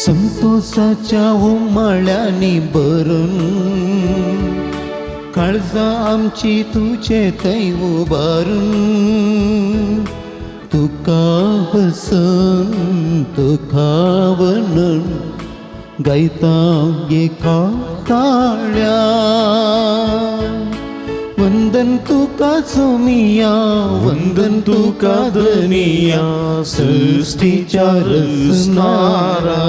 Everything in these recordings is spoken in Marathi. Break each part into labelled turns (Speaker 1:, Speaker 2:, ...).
Speaker 1: संतोषाच्या उमळ्याने भरून काळजा आमची तुझे तै उभारून तुका हसन तुका वर्णन गायता एका ताळ्या वंदन तुका सोमिया वंदन तुका धनिया सृष्टीच्या रचणारा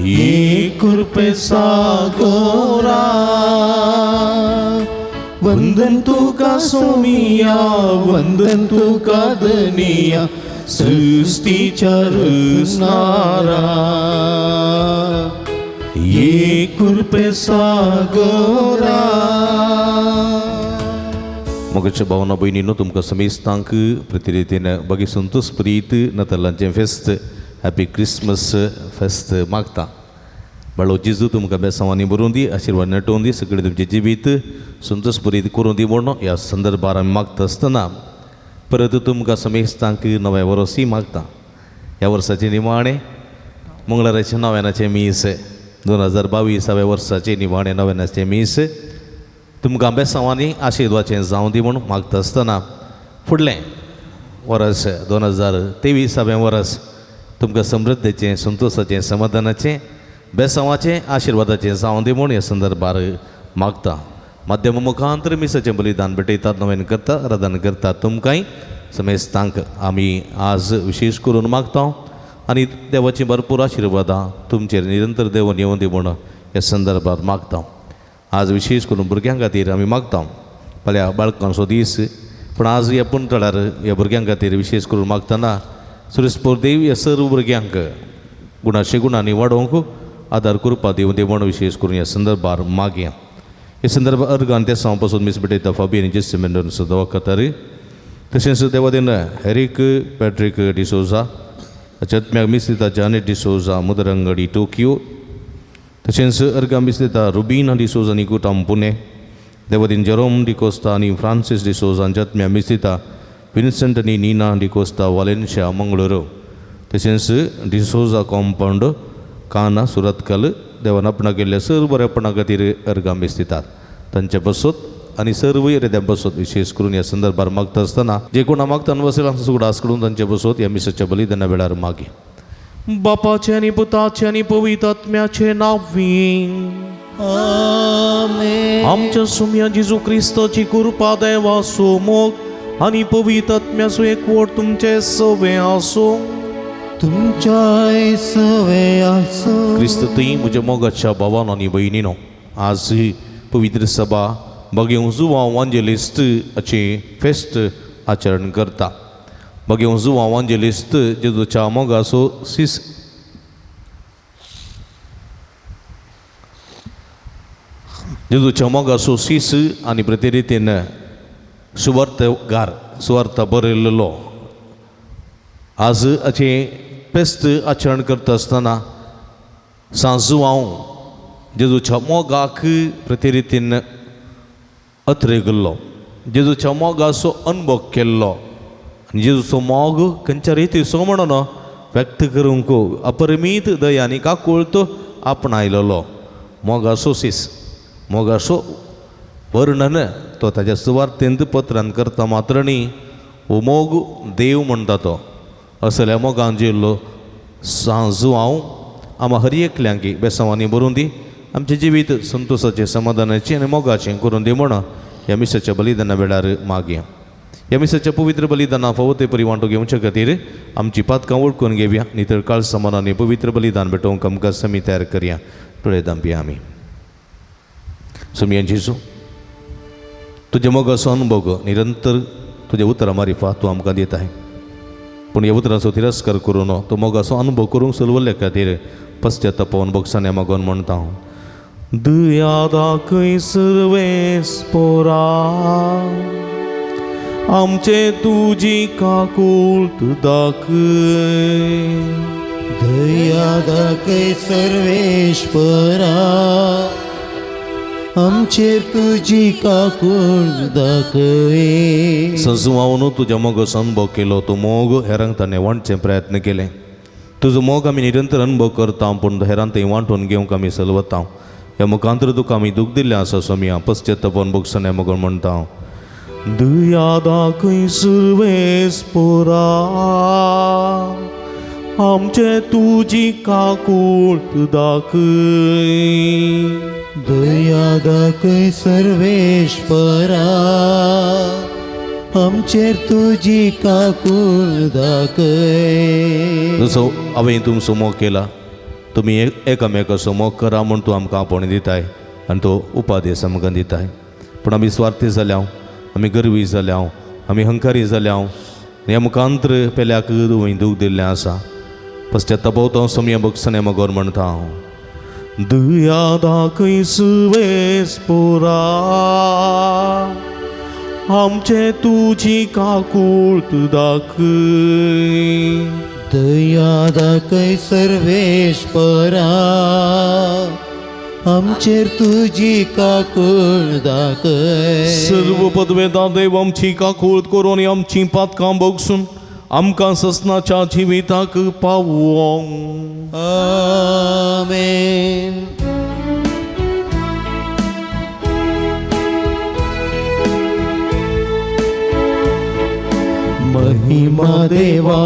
Speaker 1: ये कृपे सागरा वंदन तुका सोमिया वंदन तुका धनिया सृष्टीच्या रचणारा ये कृपे सागरा.
Speaker 2: मोगच्या भावना बहिणीनो तुमकां समेस्तांक प्रतिरितीन बगी संतोष प्रीत नतलांचें फेस्त हॅपी क्रिसमस फेस्त मागता. बाळो जेजू तुमकां बेसांवांनी बरोवन दी आशिर्वाद नटोवन दी सगळें तुमचें जिवीत संतोष प्रीत करून दी म्हणून ह्या संदर्भार आमी मागता आसतना परत तुमकां समेस्तांक नवें वर्सय मागता. ह्या वर्साचें निमाणें मंगळाराचें नव्यानाचें मीस 2022 वर्साचें निमाणें नव्यानाचें मीस तुमकां बेसांवांनी आशिर्वादाचें जावं दी म्हूण मागता आसतना फुडलें वर्स 2023 वर्स तुमकां समृद्धीचें संतोशाचें समाधानाचें बेसांवाचें आशिर्वादाचें जावं दी म्हूण ह्या संदर्भार मागता. माध्यम मुखांतर मिसाचें बलिदान भेटयतात नवें करता आराधन करतात तुमकांय समेस्तांक आमी आज विशेश करून मागता आनी देवाची भरपूर आशिर्वादां तुमचेर निरंतर देवन येवं दी म्हूण ह्या संदर्भांत मागता. आज विशेश करून भुरग्यां खातीर आमी मागता फाल्यां बाळकांचो दीस पूण आज ह्या पुंतळार ह्या भुरग्यां खातीर विशेश करून मागतना सुरेस्पोर देव ह्या सर्व भुरग्यांक गुणाशे गुणांनी वाडोवंक आदार करपा दिवं दी म्हूण विशेश करून ह्या संदर्भार मागया. हे संदर्भात अर्गान ते सावन पासून मीस भेटयता फाबियन जेसिमेंडोन सुद्धा वखतार तशेंच देवादेन हेरीक पॅट्रीक डिसोजा चत्म्याक मीस दिता जानेट डिसोजा मुदरंगडी टोकियो तशेंच अर्गां मीस दिता रुबीना डिसोजा आनी गुटाम पुणे देवादेन जेरोम डिकोस्ता आनी फ्रांसीस डिसोजा जत्म्या मीस दिता विन्संट आनी नीना डिकोस्ता वालेन्शिया मंगळूरू तशेंच डिसोजा कॉम्पाउंड काना सुरतकल देवान आपणा केल्ल्या सर्व बरेपणा खातीर अर्गां मीस दितात तांचे बसत आनी सर्व येद्या बसत विशेष करून ह्या संदर्भार मागता आसतना जे कोणा मागतान वसयलांचो सुगडास करून तांचे बसत ह्या मिसाच्या बलिदाना वेळार मागे. बापाचे आनी पुताचे आनी पवित्र आत्म्याचे नांवीन
Speaker 1: आमेन.
Speaker 2: आमच्या सुम्या जेजू क्रिस्ताची कृपा देवाचो मोग आनी पवित्र आत्म्याचो एकवट तुमचे सवे आसो
Speaker 1: तुमच्या सवे आसो.
Speaker 2: क्रिस्त ती म्हज्या मोगाच्या भावान आनी भयणीनो आज पवित्र सभा भगेव जुवा वांजेलिस्ट हाचे फेस्त आचरण करता. भगेव जुवा वांजेलिस्ट जेजूच्या मोगाचो सीस जेजूच्या मोगाचो सीस आनी प्रतिरितीन सुवार्थ बरयल्लो आज हाचे फेस्त आचरण करता आसतना सांजू हांव जेजूच्या मोगाक प्रतिरितीन अत्रे गेल्लो जेजूच्या मोगाचो अनुभव केल्लो आनी जेजूचो मोग खंयच्या रितीचो म्हणून व्यक्त करूंक अपरिमीत दयानी काकूळत आपणायलेलो मोगाचो सीस मोगाचो वर्णन तो ताच्या सुवार्थेंत पत्रान करता मात्र न्ही हो मोग देव म्हणटा तो असल्या मोगान जिल्लो सांजू हांव आम्हा हर एकल्यांक बेसांवांनी बरोवन दी आमचें जिवीत संतोशाचें समाधानाचें आनी मोगाचें करून दी म्हण ह्या मिसाच्या बलिदाना वेळार मागया. ह्या मिसाच्या पवित्र बलिदाना फावो ते परी वांटो घेवचे खातीर आमची पातकां वळखून घेवया नितळ काळ समानांनी पवित्र बलिदान भेटोवंक आमकां समी तयार करया. दोळे धांपया आमी. सुमया जेजू तुजे मोगाचो अनुभव निरंतर तुजे उतरां मारिफा तूं आमकां दिताय पूण ह्या उतरांचो तिरस्कार करून तो मोगाचो अनुभव करूंक सुरवल्ल्या खातीर पश्चातापावन बोगसाने मागोवन म्हणटा हांव दया दाखय सर्वेस पोरा आमचे तुजी काकुळट दाखय
Speaker 1: दया दाखय सर्वेश्वरा आमचेर तुजी काकूळ दाखय.
Speaker 2: सजवावन तुझ्या मोगाचो अनुभव केलो तो मोग हेरांक ताणें वांटचे प्रयत्न केले. तुजो मोग आमी निरंतर अनुभव करता पूण हेरांक थंय वांटून घेवंक आमी चलवता. ह्या मुखांतर तुका आमी दूख दिल्लें आसा सो आमी पश्चात्तापान भोगसन हें मोगोन म्हणटा. दया दाखय सर्वेस्परा आमचे तुजी काकुळट दाखय.
Speaker 1: दया दाखय सर्वेश्वरा आमचेर तुजी काकूळ दाखय.
Speaker 2: जसो हांवें तुमचो मोग केला तुमी एकामेकाचो मोग करा म्हूण तूं आमकां आपण दिताय आनी तो उपादेश आमकां दिताय. पूण आमी स्वार्थी जाल्या आमी गर्वी जाल्या आमी हंकारी जाल्या ह्या मुखांतर पेल्याक तुवें दूख दिल्लें आसा. पश्चात्तापावता सोम्या भोगसन हें मोगोन म्हणटा हांव. दया दाखय सर्वेस्परा आमचे तुजी काकुळट दाखय.
Speaker 1: दया दाखय सर्वेश्वरा आमचेर तुजी काकूळ दाखय.
Speaker 2: सर्व पदवेदार देव आमची काकुळट करून आमची पातकां भोगसून आमकां ससनाच्या जिविताक पावोंक.
Speaker 1: आमेन. महिमा देवा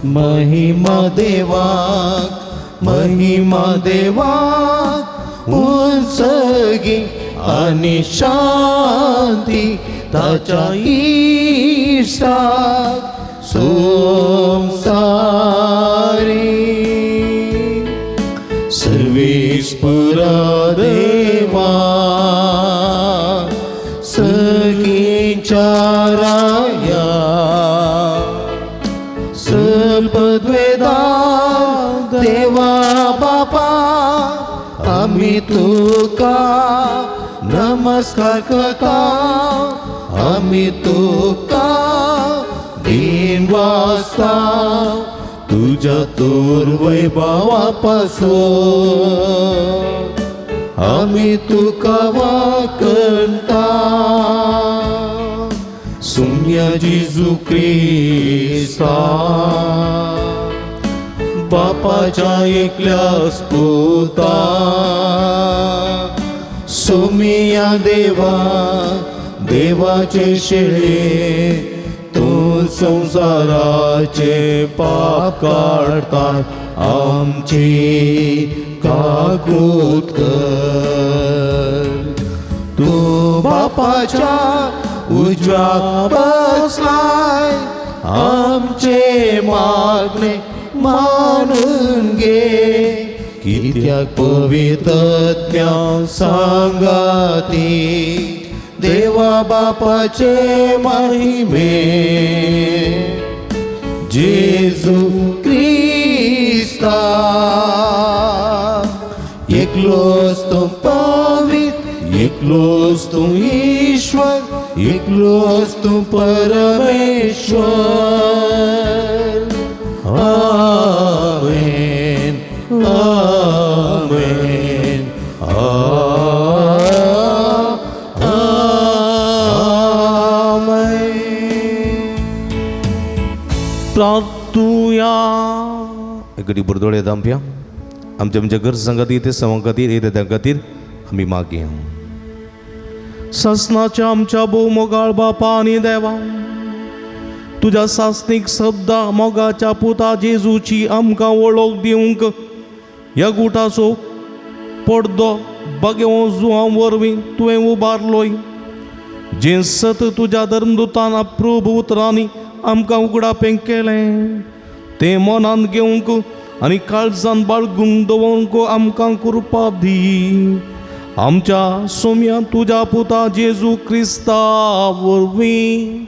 Speaker 1: महिमा देवा महिमा देवा उंचगी आणि शांती ताच्या इष्टाक संसारी. सर्वेश्वरा देवा सगळींच्या राया सपद्वेदार देवा बापा आम्ही तुका नमस्कार करता. आम्ही तुका दिन वाजता तुझ्या तोर वैभवापासून आम्ही तुका वाकणता. सुम्या जेजू क्रिस्ता बापाच्या एकल्याच पुता सुमिया देवा देवाचे शेळे तू संसाराचे पाप काढता. आमची काकूत कर. तू बापाच्या उजव्या बसलाय आमचे मागणे मानून घे. कित्याक पवित्र सांगाती देवा बापाचे महिमे जेजू क्रिस्ता एकलोच तो पवित्र एकलोच तो ईश्वर एकलोच तो परमेश्वर. आमेन आमेन आमेन.
Speaker 2: प्रार्थुया एकडी बुरदोळे दामप्या आमच्या आमच्या गरजां खातीर ते सवां खातीर येता खातीर आमी मागया. ससनाच्या आमच्या भोवमोगाळ बापा आनी देवा तुझ्या सासनीक शब्दा मोगाच्या पुता जेजूची आमकां वळख दिवंक ह्या गुटाचो पडदो बागेवो जुवां वरवीं तुवें उबारलोय. जें सत तुज्या धर्मदुतान अप्रूप उतरांनी आमकां उगडापें केलें तें मनांत घेवंक आनी काळजान बाळगूंक दवरूंक आमकां कृपा दी. आमच्या सोम्या तुज्या पुता जेजू क्रिस्ता वरवीं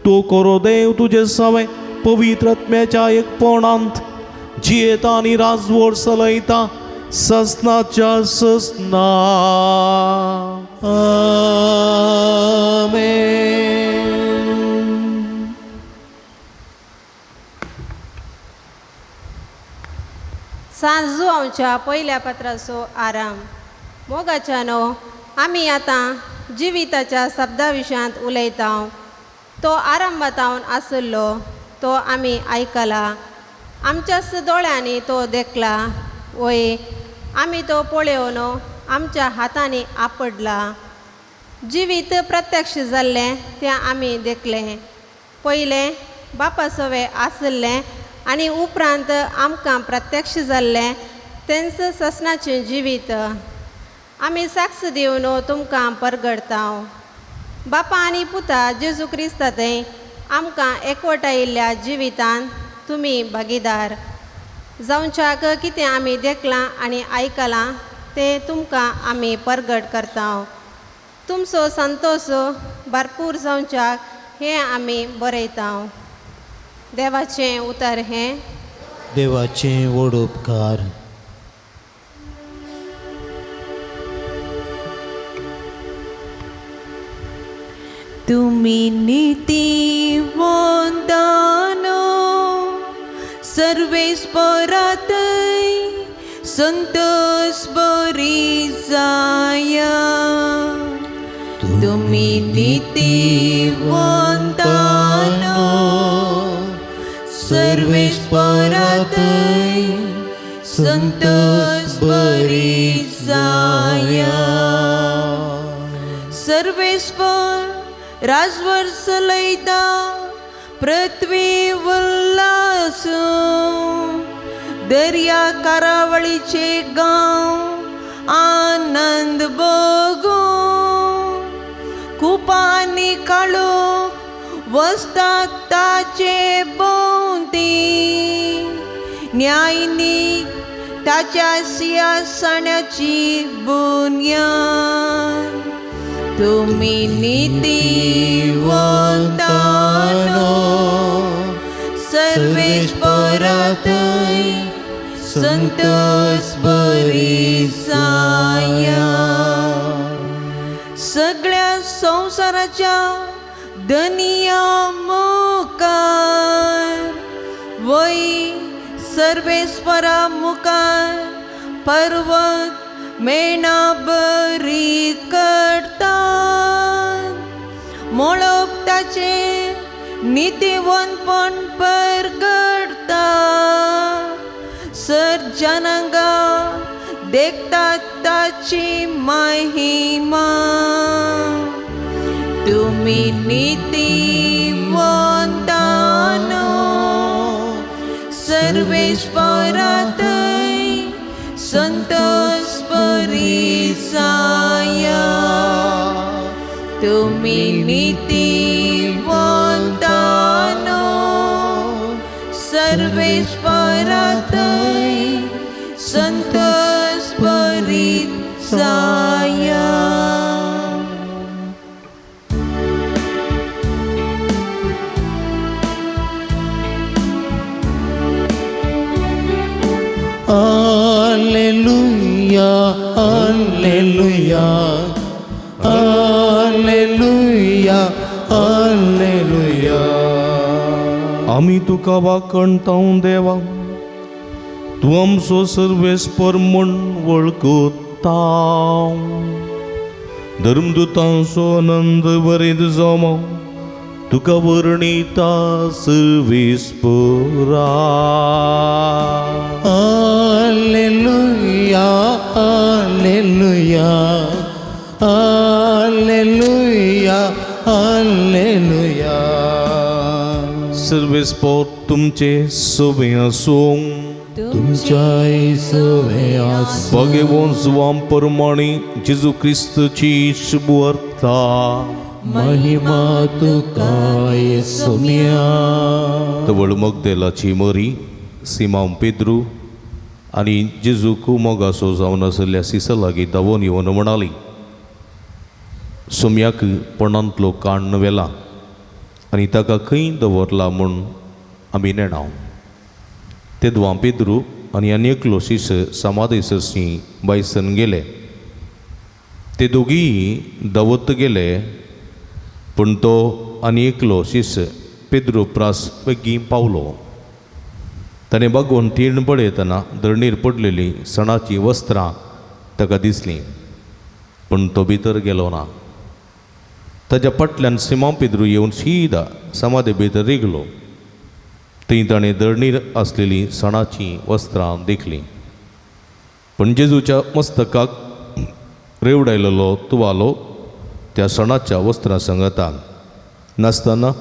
Speaker 2: तूं करो देव तुजे सवय पवित्र आत्म्याच्या एकपणांत जियेता आनी राजवट चलयता ससनाच्या ससना
Speaker 1: आमेन.
Speaker 3: सांजू आमच्या पहिल्या पत्राचो आराम. मोगाच्यानो आमी आतां जिविताच्या शब्दा विशयांत उलयता. तो आरंभातावन आसलो, तो आमी आयकला, आमच्याच दोळ्यांनी तो देखला, वय आमी तो पळयोवन आमच्या हातांनी आपडला. जिवीत प्रत्यक्ष जाल्लें तें आमी देखलें. पयलें बापा सवे आसलें आनी उपरांत आमकां प्रत्यक्ष जाल्लें तेंच ससनाचें जिवीत आमी साक्ष दिवन तुमकां परगडता. बापा आनी पुता जेजू क्रिस्तांतय आमकां एकवटायिल्ल्या जिवितान तुमी भागीदार जावच्याक कितें आमी देखलां आनी आयकलां तें तुमकां आमी परगट करता. तुमचो संतोश भरपूर जावच्याक हें आमी बरयता. देवाचें उतर हें
Speaker 1: देवाचें व्हड उपकार.
Speaker 4: तुमी नितीवंतानो सर्वेस्परातय संतोष बरी जाया. तुमी नितीवंतानो सर्वेस्परातय संतोष बरी जाया. सर्वेस्पर राजवर चलयता पृथ्वी उल्हास. दर्या कारावळीचे गांव आनंद भोगो. कुपांनी काळो वस्तात ताचे भोंवती. न्यायनी ताच्या सिंहासनाची बुन्याद. तुमी नितीवंतानो सर्वेस्परातय संतोष बरी जाया. सगळ्या संवसाराच्या दनिया मुखार वय सर्वेस्परा मुखार पर्वत मेणा बरी करतात. मोळप ताचे नितीवंतपण परगडता. सर्जनांगा देखतात ताची महिमा. तुमी नितीवंतानो सर्वेस्परातय संतोष बरी जाया. तुमी नितीवंतानो सर्वेस्परातय संतोष बरी जाया.
Speaker 1: Alleluia, alleluia, alleluia, alleluia.
Speaker 2: आमी तुका वाकणतां देवा, तूं आमचो सर्वेस्पर म्हूण वळखता. धर्मदुतांचो आनंद बरेद जमो तुका वर्णिता सर्वेस्परा.
Speaker 1: Alleluia, alleluia, alleluia, alleluia.
Speaker 2: सर्वेस्पर तुमचे सोबे आसूं.
Speaker 1: तुमच्या सवे आसूं.
Speaker 2: भगवंत स्वाम परमाणे जेजू क्रिस्तची शुभवार्ता.
Speaker 1: महिमा तुका येसुम्या.
Speaker 2: तवळ मगदेलाची मरी, सिमांव पेद्रू आनी जेजूक मोगासो जावन आसल्या सिसा लागीं धांवून येवन म्हणाली, सुम्याक पोंडांतलो काण व्हेला आनी ताका खंय दवरला म्हूण आमी नेणाव. तेदवा पेद्रू आनी आनी एकलो शिश्य समाधीसरशी बायसन गेले. ते दोगीय दवत गेले, पूण तो आनी एकलो शिश्य पेद्रू प्रास बेगीन पावलो. ताणें बघून तीण पळयतना धरणीर पडलेली सणाची वस्त्रां ताका दिसलीं, पूण तो भितर गेलो ना. ताच्या फाटल्यान सिमोन पेद्रू येवन सीदा समाधी भितर रिगलो. थंय ताणें धरणीर आसलेली सणाची वस्त्रां देखलीं, पूण जेजूच्या मस्तकाक रेवडायलेलो तुवालो त्या सणाच्या वस्त्रां संगतान नासतना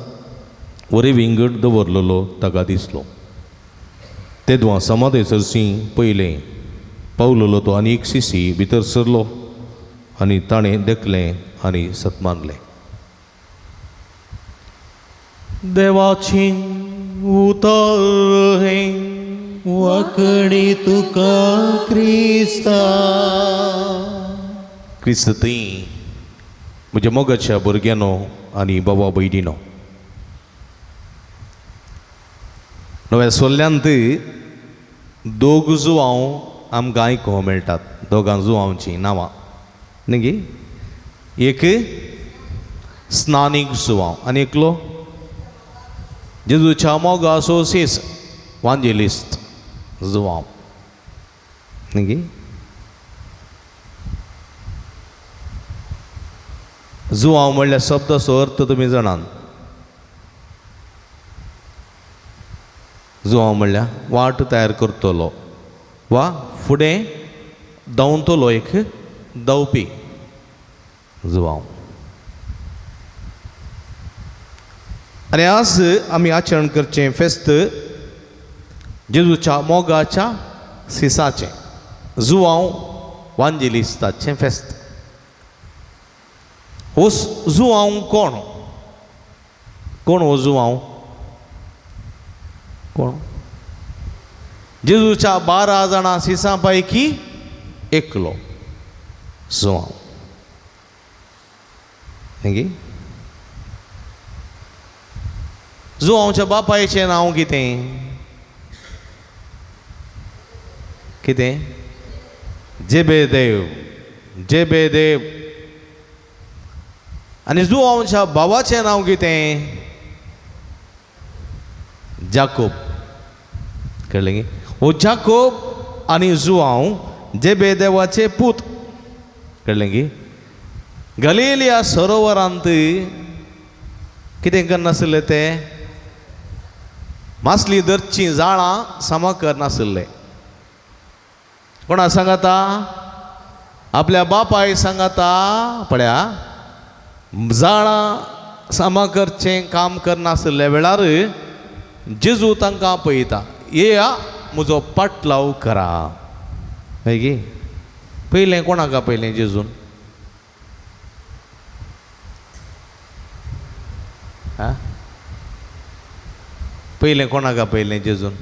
Speaker 2: वरे विंगड दवरलेलो ताका दिसलो. तेदवां समाधीसरशी पयलें पावलेलो तो आनी एक शिशी भितर सरलो आनी ताणें देखलें आनी सतमानलें. देवाची उतर हे
Speaker 1: वखडी तुका क्रिस्ता.
Speaker 2: क्रिस्त थंय म्हज्या मोगाच्या भुरग्यानो आनी बाबा भयणीनो, नव्या सोल्ल्यांत दोग जुवांव आमकां आयकोंक मेळटात. दोगां जुवांवचीं नांवां न्ही गे. एक स्नानीक जुवांव आनी एकलो जेजूच्या मोगा सोसीस वांजेलिस्ट जुवांव न्ही गे. जुवांव म्हणल्यार शब्दाचो अर्थ तुमी जाणात. जुवांव म्हणल्यार वाट तयार करतलो वा फुडें धांवतलो एक धांवपी जुवांव. आनी आज आमी आचरण करचें फेस्त जेजूच्या मोगाच्या सिसाचें जुवांव वांजेलिस्ताचें फेस्त. हो जुवांव कोण? कोण हो जुवांव? कोण? जेजूच्या 12 जाणां सिसां पैकी एकलो जुवांव न्ही. जुवांवच्या बापायचें नांव कितें? कितें? जेबेदेव. जेबेदेव. आनी जुवांवच्या भावाचें नांव कितें? जाकोब. कळ्ळें गे. हो जाकोब आनी जुवांव जेबेदेवाचे पूत. कळ्ळें गे. गलिलिया सरोवरांत कितें करनासले ते? मासली धरचीं जाळां सामा करनासले. कोणा सांगाता? आपल्या बापाय सांगाता. पळया, जाळां सामा करचें काम करनासले वेळार जेजू तांकां पळयता. येया म्हजो पाटलाव करा. हय गे. पयलें कोणाक पयलें जेजून? पयलें कोणाक पयलें जेजून?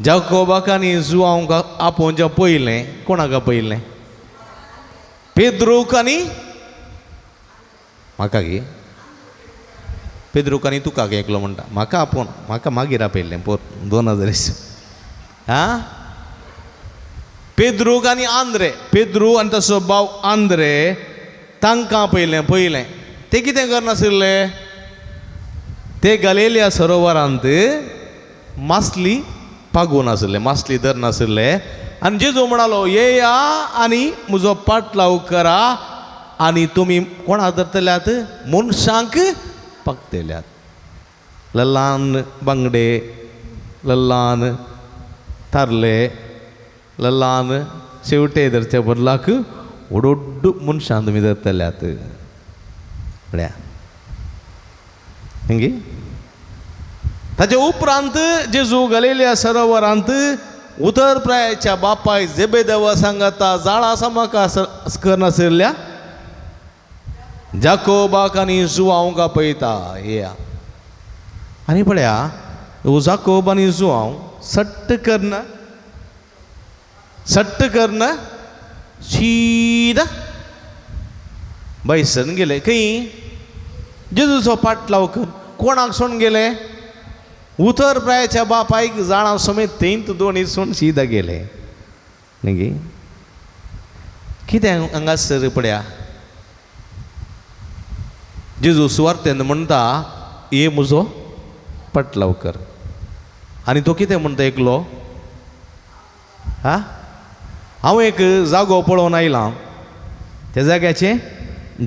Speaker 2: जाकोबाक आनी जुवांवक आपोवच्या पयलें कोणाक पयलें? पेद्रूक आनी म्हाका गे. पेद्रूक आनी तुका एकलो म्हणटा. म्हाका आपोवन म्हाका मागीर आपयलें पोर 2020. पेद्रूक आनी आंद्रे. पेद्रू आनी ताचो भाव आंद्रे तांकां पयलें. ते कितें करनासले? ते गलिलिया सरोवरांत मासली पागून आसले, मासली धरनासले. आनी जेजू म्हणालो, येया आनी म्हजो पाटलाव करा. आनी तुमी कोणाक धरतल्यात? मनशांक पकतल्यात. लल्लान बांगडे, लल्लान तारले, लल्लान शेवटे धरच्या बदलाक व्हडोड्ड मनशां तुमी धरतल्यात. पळया हिंगी. ताचे उपरांत जेजू गलिलिया सरोवरांत उतर प्रायाच्या बापाय जेबेदेवा सांगाता जाळां सामाका करनासल्या जाकोबाक आनी जुवांवक पळयता. येया. आनी पळया, हो जाकोब आनी जुवांव सट्ट करना सीदा बैसन गेले. खंय? जेजूचो पाटलाव कर. कोणाक सोडून गेले? उतर प्रायाच्या बापायक जाणा समेत तेंत दोन इसून सीधा गेले न्ही कितें हांगासर पळया जेजू सुवार्तेन म्हणटा ये म्हजो पटलावकर आनी तो कितें म्हणटा एकलो हांव एक जागो पळोवन आयलां त्या जाग्याचें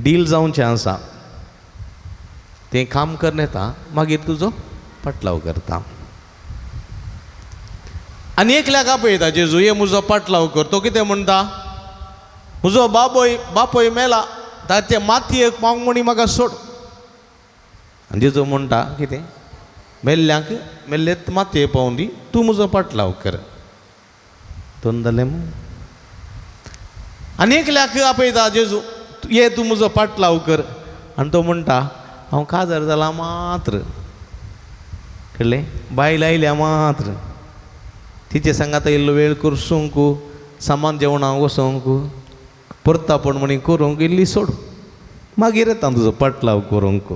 Speaker 2: डील जावचें आसा तें काम करन येता मागीर तुजो पटलाव करता आनी एकल्याक आपयता जेजू ये म्हजो पटलाव कर तो कितें म्हणटा म्हजो बापोय मेला ताचे मातयेक पावंक म्हणी म्हाका सोड आनी जेजू म्हणटा कितें मेल्ल्यांक मेल्लेत मातये पावून दी तूं म्हजो पटलाव कर दोन जालें आनी एकल्याक आपयता जेजू ये तूं म्हजो पटलाव कर आनी तो म्हणटा हांव काजार जाला मात्र कळ्ळें बायल आयल्या मात्र तिचे सांगात इल्लो वेळ करसूंक सामान जेवणाक वसोंक परता पण म्हणी करूंक इल्ली सोड मागीर येता तुजो पटलाव करूंक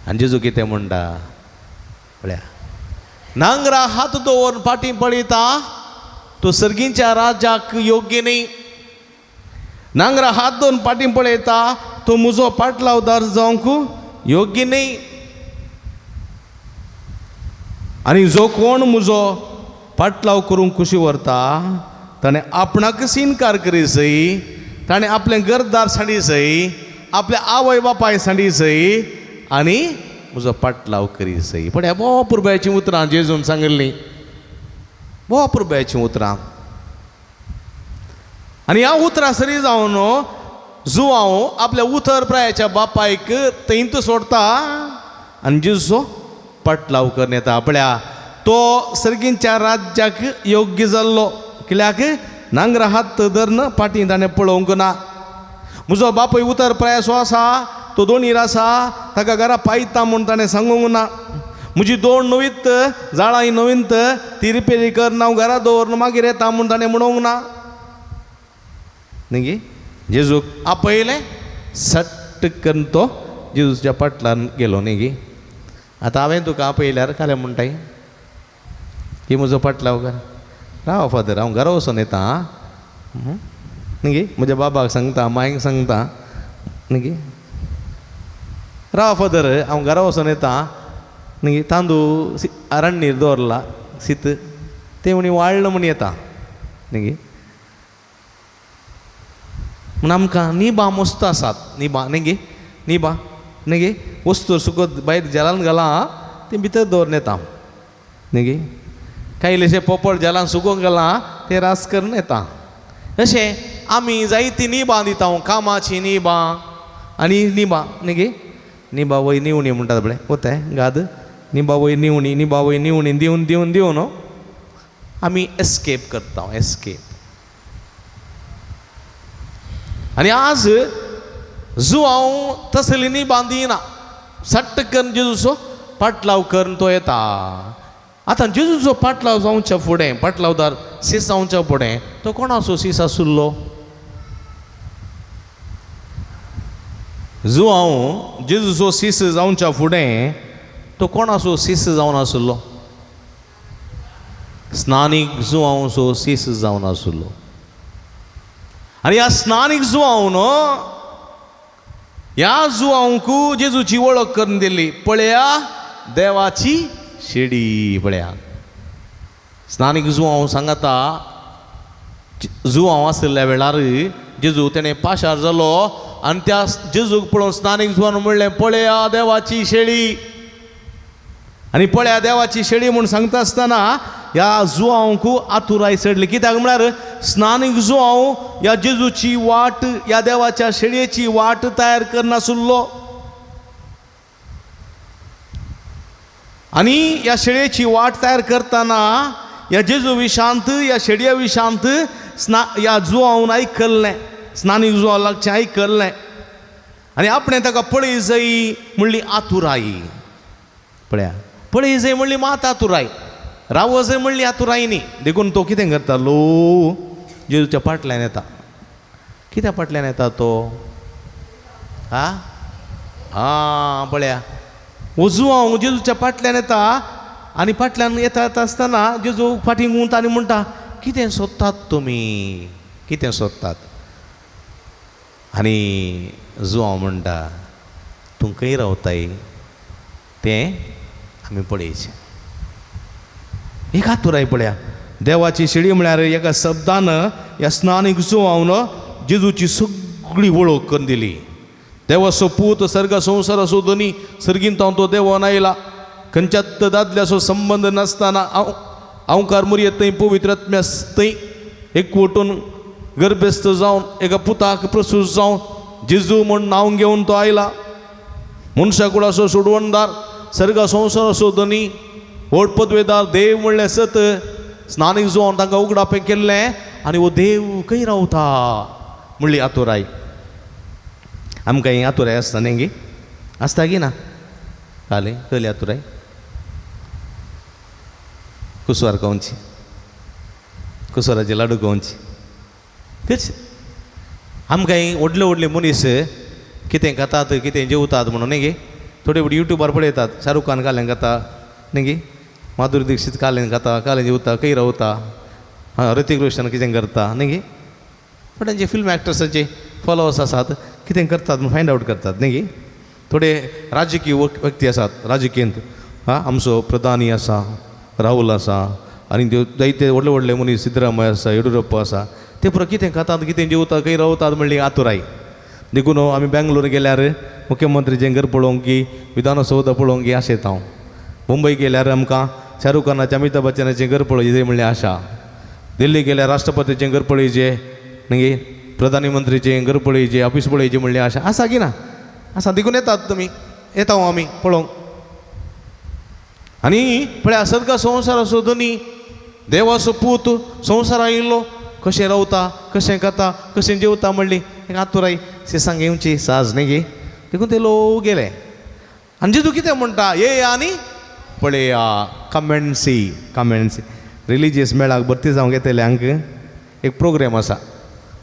Speaker 2: आनी जेजू कितें म्हणटा पळया नांगरा हात दवरून फाटीं पळयता तो सर्गींच्या राजाक योग्य न्ही नांगरा हात दवरून फाटीं पळयता तो म्हजो पाटलावदार जावंक योग्य न्ही आनी जो कोण म्हजो पाटलाव करूंक कुशी व्हरता ताणें आपणाकच इन्कार करी सई ताणें आपलें घरदार साडी सई आपल्या आवय बापाय साडी सई आनी म्हजो पाटलाव करी सई पण ह्या बोवा पुरब्याचीं उतरां जेजून सांगिल्लीं बोवा पुरब्याचीं उतरां आनी ह्या उतरां सरी जावन जुवांव आपल्या उतर प्रायाच्या बापायक थंयत सोडता आनी जेजूचो पटलाव करून येता आपल्या तो सर्गींच्या राज्याक योग्य जाल्लो कित्याक नांगरा हात धरन फाटीं ताणें पळोवंक ना म्हजो बापूय उतर प्रायाचो आसा तो दोनीर आसा ताका घरा पायता म्हूण ताणें सांगूंक ना म्हजी दोन नवीत जाळां नवींत ती रिपेरी कर हांव घरा दवरन मागीर येता म्हूण ताणें म्हणूंक ना न्ही जेजूक आपयलें सट्ट करून तो जेजूच्या पटलान गेलो न्ही आतां हांवें तुका आपयल्यार काले म्हणटाय की म्हजो पटलाव कर राव फादर हांव घरा वचून येता न्ही म्हज्या बाबाक सांगता मायक सांगता न्ही राव फादर हांव घरा वचून येता न्ही तांदूळ रान्नीर दवरला शीत तें म्हणी वाळ्ळें म्हण येता न्ही म्हण आमकां निबा मस्त आसात निबा न्ही वस्तू सुकत भायर जलान घाला तें भितर दवरून येता न्ही कांय इल्लेशे पोपट जलान सुकोवंक घाला ते रास करून येता अशें आमी जायतीं निबां दिता कामाची निबां आनी निबां न्ही निबा वय निवणी म्हणटात पळय कोतें गाद निबा वय निवणी दिवन आमी एस्केप करता एस्केप आनी आज जुवांव तसली निबां दिना सट्ट करून जेजूचो पाटलाव करून तो येता आतां जेजूचो पाटलाव जावच्या फुडें पाटलावदार सीस जावच्या फुडें तो कोणाचो सीस आसुल्लो जुवांव जेजूचो सीस जावच्या फुडें तो कोणाचो सीस जावन आसुल्लो स्नानीक जुवांवचो सीस जावन आसुल्लो आनी ह्या स्नानीक जुवांव न्हू ह्या जुवांवकू जेजूची वळख करून दिल्ली पळया देवाची शेडी पळया स्नानीक जुवांव सांगता जुवांव आसलेल्या वेळार जेजू तेणें पाशार जालो आनी त्या जेजूक पळोवन स्नानीक जुवान म्हणलें पळया देवाची शेळी आनी पळया देवाची शेळी म्हूण सांगता आसतना ह्या जुवांवकू आतुराय चडली कित्याक म्हळ्यार स्नानीक जुवांव ह्या जेजूची वाट ह्या देवाच्या शेळयेची वाट तयार करनासुल्लो आनी ह्या शेळयेची वाट तयार करतना ह्या जेजू विशांत ह्या शेडये विशांत ह्या जुवांवन आयकल्लें स्नानीक जुवांव लागचें आयकल्लें आनी आपणें ताका पळय जायी म्हणली आतुराई पळया पळय जाय म्हणली मात आतुराय राव जाय म्हणली आतुराय न्ही देखून तो कितें करता लो जेजूच्या फाटल्यान येता कित्या फाटल्यान येता तो पळया उजवा हांव जेजूच्या फाटल्यान येता आनी फाटल्यान येता आसतना जेजू फाटीं गुंवता आनी म्हणटा कितें सोदतात तुमी कितें सोदतात आनी जुवांव म्हणटा तूं खंय रावताय तें आमी पळयचें. एक आतुराय पळया देवाची शिडी म्हळ्यार एका शब्दान ह्या स्नानीक जुवांवन जेजूची सगळी वळख करून दिली. देवाचो पूत सर्ग संवसार असो दोनी सर्गीन तावन तो देवान आयला. खंयच्याच दादल्याचो संबंध नासतना अवकार मुरयेत थंय पवित्र आत्म्यास थंय एकवटून गर्भस्थ जावन एका पुताक प्रसूत जावन जेजू म्हूण नांव घेवन तो आयला. मनशा कुळाचो सोडवणदार सर्ग संवसार असो दोनी व्हड पदवेदार देव म्हणलें सत स्नानीक जुवांव तांकां उगडापें केल्लें आनी हो देव खंय रावता म्हणली आतुराय. आमकां ही आतुराय आसता न्ही गे आसता गी ना काले कहली आतुराय कुसवार खावची कुसवाराचे लाडू खावची तेच आमकां ही व्हडले व्हडले मनीस कितें खातात कितें जेवतात म्हणून न्ही गे थोडे व्हडी युट्यूबार पळयतात शाहरुख खान कालें खाता न्ही गे माधुरी दीक्षित कालें खाता कालें जेवता खंय रावता ऋतिक रोशन कितें करता न्ही गे पण तांचे फिल्म एक्टर्साचे फॉलोवर्स आसात कितें करतात म्हूण फायंड आवट करतात न्ही गे. थोडे राजकीय व्यक्ती आसात राजकीयांत आमचो प्रधानी आसा राहुल आसा आनी जायते व्हडले व्हडले मनीस सिद्धरामय्या आसा येडियुरप्पा आसा ते पुरो कितें खातात कितें जेवतात खंय रावतात म्हणली आतुराय. देखून आमी बेंगलोर गेल्यार मुख्यमंत्रीचें घर पळोवंक की विधानसौध पळोवंक की आशेत हांव. मुंबय गेल्यार आमकां शाहरुख खानाचें अमिताभ बच्चनाचें घर पळोवचें म्हणलें आशा. दिल्ली गेल्यार राष्ट्रपतीचें घर पळयचें न्ही प्रधानमंत्रीचें घर पळयचें ऑफिस पळयचें म्हणलें आशा आसा की ना आसा. देखून येतात तुमी येता आमी पळोवंक आनी पळय सर्ग संवसार असो दोनी देवाचो पूत संवसारा येयलो कशें रावता कशें खाता कशें जेवता म्हणली एक आतुराय सेसांग येवची साज न्ही गे. देखून ते लोक गेले आनी जेजू कितें म्हणटा ये आनी पळया कमेंट्सी कमेंट्सी रिलिजियस मेळाक भरती जावंक येतल्यांक एक प्रोग्राम आसा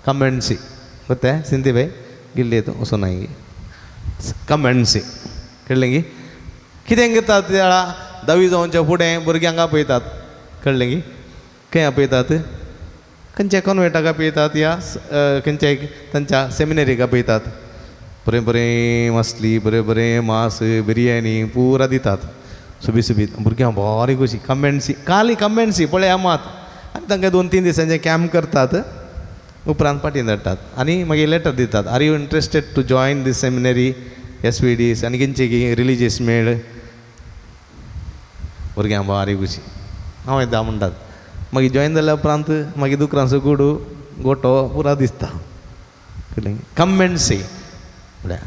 Speaker 2: कमेंट्सी तें सिंधी भाई गिल्ले असो नाय गे कमेंट्सी कळ्ळें गे. कितें घेतात त्या वेळा 10वी जावच्या फुडें भुरग्यांक आपयतात कळ्ळें गे खंय आपयतात खंयच्या कॉन्वेंटाक आपयतात या खंयच्याय तांच्या सेमिनरीक आपयतात. बरें बरें मसली बरें बरें मास बिरयानी पुरा दितात सुबीत सुबीत भुरग्यांक बरी कशी कमेंट्सी काली कमेंट्सी पळया मात आनी तांकां 2-3 दिसांचे कॅम्प करतात उपरांत पाटीन धाडटात आनी मागीर लेटर दितात are you interested to join these seminary SVDs आनी खंयचे की रिलिजियस मेळ भुरग्यांक बरी कशी हांव येता म्हणटात. मागीर जॉयन जाल्या उपरांत मागीर दुकरांचो गुडू गोठो पुरा दिसता कळ्ळें. कमेंट्सी पळया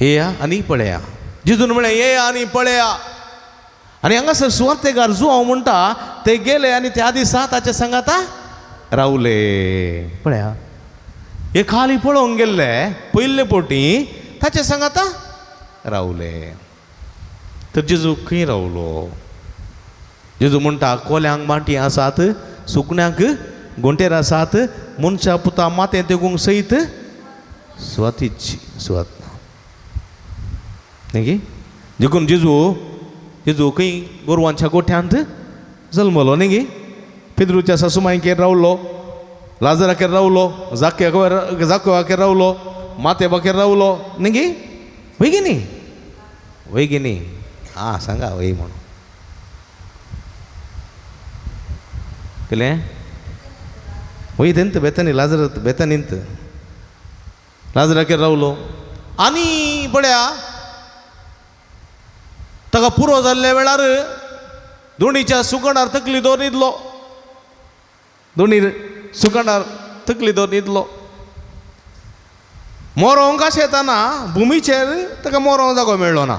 Speaker 2: येया आनी पळया जेजून म्हळें येया आनी पळया. आनी हांगासर सुवातेकार जुवांव म्हणटा ते गेले आनी त्या दिसा ताचे सांगाता रावले. पळया हे खाली पळोवंक गेल्ले पयले पोटी ताचे सांगाता रावले. तर जेजू खंय रावलो. जेजू म्हणटा कोल्यांक माटी आसात सुकण्यांक गोंटेर आसात मनशा पुता मातें तेगूंक सयत सुवातीची सुवात ना न्ही गे. देखून जेजू खंय गोरवांच्या गोठ्यांत जल्मलो न्ही गे. पेद्रूच्या सासूमायेर रावलो लाजराकेर रावलो जाकोवाकेर रावलो माते बाकेर रावलो न्ही गे. वय गे न्ही वय गे न्ही आं सांगा वय म्हणून केलें वय तेंत बेतानी लाजर बेतानींत लाजराकेर रावलो आनी पळया ताका पुरो जाल्ल्या वेळार दोणीच्या सुकणार तकली दोर न्हिदलो. दोणी सुकणार तकली दोर न्हिदलो. मोरोंक अशें येताना भुमीचेर ताका मोरोंक जागो मेळ्ळो ना.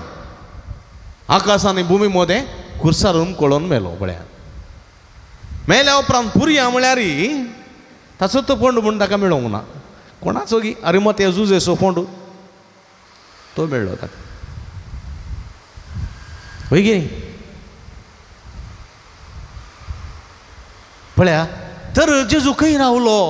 Speaker 2: आकाश आनी भुमी मदें खुर्सारून कळोवन मेलो. पळया मेल्या उपरांत पुरया म्हळ्यार ताचो तो फोंड म्हूण ताका मेळोंक ना. कोणाचो गी अरिमथेया जुजेचो फोंड तो मेळ्ळो ताका. वय गे पळया तर जेजू खंय रावलो.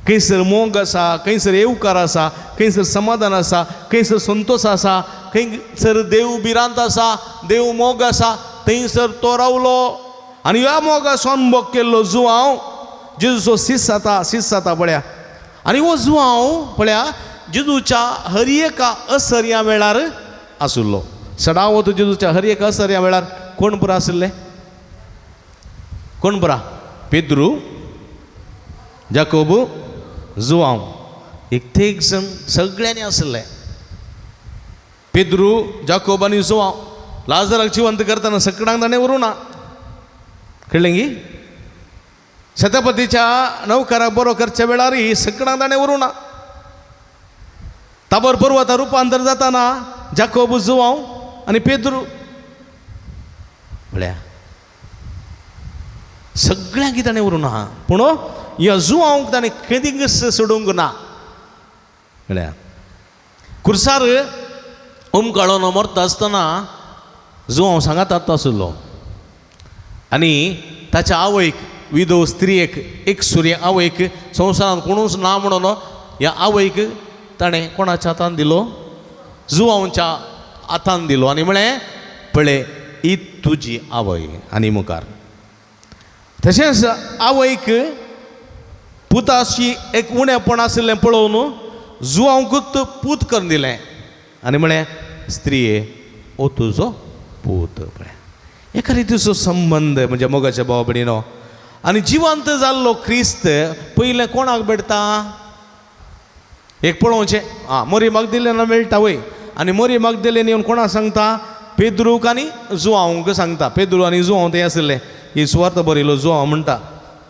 Speaker 2: खंयसर मोग आसा खंयसर येवकार आसा खंयसर समाधान आसा खंयसर संतोश आसा खंयसर देव भिरांत आसा देव मोग आसा थंयसर तो रावलो आनी ह्या मोगाचो अनुभव केल्लो जुवांव जेजूचो सीस जाता पळया आनी हो जुवांव पळया जेजूच्या हर एका असर्या वेळार आसुल्लो सदांवत जेजूच्या हर एका असर्या वेळार कोण पुरो आसले कोण पुरा पेद्रू जाकोब जुवांव एक जण सगळ्यांनी आसले पेद्रू जाकोब आनी जुवांव लाजराक जिवंत करतना सकडांक ताणें व्हरूं ना कळ्ळें गी शतपतीच्या नौकराक बरो करच्या वेळारय सकडांक ताणें व्हरूं ना ताबर पर्वता रुपांतर जाताना जाकोब जुवांव आनी पेद्रू म्हळ्या सगळ्यांक ताणें व्हरूं ना पूण ह्या जुवांक ताणें केदींच सोडूंक ना म्हळ्या खुर्सार ओमकाळोन मरता आसतना जुवांव सांगात आसलो आनी ताच्या आवयक विधव स्त्रियेक एक सूर्य आवयक संवसारांत कोणूच ना म्हणून ह्या आवयक ताणें कोणाच्या हातान दिलो जुवांवच्या हातान दिलो आनी म्हळें पळय ही तुजी आवय आनी मुखार तशेंच आवयक पुताशी एक उणेपण आशिल्लें पळोवन जुवांवकूच पूत करून दिलें आनी म्हळें स्त्रिये ओ तुजो पूत पळय एका रितीचो संबंद म्हणजे मोगाच्या भावा भयणीनो आनी जिवंत जाल्लो क्रिस्त पयलें कोणाक भेटता एक पळोवचें मोरी मगदलेना मेळटा वय आनी मोरी मगदलेन येवन कोणाक सांगता पेद्रूक आनी जुवांवक सांगता पेद्रू आनी जुवांव ते आसले ही सुवार्थ बरयलो जुवांव म्हणटा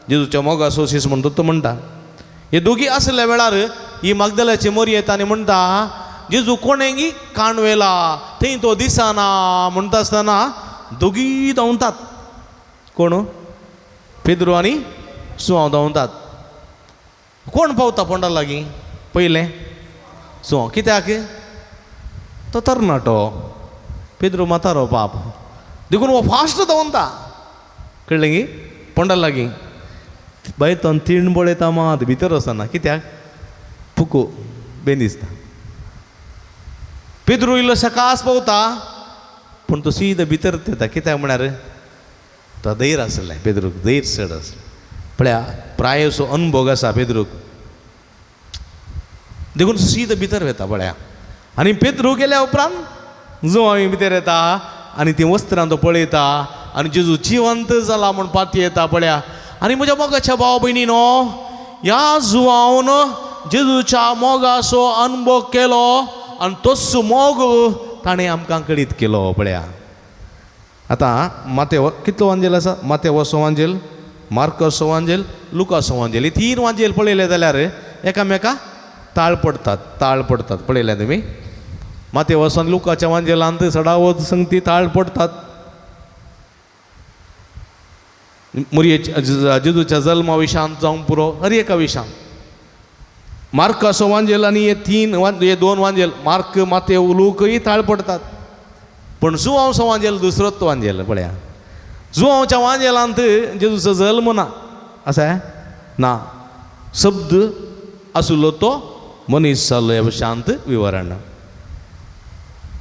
Speaker 2: जेजूच्या मोगाचो सीस म्हणटा तो म्हणटा हे दोगी आसल्या वेळार ही मगदलाची मोरी येता आनी म्हणटा जेजू कोणेंगी काणवेला थंय तो दिसना म्हणटा आसतना दोगी धांवतात कोण पेद्रू आनी जुवांव धांवतात कोण पावता पोंडा लागीं पयलें जुवांव कित्याक तो तरणाटो पेद्रू म्हातारो बाप देखून हो फास्ट धांवता कळ्ळें गी पोंडा लागीं भायर तीण बळयता मात भितर वचना कित्याक पुको बेन दिसता पेद्रू इल्लो सकास पावता पूण तो सीद भितर येता कित्याक म्हळ्यार तो धैर्य आसलें पेद्रूक धैर्य चड आसलें पळया प्रायसो अनुभव आसा पेद्रूक देखून सीद भितर येता पळया आनी पेद्रू गेल्या उपरांत जुवांव भितर येता आनी ती वस्त्रां तो पळयता आनी जेजू जिवंत जाला म्हूण पाती येता पळया आनी म्हज्या मोगाच्या भाव भयणीनो ह्या जुवांवन जेजूच्या मोगाचो अनुभव केलो आनी तोच मोग ताणें आमकां कळीत केलो पळया आतां मातेव कितलो वांजेल आसा मातेवचो वांजेल मार्कसो वांजेल लुकासो वांजेल ही तीन वांजेल पळयले जाल्यार एकामेका ताळ पडटात पळयल्या तुमी मातेवचो आनी लुकाच्या वांजेलांत सडावत संगती ताळ पडटात जेजूच्या जल्मा विशांत जावं पुरो हर एका विशांत मार्काचो वांजेल आनी हे दोन वांजेल मार्क मातेव लूकय ताळ पडटात पण जुवांवचो वांजेल दुसरोच वांजेल पळया जुवांवच्या वांजेलांत जेजूचो जल्म ना आसा ना शब्द आसलो तो मनीस जाल्लो हे शांत विवरण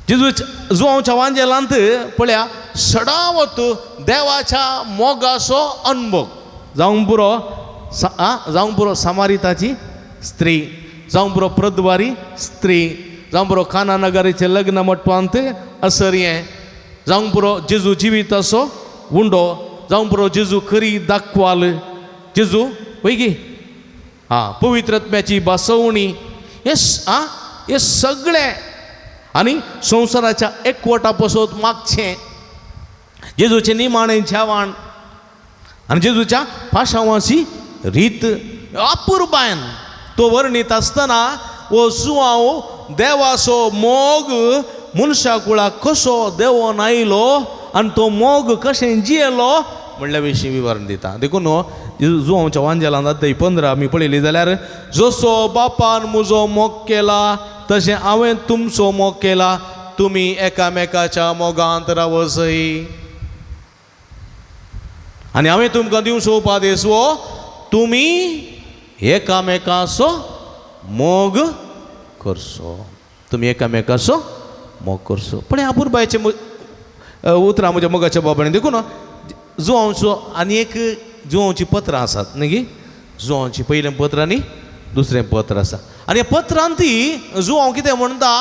Speaker 2: जुवांवच्या वांजेलांत पळया सदावत देवाच्या मोगाचो अनुभव जावंक पुरो सामारिताची स्त्री जावं पुरो प्रद्वारी स्त्री जावं पुरो काना नगरीचे लग्न मटवांत असर्यें जावं पुरो जेजू जिवीत असो उंडो जावं पुरो जेजू खरी दाखवाल जेजू वैगी पवित्रत्म्याची बसवणी हे सगळे आनी संवसाराच्या एकवटा पसोत मागचें जेजूचें निमाणें जेवण आनी जेजूच्या पाशांवाची रीत अपुर्बायन तो वर्णीत आसतना हो जुवांव देवाचो मोग मनशा कुळाक कसो देवोन आयलो आनी तो मोग कशें जियेलो म्हणल्या विशीं विवरण दिता देखून जुवांवच्या वांजेलांत अध्याय 15 आमी पळयली जाल्यार जसो बापान म्हजो मोग केला तशें हांवें तुमचो मोग केला तुमी एकामेकाच्या मोगांत रावसय आनी हांवें तुमकां दिवचो उपादेश वो तुमी एकामेकाचो मोग करचो तुमी एकामेकाचो मोग करचो पण आपूर बायचे उतरां म्हज्या मोगाच्या बाबांनी देखून जुवांचो आनी एक जुवांची पत्रां आसात न्ही गी जुवांची पयलें पत्र आनी दुसरें पत्र आसा आनी ह्या पत्रांत ती जुवांव कितें म्हणटा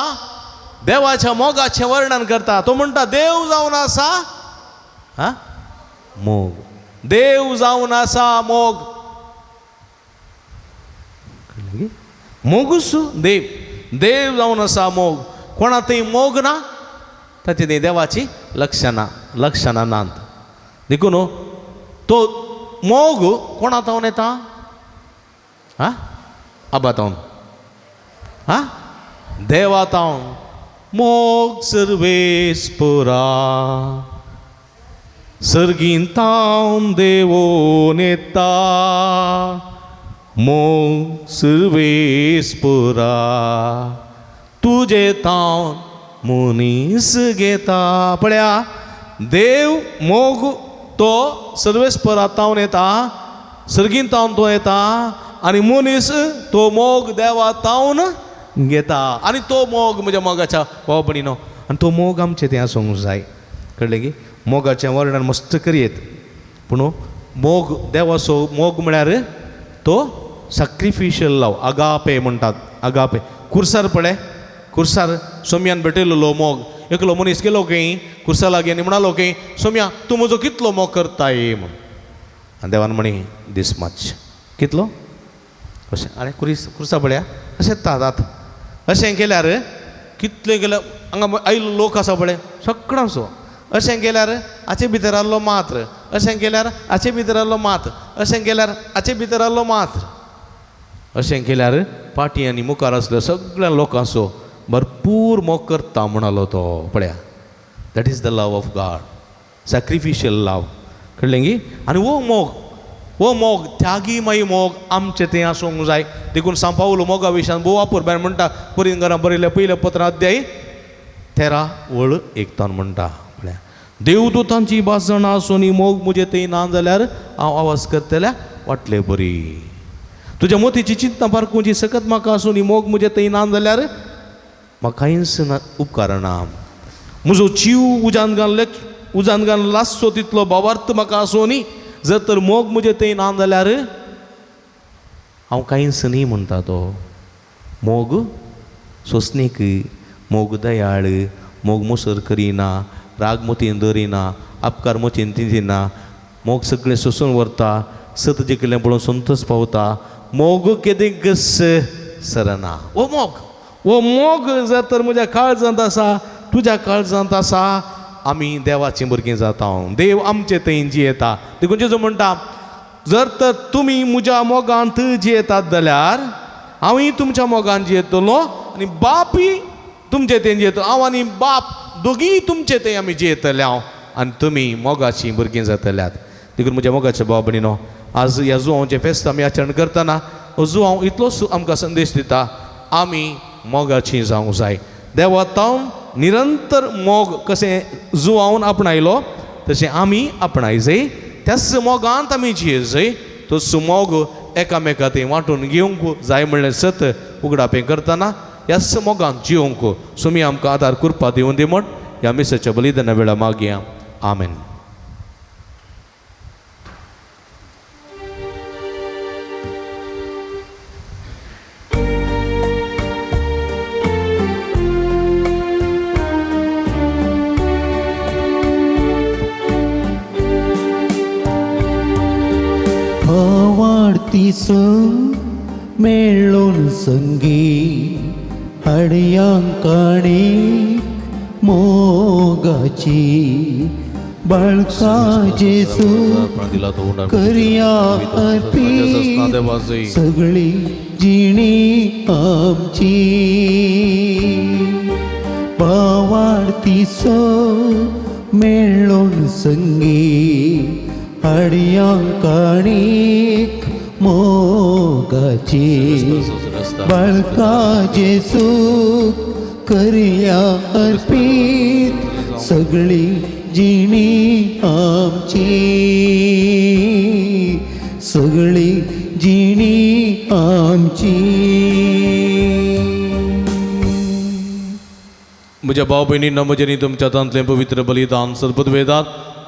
Speaker 2: देवाच्या मोगाचें वर्णन करता तो म्हणटा देव जावन आसा हा मोग देव जावन आसा मोग मोगूच देव देव जावन आसा मोग कोणा थंय मोग ना ताची ती देवाची लक्षणां नात देखून तो मोग कोणा तावन येता हा आबा तावन हा देवा तावन मोग सर्वेस्परा सर्गीन तावन देवोन येता मोग सर्वेस्परा तुजे तावन मनीस घेता पळया देव मोग तो सर्वेस्परा तावन येता सर्गीन तावन तो येता आनी मनीस तो मोग देवा तावन घेता आनी तो मोग म्हज्या मोगाच्या भाव भयणीनो आनी तो मोग आमचें तें आसूंक जाय कळ्ळें की मोगाचें वर्णन मस्त करीत पूण मोग देवाचो मोग म्हळ्यार तो सॅक्रिफिशियल लव अगापे म्हणटात अगापे कुर्सार पळय कुर्सार सोम्यान भेटयलो मोग एकलो मनीस गेलो खंय कुर्सा लागीं आनी म्हणालो खंय सोम्या तूं म्हजो कितलो मोग करताय म्हण आनी देवान म्हणी दीस मच कितलो अशें आनी कुर्सा पळया अशें जातात अशें केल्यार कितले गेल्यार हांगा आयलो लोक आसा पळय सगळ्यांचो अशें केल्यार हाचे भितर आहलो मात्र अशें केल्यार हाचे भितर आहलो मात अशें केल्यार हाचे भितर आहलो मात्र अशें केल्यार पाटी आनी मुखार आसल्या सगळ्या लोकांचो भरपूर मोग करता म्हणालो तो पळया that is the love of God sacrificial love कळ्ळें गी आनी वो मोग त्यागीमय मोग आमचें तें आसूंक जाय देखून सांग पावलो मोगा विशयान भोव वापर भायर म्हणटा बरीन घरां बरयल्या पयल्या पत्रां अध्याय 13:1 म्हणटा पळया देवदूतांची भास जाणा आसून मोग म्हजे थंय ना जाल्यार हांव आवाज करतल्या वाटले बरी तुज्या मोतीची चिंता पारखुची सकत म्हाका आसून मोग म्हजे थंय ना जाल्यार म्हाका कांयच उपकार ना म्हजो जीव उजान घालन लासचो तितलो भावार्थ म्हाका आसून जर तर मोग म्हजे थंय ना जाल्यार हांव कांयच न्ही म्हणटा तो मोग सोंसणीक मोग दयाळ मोग मोसर करिना राग मोतीन धरिना आपकार मोतीन दिना मोग सगळें सोंसून व्हरता सत जिखलें पळोवन संतोश पावता मोग केदें सरना वो मोग जर तर म्हज्या काळजांत आसा तुज्या काळजांत आसा आमी देवाचीं भुरगीं जाता देव आमचे थंय जियेता देखून जेजू म्हणटा जर तर तुमी म्हज्या मोगांत जियेतात जाल्यार हांवूय तुमच्या मोगान जियेतलो आनी बापूय तुमचे थंय जियेतलो हांव आनी बाप दोगीय तुमचे थंय आमी जियेतले हांव आनी तुमी मोगाचीं भुरगीं जातल्यात देखून म्हज्या मोगाच्या भाव भयणीनो आज ह्या जुवांचें फेस्त आमी आचरण करतना जुवांव इतलोच आमकां संदेश दिता आमी मोगाचीं जावंक जाय देवा तावन निरंतर मोग कशें जुवांवन आपणायलो तशें आमी आपणायचें त्याच मोगांत आमी जियेचें तसो मोग एकामेका थंय वांटून घेवंक जाय म्हणलें सत उगडापें करतना ह्याच मोगांत जियोंक सुमी आमकां आदार कृपा दिवन दी म्हण ह्या मिसाच्या बलिदाना वेळा मागया आमेन.
Speaker 1: वाढतीस मेळून संगी हडयांकाणे मोगाची बाळका जेसू करिया अर्पी सगळी जिणी आमची वाढतीस मेळून संगी हडयांकाणीक मोगाची बाळका जेसू करिया अर्पीत सगळी जिणी आमची सगळी जिणी आमची.
Speaker 2: म्हज्या भाव भयणींना म्हजेनी तुमच्या हातांतलें पवित्र बलिदान सदपद वेदात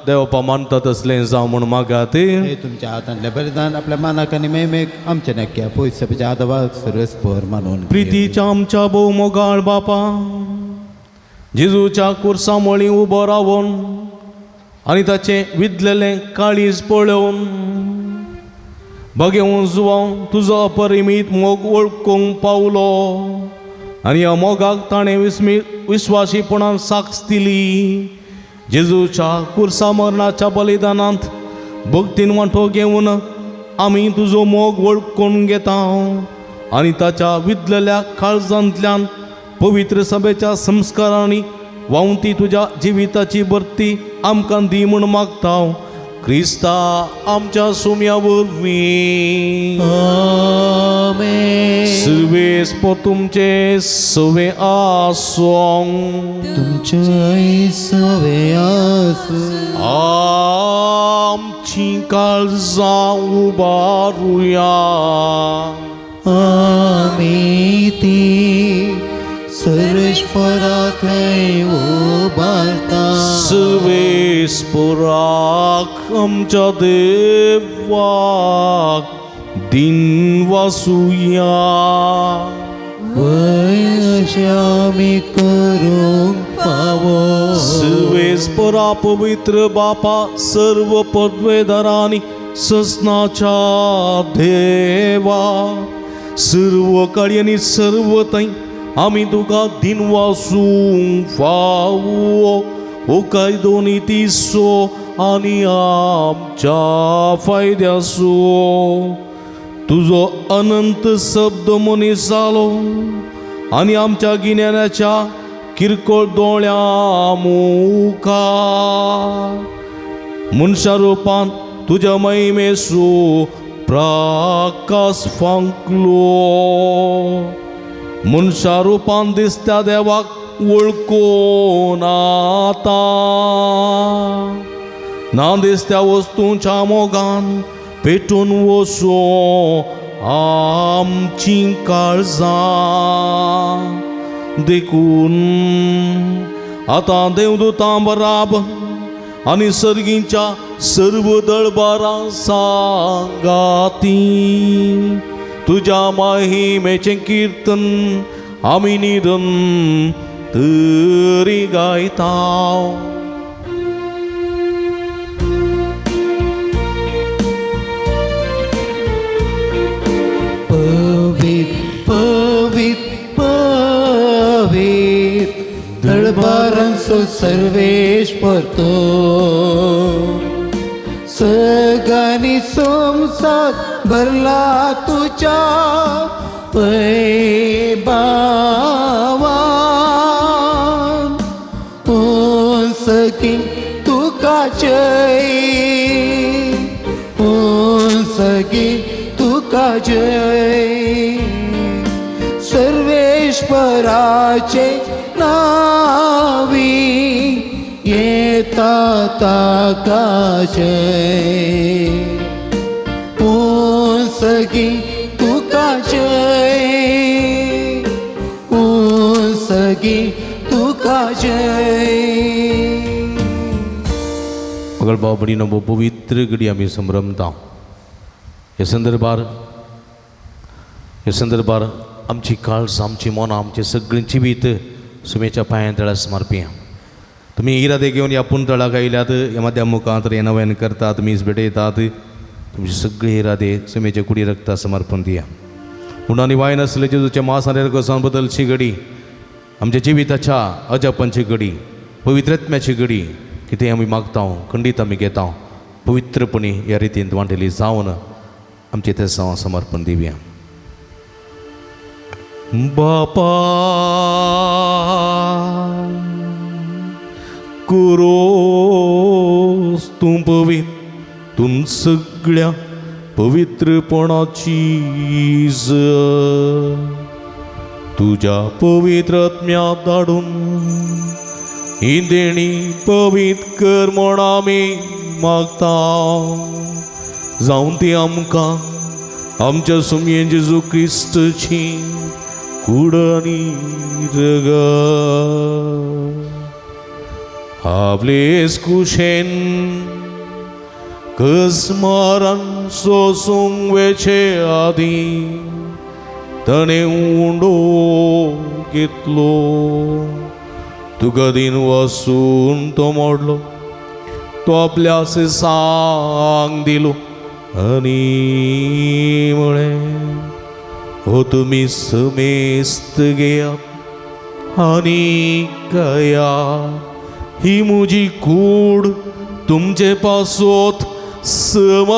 Speaker 2: देवपा मानता तसलें जावं म्हूण मागात.
Speaker 1: हे तुमच्या हातांतलें बलिदान आपल्या मानाक आनी मेमेक आमच्या नक्क्या पयसच्या आदवाक सर्वस्पर मानून
Speaker 2: प्रितीच्या आमच्या भोव मोगाळ बापा, जेजूच्या कुर्सा मळी उबो रावून आनी ताचें विदलेलें काळीज पळोवन भगेवन जुवांव तुजो अपरिमीत मोग वळखूंक पावलो आनी ह्या मोगाक ताणें विस्वासीपणान साक्ष दिली. जेजूच्या कुर्सा मरणाच्या बलिदानांत भक्तीन वांटो घेवन आमी तुजो मोग वळखून घेता आनी ताच्या विदलेल्या काळजांतल्यान पवित्र सभेच्या संस्कारांनी वावती तुज्या जिविताची बर्ती आमकां दी म्हूण मागता. क्रिस्ता आमच्या सुम्या वरवीं
Speaker 1: आमेन.
Speaker 2: सर्वेस्पर तुमचे सवे आसोंग.
Speaker 1: तुमच्या सवे आसू
Speaker 2: आमची काळजां उबारुया.
Speaker 1: आमी ती सर्वेश्वराक उबारता.
Speaker 2: सर्वेस्पराक आमच्या देवाक दिन वासुया.
Speaker 1: वय अशें आमी करूंक फावो.
Speaker 2: सर्वेस्परा पवित्र बापा, सर्व पदवेदारांनी ससनाच्या देवा, सर्व काळी आनी सर्व थंय आमी तुका दिन वासूंक फावो. ओ काय दोनी तिसो आनी आमच्या फायद्यासो तुजो अनंत शब्द मनीस जालो आनी आमच्या गिन्यानाच्या किरकोळ दोळ्या मुखार मनशा रूपान तुज्या महिमेसो प्रकाश फांकलो. मनशा रूपान दिसत्या देवाक वळखून आता ना दिसत्या वस्तूंच्या मोगान पेटून वसो आमची काळजां देखून आतां देवदूतां बराबर आनी सर्गीच्या सर्व दळबारां सांगाती तुज्या महिमेचें कीर्तन आमी निरंतरी गायता.
Speaker 1: पवित्र पवित्र पवित्र दळबारांचो सर्वेश्वर तो. सगळ्यांनी संसार भरला तुझ्या वैभवान. सगळी तुका जय, सगळी तुका जय. सर्वेश्वराचे नावी येता ताका जय. सगळी तुका जय, सगळी तुका जय.
Speaker 2: मगळ भाव भयणीनो, पवित्र घडी आमी संभ्रमता. हे संदर्भार आमची काळज, आमची मनां, आमचे सगळें जिवीत सुमेच्या पांयां तळा समर्पिया. तुमी इरादे घेवन ह्या पुंतळाक आयल्यात, ह्या माध्या मुखांत हें नव्यान करतात, मीस भेटयतात. तुमचे सगळे इरादे सुमेच्या कुडी रक्ता समर्पण दिया. उणानी वायन आसले जेजूच्या मांसार कसावन बदलची घडी, आमच्या जिविताच्या अजापांची घडी, पवित्रत्म्याची घडी, कितें आमी मागता खंडीत आमी घेता. पवित्रपणी ह्या रितीन वांटेली जावन आमचे ते समर्पण दिवया. बापा कुरोस तूं पवित्र, तूं सगळ्या पवित्रपणाची तुझ्या पवित्र आत्म्याक धाडून ही देणी पवित्र कर म्हूण आमी मागता. जावं ती आमकां आमच्या सुमये जेजू क्रिस्तची कुडनी रग आपलेस कुशेन कसमारान सोसूंक वेचे आदी तणे उंडो घेतलो तुका दिन वासून तो मोडलो तो आपल्या सांग दिलो आणि मुळे हो तुम्ही समेस्त घेयात आणि गया ही मुजी कूड तुमचे पासोत समर्पूंची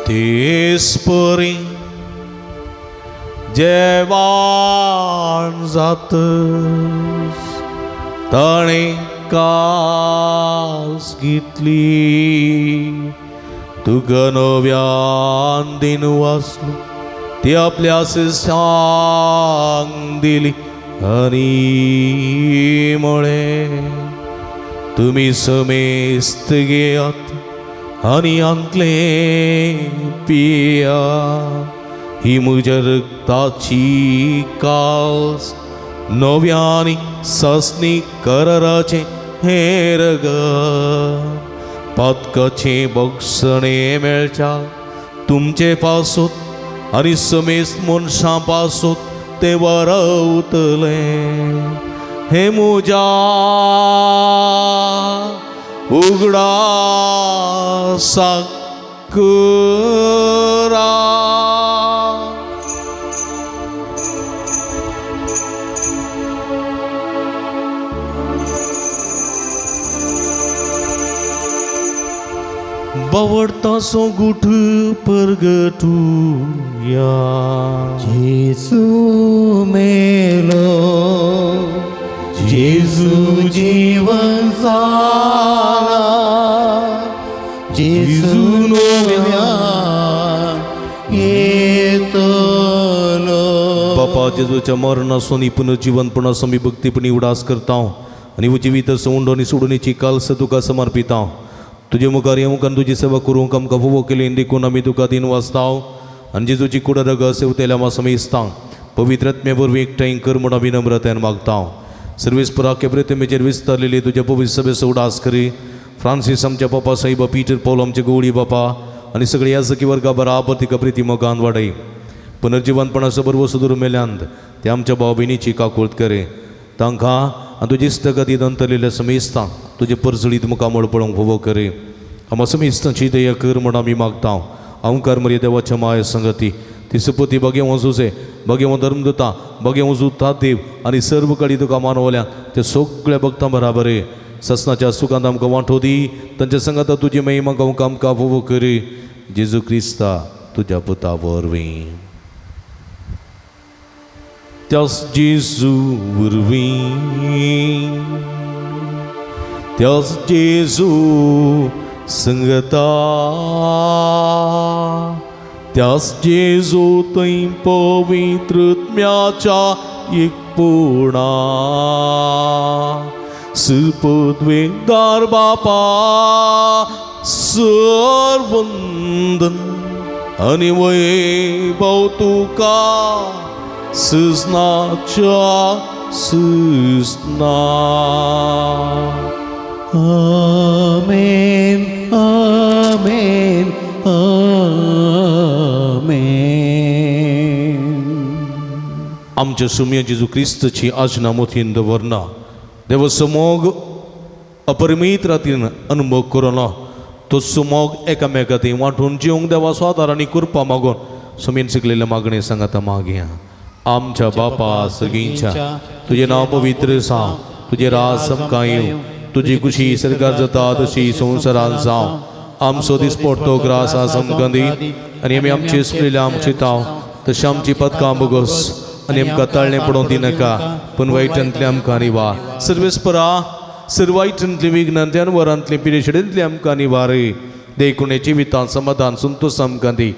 Speaker 2: तेच परी जेवाण जात ताणे कास घेतली तुका नव्यान दिन वाचलो ती आपल्या सांग दिली आणि मुळे तुम्ही समेस्त घेयात आणि अंकले पिया ही म्हज्या रक्ताची कास नव्यानी ससनी कराराचे हे रग पातकाचे बक्षणे मेळच्या तुमचे पासोत आणि समेस्त मनशां पासोत ते वरवतले हे म्हज्या उगडा साकरा बवडतासो गुठ परगटूया
Speaker 1: जेसू मेलो जेसू जीवन जाला जेसू नव्यान येतलो
Speaker 2: बापा जेजूच्या मरणासो नी पुनर्जीवनपणासो मी भक्तीपणी उडास करता आणि व जिवीत सोडून सोडणीची कालस तुका समर्पिता तुझे मुखार येवंक तुजी सेवा करूंक आमकां फोव केली देखून आमी तुका दिन वाचताव आनी जेजूची कुडा रग सेवतेल्या समेस्तां पवित्रत्मे वरवीं एकठांय कर म्हण विनम्रतेन मागतां सर्वेस्पराके प्रतिमेचेर विस्तारलेली तुज्या पवित्र सभेचो उडास करी फ्रांसीस आमच्या बापा साईबा पीटर पौल आमचे गवळी बापा आनी सगळी ह्या सखी वर्गा बराबर तिका प्रिती मोगान वाडय पुनर्जीवनपणाचो बरवो सुदूर मेल्यांत ते आमच्या भाव भयणीची काकुळट करे तांकां आनी तुजी इश्टगती दंतलेल्या समेस्तां तुजे परसळीत मुखामळ पळोवंक फोव करे आम समेस्तांची दया कर म्हण आमी मागता अवंकार मर्या देवाच्या माय संगती तिसपती बगे वचूचे बगे वो धर्मदता बगे वचू तात देव आनी सर्व कडी तुका मानवल्या ते सगळ्या भक्तां बराबर ससनाच्या सुखांत आमकां वांटो दी तांच्या संगता तुजी महिमा गावंक आमकां फोव करे जेजू क्रिस्ता तुज्या पुता वरवीं त्यास जेजू वरवीं त्यास जेजू संगता त्यास जेजू थंय पवित्रत्म्याच्या एकपणा सुपदवेदार बापा सर्वंदन आनी वैभव तुका सुस्नाच्या सुस्ना
Speaker 1: आमेन आमेन आमेन
Speaker 2: आमच्या सुम्य जेजू क्रिस्तची आज्ञा मोठीन दवरना देव समोग अपरिमीत रातीन अनुभव करोना तो समोग एकामेकाती वांटून जेवंक देवा स्वादार आनी कृपा मागून सुमेन शिकलेल्या मागणे सांगाता मागया आमच्या बापा सगळींच्या तुझे नाव पवित्र सा तुझे राज समकां येवं तुझी कुशी सरकार जाता तशी संवसारांत जावं आमचो दिसपडटो ग्रास आज आमकां दी आनी आमी आमची स्प्रिल्या आमची ताव तशी आमची पदकां बोगस आनी आमकां ताळणें पडोवंक दिनाका पूण वायटांतले आमकां निवार सर्वेस्परा सर्वायटांतली विघ्नांतल्यान वरांतली पिडेशडेंतली आमकां निवार देखुणे जिवितांत समाधान संतोश आमकां दी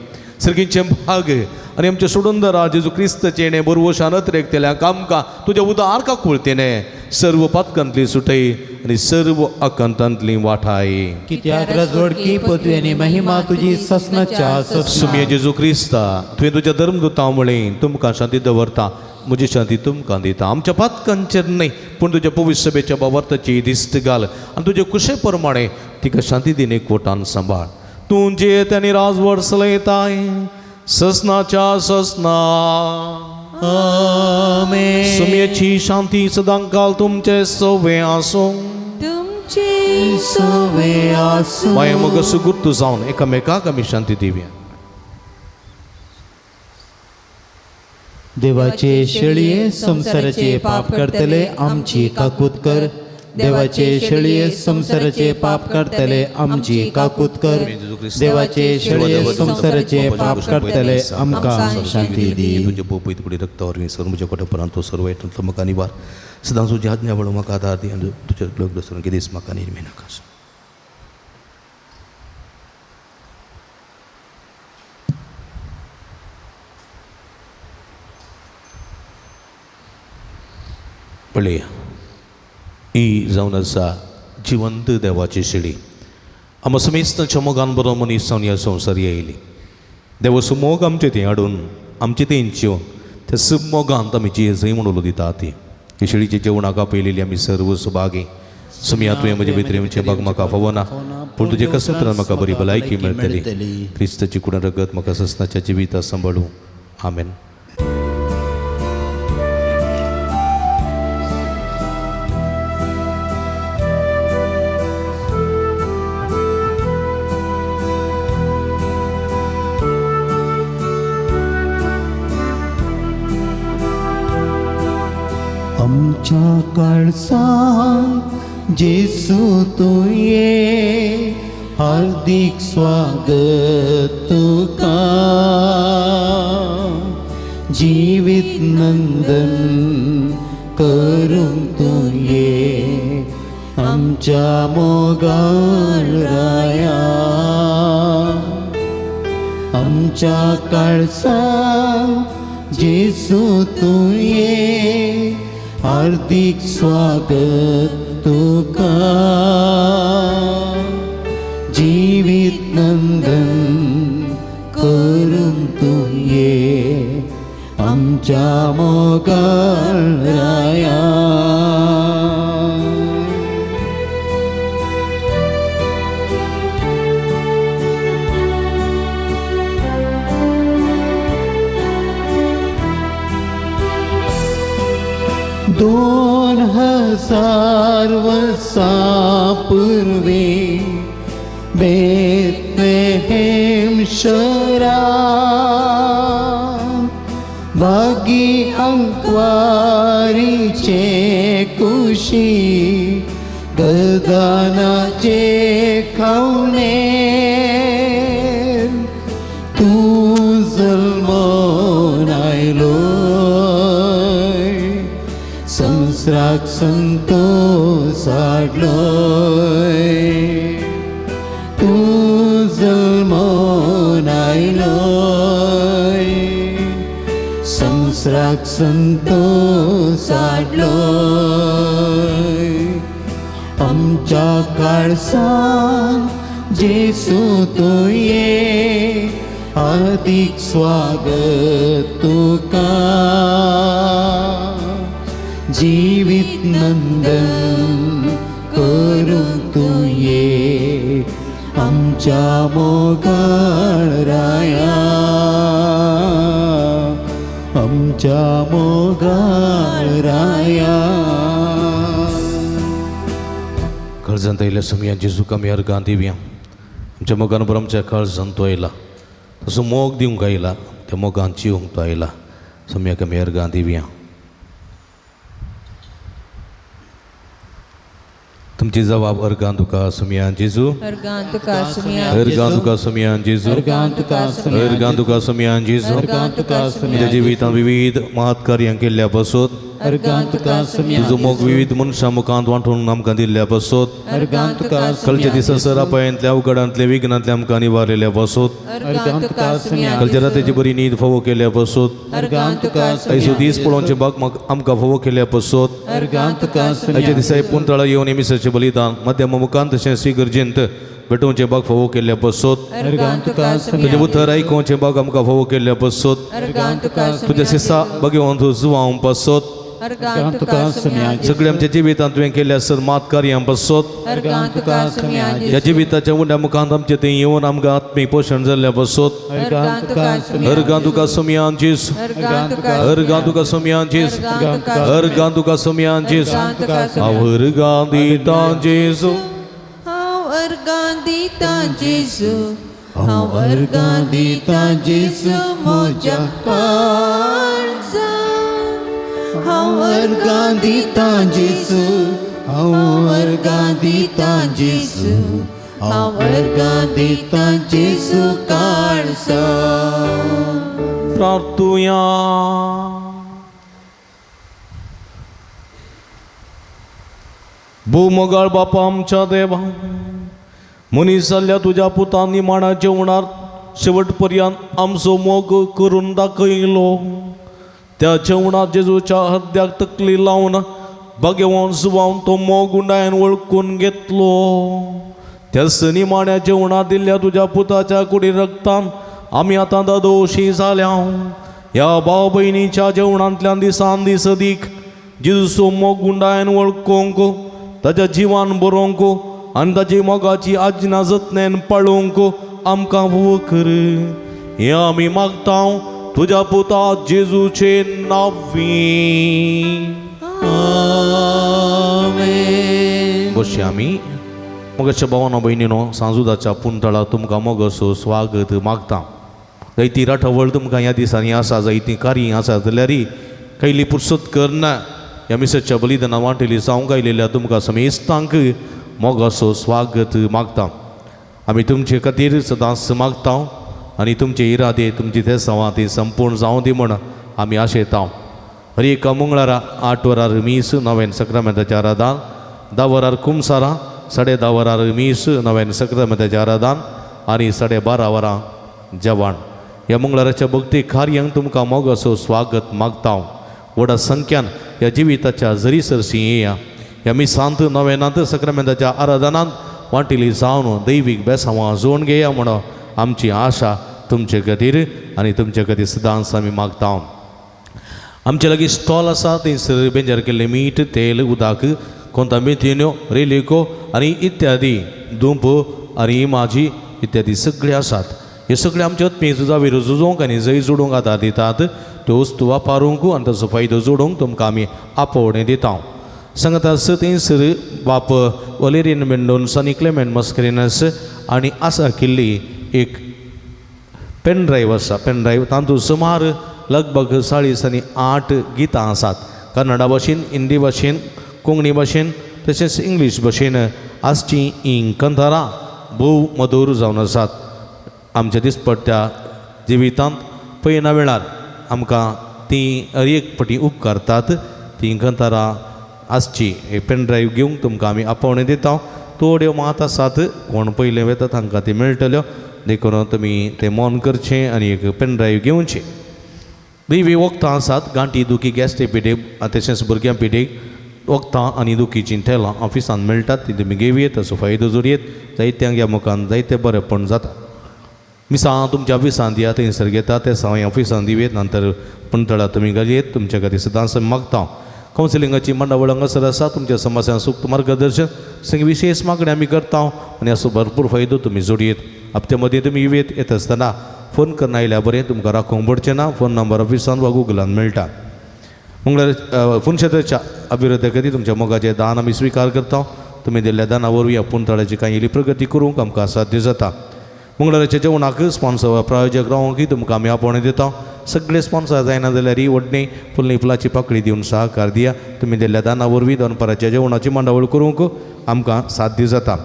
Speaker 2: सर्गींचे भाग आनी आमचे सोडून जेजू क्रिस्तचेणे बरवशान रेखतेल्यांक आमकां तुज्या उदार का कुळतेने सर्व पातकांतली सुटय आनी सर्व अकंतांतली वाठाय.
Speaker 1: कित्याक रजवडकी पदवी आनी महिमा तुजी ससनाच्या
Speaker 2: सुमये जेजू क्रिस्ता तुवें तुज्या धर्मदुतां वळेन तुमकां शांती दवरता, म्हजी शांती तुमकां दिता. आमच्या पातकांचेर न्हय पूण तुज्या पवित्र सभेच्या बाबतीची दिश्ट घाल आनी तुजे कुशे प्रमाणे तिका शांती दिन एकवटान सांबाळ. तूं जे त्यांनी राजवड चलयताय ससनाच्या ससना.
Speaker 1: आमेन.
Speaker 2: सुमयेची शांती सदांकाल तुमचे सवे आसूं.
Speaker 4: तुमची
Speaker 1: सवे आसूं.
Speaker 2: माय मग सुगुर्तू जावन एकामेकाक आमी शांती दिवया.
Speaker 1: देवाचे शेळये संसाराचे पाप करतले आमची काकूत कर. देवाचे शेळये संसाराचे पाप करतले आमची काकूत कर. देवाचे शेळये संसाराचे पाप करतले आमकां शांती दी.
Speaker 2: तुझे पोपईत कुठे रक्त वरवी सर्व म्हज्या कोटापर्यंत तो सर्व येतो म्हाका निवार. सदां तुजी आज्ञा वळो म्हाका आदार दी आनी तुजे लोक दसरून कितें म्हाका निर्मी नाका. पळया ही जावन आसा जिवंत देवाची शेळी. आम समेस्तांच्या मोगान बरो मनीस जावन ह्या संवसारी येयली. देवाचो मोग आमचे थंय हाडून आमचे तेंच येवन त्या सब मोगांत आमी जेजय म्हणून दिता ती. ही शेळीचे जेवणाक आपयलेली आमी सर्व सुभागी. सुमया तुवें म्हजे भितरेचे भाग म्हाका फावना पूण तुजे कसरतान म्हाका बरी भलायकी मेळटली. क्रिस्ताची कुण रगत म्हाका ससनाच्या जिविता सांबाळूं. आमेन.
Speaker 1: आमच्या काळजांत जेसू तूं ये, हार्दिक स्वागत तुका. जिवीत नंदन करूंक तूं ये, आमच्या मोगाळ राया. आमच्या काळजांत जेसू तूं ये, हार्दिक स्वागत तुका. जिवीत नंदन करूंक तूं ये, आमच्या मोगाळ राया. दोन हजार वर्षांपूर्वी बेथलेहेम शहरात बागी अंकवारीचे कुशी, गदानाचे खावणे तूं जल्मोन आयलो. संवसाराक संतोष हाडलोय. तूं जल्मोन आयलोय. संवसाराक संतोष हाडलोय. आमच्या काळजांत जेसू तूं ये, हार्दिक स्वागत तुका. जिवीत नंदन करूंक तूं ये, आमच्या मोगाळ राया. आमच्या मोगाळ राया.
Speaker 2: काळजांत आयल्या समया जेजूक आमी अर्गां दिवया. आमच्या मोगान बरो आमच्या काळजांत तो आयला, तसो मोग दिवंक आयला, त्या मोगान जिवंक तो आयला. समयाक आमी अर्गां दिवया. तुमची जबाब अर्गां तुका सुमयान जेजू.
Speaker 4: अर्गां तुका सुमया.
Speaker 2: अर्गां तुका सुमयान जेजू.
Speaker 1: अर्गां तुका
Speaker 2: अर्गां तुका सुमयान जेजू.
Speaker 1: अर्गां तुका
Speaker 2: तुझ्या जिवितांत विविध महत्कार्यां केल्ल्या पासून
Speaker 1: अर्गां तुका सुम्या
Speaker 2: तुजो मोग विविध मनशां मुखांत वांटून आमकां दिल्ल्या पासत
Speaker 1: अर्गां तुका
Speaker 2: कलचे दिसा सरापायांतल्या अवघडांतल्या विघ्नांतल्या आमकां निवारिल्ल्या पासत
Speaker 1: अर्गां तुका सुम्या
Speaker 2: कलच्या रातेची बरी न्हीद फोव केल्या पासत
Speaker 1: अर्गां तुका
Speaker 2: आयचो दीस पळोवचे बाग आमकां फोव केल्या पासत
Speaker 1: अर्गां तुका
Speaker 2: आयच्या दिसा पुंतळा येवन एमिसाचें बलिदान मध्यमा मुखांत तशें श्रीगर्जेंत भेटोवचे बाग फोव केल्या पासत
Speaker 1: अर्गां तुका
Speaker 2: तुजे उतर आयकोवचे बाग आमकां फोव केल्या पासत
Speaker 4: अर्गां तुका
Speaker 2: तुज्या सिसा बगेवन तूं जुवांव पासत
Speaker 4: अर्गां तुका सुम्या
Speaker 2: सगळे आमच्या जिवितांत तुवें केल्या सर मात कार्यां पासत
Speaker 4: अर्गां तुका सुम्या
Speaker 2: ह्या जिविताच्या उंड्या मुखांत आमचे थंय येवन आमकां आत्मीक पोशण जाल्ल्या पासत
Speaker 4: अर्गां तुका सुम्या
Speaker 2: अर्गां तुका सुमयान जेस
Speaker 4: अर्गां तुका
Speaker 2: अर्गां तुका सुमयान जेस अर्गां तुका सुमयान जेस हांव अर्गां दिता जेजू
Speaker 4: हांव अर्गां दिता जेजू हांव अर्गां दिता जेजू म्हज्या काळजां हांव
Speaker 1: अर्गां दिता जेजू हांव अर्गां दिता जेजू हांव अर्गां दिता जेजू काळजा
Speaker 2: प्रार्थुया भूमगाळ बापा आमच्या देवा मनीस जाल्ल्या तुज्या पुतांनी माणा जेवणार शेवटपर्यंत आमचो मोग करून दाखयलो त्या जेवणात जेजूच्या हद्याक तकली लावन बगेवन सुवावन तो मोग उंडायन वळखून घेतलो त्या निमाण्या जेवणात दिल्ल्या तुज्या पुताच्या कुडी रक्तान आमी आतां दोशी जाल्या ह्या भाव भयणीच्या जेवणांतल्यान दिसान दीस अदीक जेजूचो मोग उंडायन वळखूंक ताच्या जिवान बरोवंक आनी ताची मोगाची आज्ञा जतनेन पाळोवंक आमकां वो कर हें आमी मागता तुज्या पुता जेजूचे नांवी
Speaker 1: आमेन
Speaker 2: बशी आमी मोगाच्या भावानो भयणीनो सांजुदाच्या पुंतळा तुमकां मोगसो स्वागत मागता जायती राठवळ तुमकां ह्या दिसांनी आसा जायतीं कार्यां आसा जाल्यार कैली पुरसत करना ह्या मिसाच्या बलिदाना वांटेली जावंक आयलेल्या तुमकां समेस्तांक मोगाचो स्वागत मागता आमी तुमचे खातीर सदांच मागता आनी तुमचे इरादे तुमची तेसांवां ती संपूर्ण जावं दी म्हण आमी आशेता हर एका मंगळारा 8 वरार मीस नव्यान सक्रामेंताचें आराधन 10 वरार कुमसारा 10:30 वरार मीस नव्यान सक्रामेंताचें आराधन आनी 12:30 वरां जेवण ह्या मंगळाराच्या भक्ती कार्यांक तुमकां मोगाचो स्वागत मागता व्हडा संख्यान ह्या जिविताच्या जरीसरशी येया ह्या मिसांत नव्यानांत सक्रामेंताच्या आराधनांत वांटिली जावन दैवीक बेसांवां जोडून घेया म्हणून आमची आशा तुमचे खातीर आनी तुमचे खातीर सदांच आमी मागता आमचे लागीं स्टॉल आसा थंयसर बेंजार केल्लें मीठ तेल उदक कोंता मेथ्यो रेलिको आनी इत्यादी दूप आनी माजी इत्यादी सगळे आसात हे सगळे आमचे आत्मीय झुजावेर झुजोवंक आनी जय जोडूंक आदार दितात त्यो वस्तू वापरूंक आनी ताचो फायदो जोडूंक तुमकां आमी आपोवणें दिता सांगता थंयसर बाप वलेरियन मेंडोन्स आनी क्लेमेंट मस्करिनस आनी आसा केल्ली एक पेन ड्रायव्ह आसा पेन ड्रायव्ह तातूंत सुमार लगभग 48 गितां आसात कन्नडा भाशेन हिंदी भाशेन कोंकणी भाशेन तशेंच इंग्लीश भाशेन आसचीं ही कंथारां भोव मधूर जावन आसात आमच्या दिसपट्ट्या जिवितांत पळयना वेळार आमकां ती हर एक पटी उपकारतात ती कंथारां आसची एक पेन ड्रायव्ह घेवंक तुमकां आमी आपोवणें दिता थोड्यो मात आसात कोण पयले वेता तांकां ती मेळटल्यो देखून तुमी तें मोन करचें आनी एक पेन ड्रायव्ह घेवचें दैवी वखदां आसात गांठी दुखी गॅस्ट्रीक पिडेक तशेंच भुरग्यां पिडेक वखदां आनी दुखीचीं तेलां ऑफिसान मेळटात ती तुमी घेवयेत ताचो फायदो जोडयेत जायत्यांक ह्या मुखान जायतें बरेंपण जाता मिसां तुमच्या ऑफिसान दियात थंयसर घेतात ते सावय ऑफिसान दिवेत नंतर पुंतळा तुमी घालयेत तुमच्या खातीर सदांच मागता कावन्सिलिंगाची मंडळ हांगासर आसा तुमच्या समस्यांक सूक्त मार्गदर्शन संग विशेष मागणी आमी करता आनी हाचो भरपूर फायदो तुमी जोडयेत हप्त्या मदीं तुमी येत आसतना फोन करन आयल्यार बरें तुमकां राखूंक पडचें ना फोन नंबर ऑफिसान वा गुगलान मेळटा मंगळार पुणक्षेत्राच्या अभिवृद्धी खातीर तुमच्या मोगाचें दान आमी स्विकार करता तुमी दिल्ल्या दाना वरवीं ह्या पुंतळाची कांय इल्ली प्रगती करूंक आमकां साध्य जाता मंगळाराच्या जेवणाक स्पॉन्सर प्रायोजक रावंकय तुमकां आमी आपोवणें दिता सगळे स्पॉन्सर जायना जाल्यार ही व्हडणी फुल्ली फुलाची पाकळी दिवन सहकार दिया तुमी दिल्ल्या दाना वरवीं दनपाराच्या जेवणाची मांडावळ करूंक आमकां साध्य जाता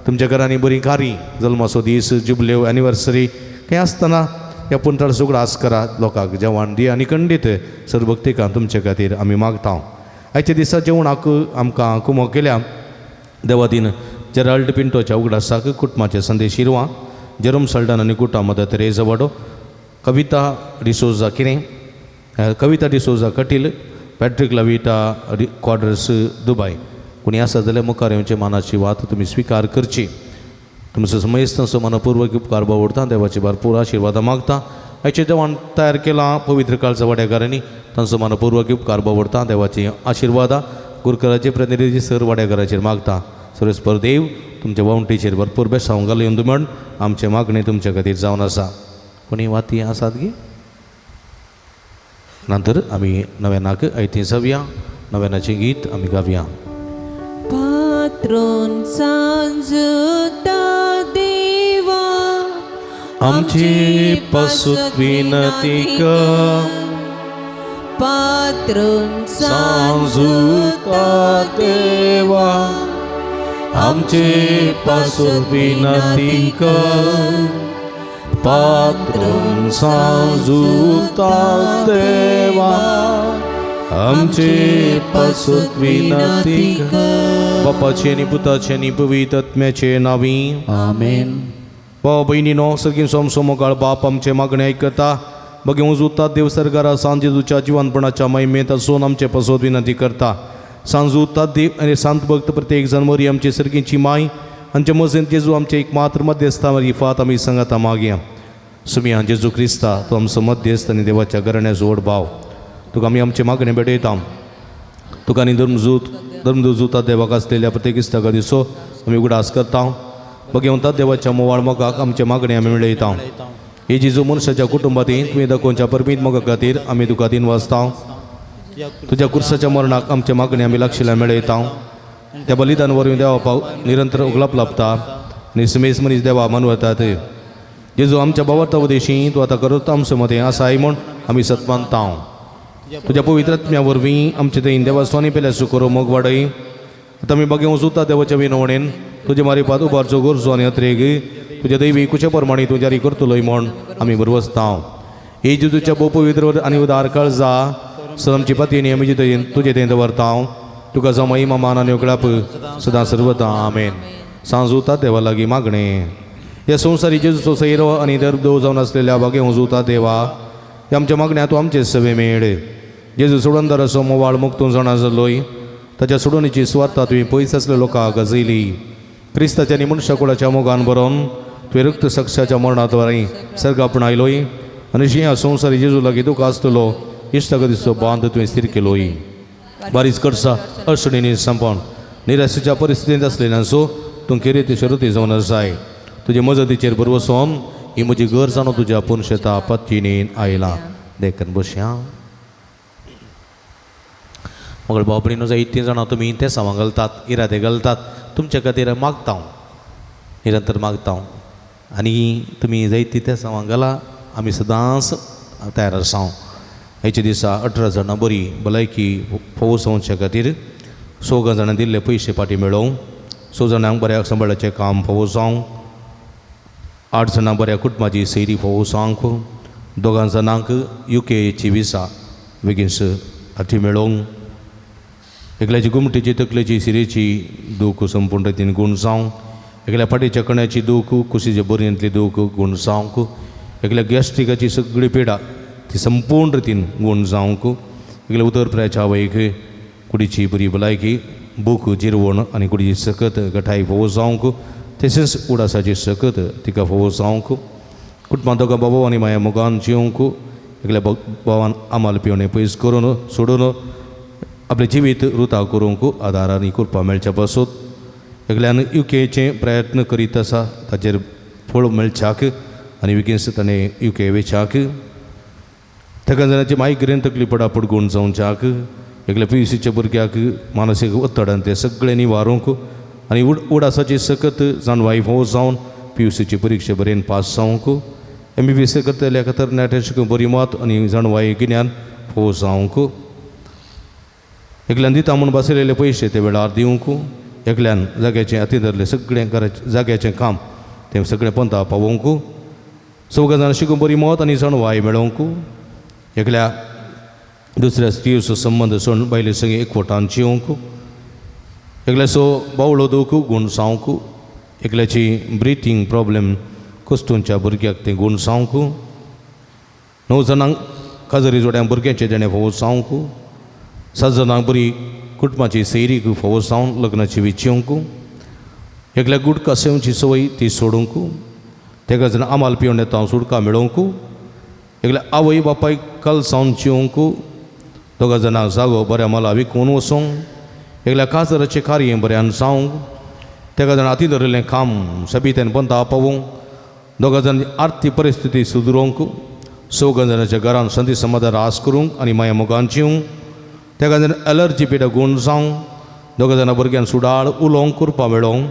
Speaker 2: तुमच्या घरांनी बरीं कार्य जल्माचो दीस जुबल्यो एनिवर्सरी हें आसतना ह्या पुंतळ सुगड आस्करा लोकांक जेवण दी आनी खंडीत सर्वभक्तिकां तुमचे खातीर आमी मागता. आयच्या दिसा जेवणाक आमकां कुमो केल्या देवादीन जेराल्ड पिंटोच्या उगडासाक कुटुंबाचे संदेश हिरवा, जेरोम सल्डन आनी कुटा मदत रेज वडो, कविता डिसोजा किरें, कविता डिसोजा कटील, पॅट्रिक लविटा क्वार्टर्स दुबय. कोणी आसा जाल्यार मुखार येवचे मानाची वात तुमी स्विकार करची. तुमचो समयस्तांचो मनपूर्वक उपकार बावडटा, देवाची भरपूर आशिर्वाद मागता. आयचें जेवण तयार केलां पवित्र काळचा वाड्याकारांनी, तांचो मनपूर्वक उपकार बावडटा, देवाची आशिर्वादा गुरकराचे प्रतिनिधी सर वाड्याकाराचेर मागता. सर्वेस्पर देव तुमच्या वावंटीचेर भरपूर बेसांव घालून म्हण आमचे मागणी तुमच्या खातीर जावन आसा. कोणी वाती आसात गे? नंतर आमी नव्यानाक आयती जावया, नव्यानाचें गीत आमी गावया.
Speaker 4: पात्रोन सांजुता देवा
Speaker 2: आमची पासूत विनती कर,
Speaker 4: पात्रोन
Speaker 2: सांजुता देवा आमची पासूत विनती कर, पात्रोन सांजुता देवा आमची पासूत विनती कर. बापाचे आनी पुताचे आनी पवित्र आत्म्याचे नांवी
Speaker 1: आमेन.
Speaker 2: भाव भयणीनो, सगळीं सोमसोमोकाळ बाप आमचे मागणे आयकता. बगे उजूतात देव सरकारा सांजे तुच्या जिवनपणाच्या महिमेत आसून आमचे पासूत विनंती करता. सांजू उरतात देव आनी सांत भक्त प्रत्येक जनवरी आमचे सर्गीची माय आमचे मसेंत जेजू आमचे एक मात्र मध्यस्था रिफात आमी सांगाता मागया. सुमिया जेजू क्रिस्ता तो आमचो मध्यस्थ आनी देवाच्या घराण्या जोड भाव, तुका आमी आमचे मागणे भेटयता. तुका आनी धर्मदूत जुतात देवाक आसलेल्या प्रत्येक इस्ताका दिसो आमी उगडास करता. बगे म्हणटात देवाच्या मोवाळ मोगाक आमचे मागणे आमी मेळयता. हे जेजू मनशाच्या कुटुंबांत तुवें दाखोवच्या परमीत मोगा खातीर आमी तुका दिन वाजता. तुज्या कुर्साच्या मरणाक आमचे मागणे आमी लागशिल्ल्यान मेळयता. त्या बलिदान वरवीं देवा पाव निरंतर उगलाप लाभता आनी समेस मनीस देवा मानवतात. जेजू आमच्या भावार्था उदेशी तूं आतां करता आमचे मदें आसाय म्हूण आमी सत मानता. तुज्या पवित्र आत्म्या वरवीं आमचे थंय देवा स्वानी पेल्या सुकोरो मोग वाडय. आतां आमी बगे वचूता देवाच्या विनवणेन तुजे मारिपात उबारचो गोरजो आनी अत्रेग तुज्या दैवी कुचे प्रमाणे तूं जारी करतलोय म्हूण आमी बरवसता. हे जेजूच्या भोव पवित्र आनी उदार काळजा सर आमची पातयेनी आमी तुजे थंय दवरता. तुका जो महिमा मान आनी उगडाप सदां सर्वदा आमेन. सांजुता देवा लागीं मागणे. ह्या संवसारी जेजूचो सैरो आनी दर्दो जावन आसलेल्या बागे उजूता देवा, हे आमच्या मागण्या तूं आमचे सवे मेळ. जेजू सोडून असो मोवाळ मुक्तूं जाणा जालोय, ताच्या सोडूनीची स्वार्था तुवें पयस आसल्या लोकांक गजयली. क्रिस्ताच्या आनी मनशा कुळाच्या मोगान बरोवन तुवें रक्त साक्षाच्या मरणाद्वारे सर्ग आपणायलोय आनी ह्या संवसारी जेजू लागीं तुका आसतलो इश्टाक दिसो बांद तुवें स्थिर केलोय. बारीच कडसा अडचणींनी संपण निराशेच्या परिस्थितींत आसलेल्यांचो तूं खेरीत शरती जावन आसाय. तुजे मजतीचेर बरवसोन ही म्हजी घर जावन तुज्या पुनशेता पत्तीनेन आयला. देखून बसया. मग बाबडीनो जायतीं जाणां तुमी ते सामां घालतात, इरादे घालतात, तुमच्या खातीर मागता निरंतर मागता. आनी तुमी जायतीं ते सामां घाला, आमी सदांच तयार आसा. हेचे दिसा 18 जाणां बरी भलायकी फोव संवच्या खातीर 6 जाणां दिल्ले पयशे फाटीं मेळोवं, 6 जाणांक बऱ्या सांबाळाचें काम फोव जावं, 8 जाणां बऱ्या कुटुंबाची सैरी फोव जावंक, 2 जाणांक UK विसा बेगीनच फाटीं मेळोवंक, एकल्याची गुमटेची तकलेची सिरेची दूख संपूर्ण रितीन गूण जावंक, एकल्या फाटीच्या कण्याची दूख कुशीच्या बरयंतली दूख गूण जावंक, एकल्या गॅस्ट्रिकाची सगळी पिडा ती संपूर्ण रितीन गूण जावंक, एकल्या उदरपुऱ्याच्या आवयक कुडीची बरी भलायकी भूक जिरवण आनी कुडीची सकत गठाय फोव जावंक, तशेंच उडासाची सकत तिका फोव जावंक, कुटुंबांत दोगा बाबा आनी माया मोगान जिवंक, एकल्या भावान आमाल पिवणे पयस करून सोडून आपले जिवीत रुता करूंक आदार आनी कृपा मेळच्या पासून, एकल्यान UK प्रयत्न करीत आसा ताचेर फळ मेळच्याक आनी बेगीनच ताणें UK वेचाक, तेका जाणांची मायग्रेन तकली पडापड गूण जावच्याक, एकल्या PUCच्या भुरग्याक मानसीक वत्तडान ते सगळे निवारूंक आनी उडासाची सकत जाणवाय फोव जावन PUCची परिक्षा बरेन पास जावंक, MBBS करतल्या खातीर नेटाची बरी मात आनी जाणवाय गिन्यान फोव जावंक, एकल्यान दिता म्हूण बसयलेले पयशे ते वेळार दिवंक, एकल्यान जाग्याचें हाती धरलें सगळें घराचें जाग्याचें काम तें सगळें पंथा पावोवंक, चौगा जाणां शिकून बरी मत आनी सणवाय मेळोवंक एकल्या दुसऱ्या स्त्रीचो संबंद सण बायले सगळीं एकवटान जिवंक एकल्याचो बावळो दूख गूण जावंक एकल्याची ब्रिथींग प्रॉब्लेम कस्तूंच्या भुरग्याक ते गूण जावंक 9 जाणांक काजरी जोड्यांक भुरग्याचे जेणे फोव जावंक 7 जाणांक बरी कुटुंबाची सैरीक फोव जावन लग्नाची विचोवंक एकल्या गुटखा सेवची संवय ती सोडूंक तेका जाणां आमाल पिवन येता सुडका मेळोवंक एकल्या आवय बापायक कल सावन जिवंक दोगा जाणांक जागो बऱ्या मला विकून वचोंक एकल्या काजराचें कार्य बऱ्यान जावंक तेका जाणां हाती धरिल्लें काम सबितेन पंता पावोवंक दोगा जाण आर्थीक परिस्थिती सुदरोवंक 6 जाणांच्या घरान संदी समाधान रास करूंक आनी माया मोगान जिवंक तेका जाणां एलर्जी पिड्या गूण जावंक दोगा जाणां भुरग्यांक सुडाळ उलोवंक करपा मेळोवंक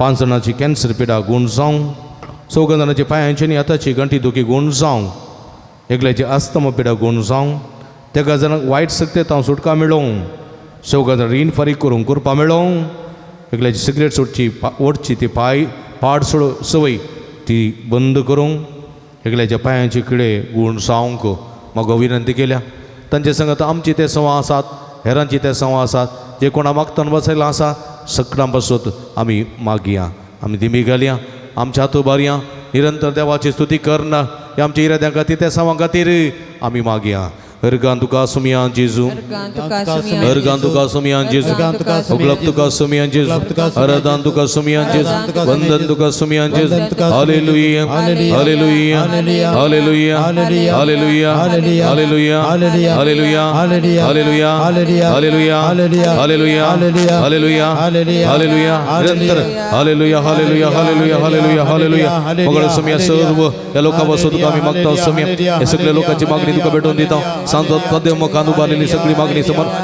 Speaker 2: 5 जाणांची कॅन्सर पिड्या गूण जावंक 6 जाणांची पांयांची आनी हाताची गंठी दुखी गूण जावंक एकल्याची अस्थमा पिड्या गूण जावंक तेका जाणांक वायट सक्तेतां सुटका मेळोवंक 6 जाणां रीण फारीक करूंक करपा मेळोवंक एकल्याची सिगरेट सोडची ओडची ती पाड सवय ती बंद करूंक एकल्याच्या पांयांची किडे गूण जावंक म्हाका विनंती केल्या तांचे सांगात आमची ते संवा आसात हेरांची ते संवा आसात जे कोणा मागतान बसयला आसा सगळां बसत आमी मागया आमी दिमी घालया आमच्या हातू बारया निरंतर देवाची स्तुती करना हे आमच्या इराद्यां खातीर त्या संवां खातीर आमी मागया अर्गां तुका सुमियान जेजू अर्गां तुका सुमियान जेजू उगलप तुका सुमियान जेजू आराधन तुका सुमियान जेजू वंदन तुका सुमियान जेजू हालेलुया हालेलुया हालेलुया हालेलुया हालेलुया हालेलुया हालेलुया हालेलुया हालेलुया हालेलुया हालेलुया निरंतर हालेलुया हालेलुया हालेलुया हालेलुया हालेलुया मगळ सुमिया सर्व या लोकांपासून तुका आमी मागता सुमिया हे सगळ्या लोकांची मागणी तुका भेटून दिता सांगतो कदे मुखान उबारलेली सगळी मागणी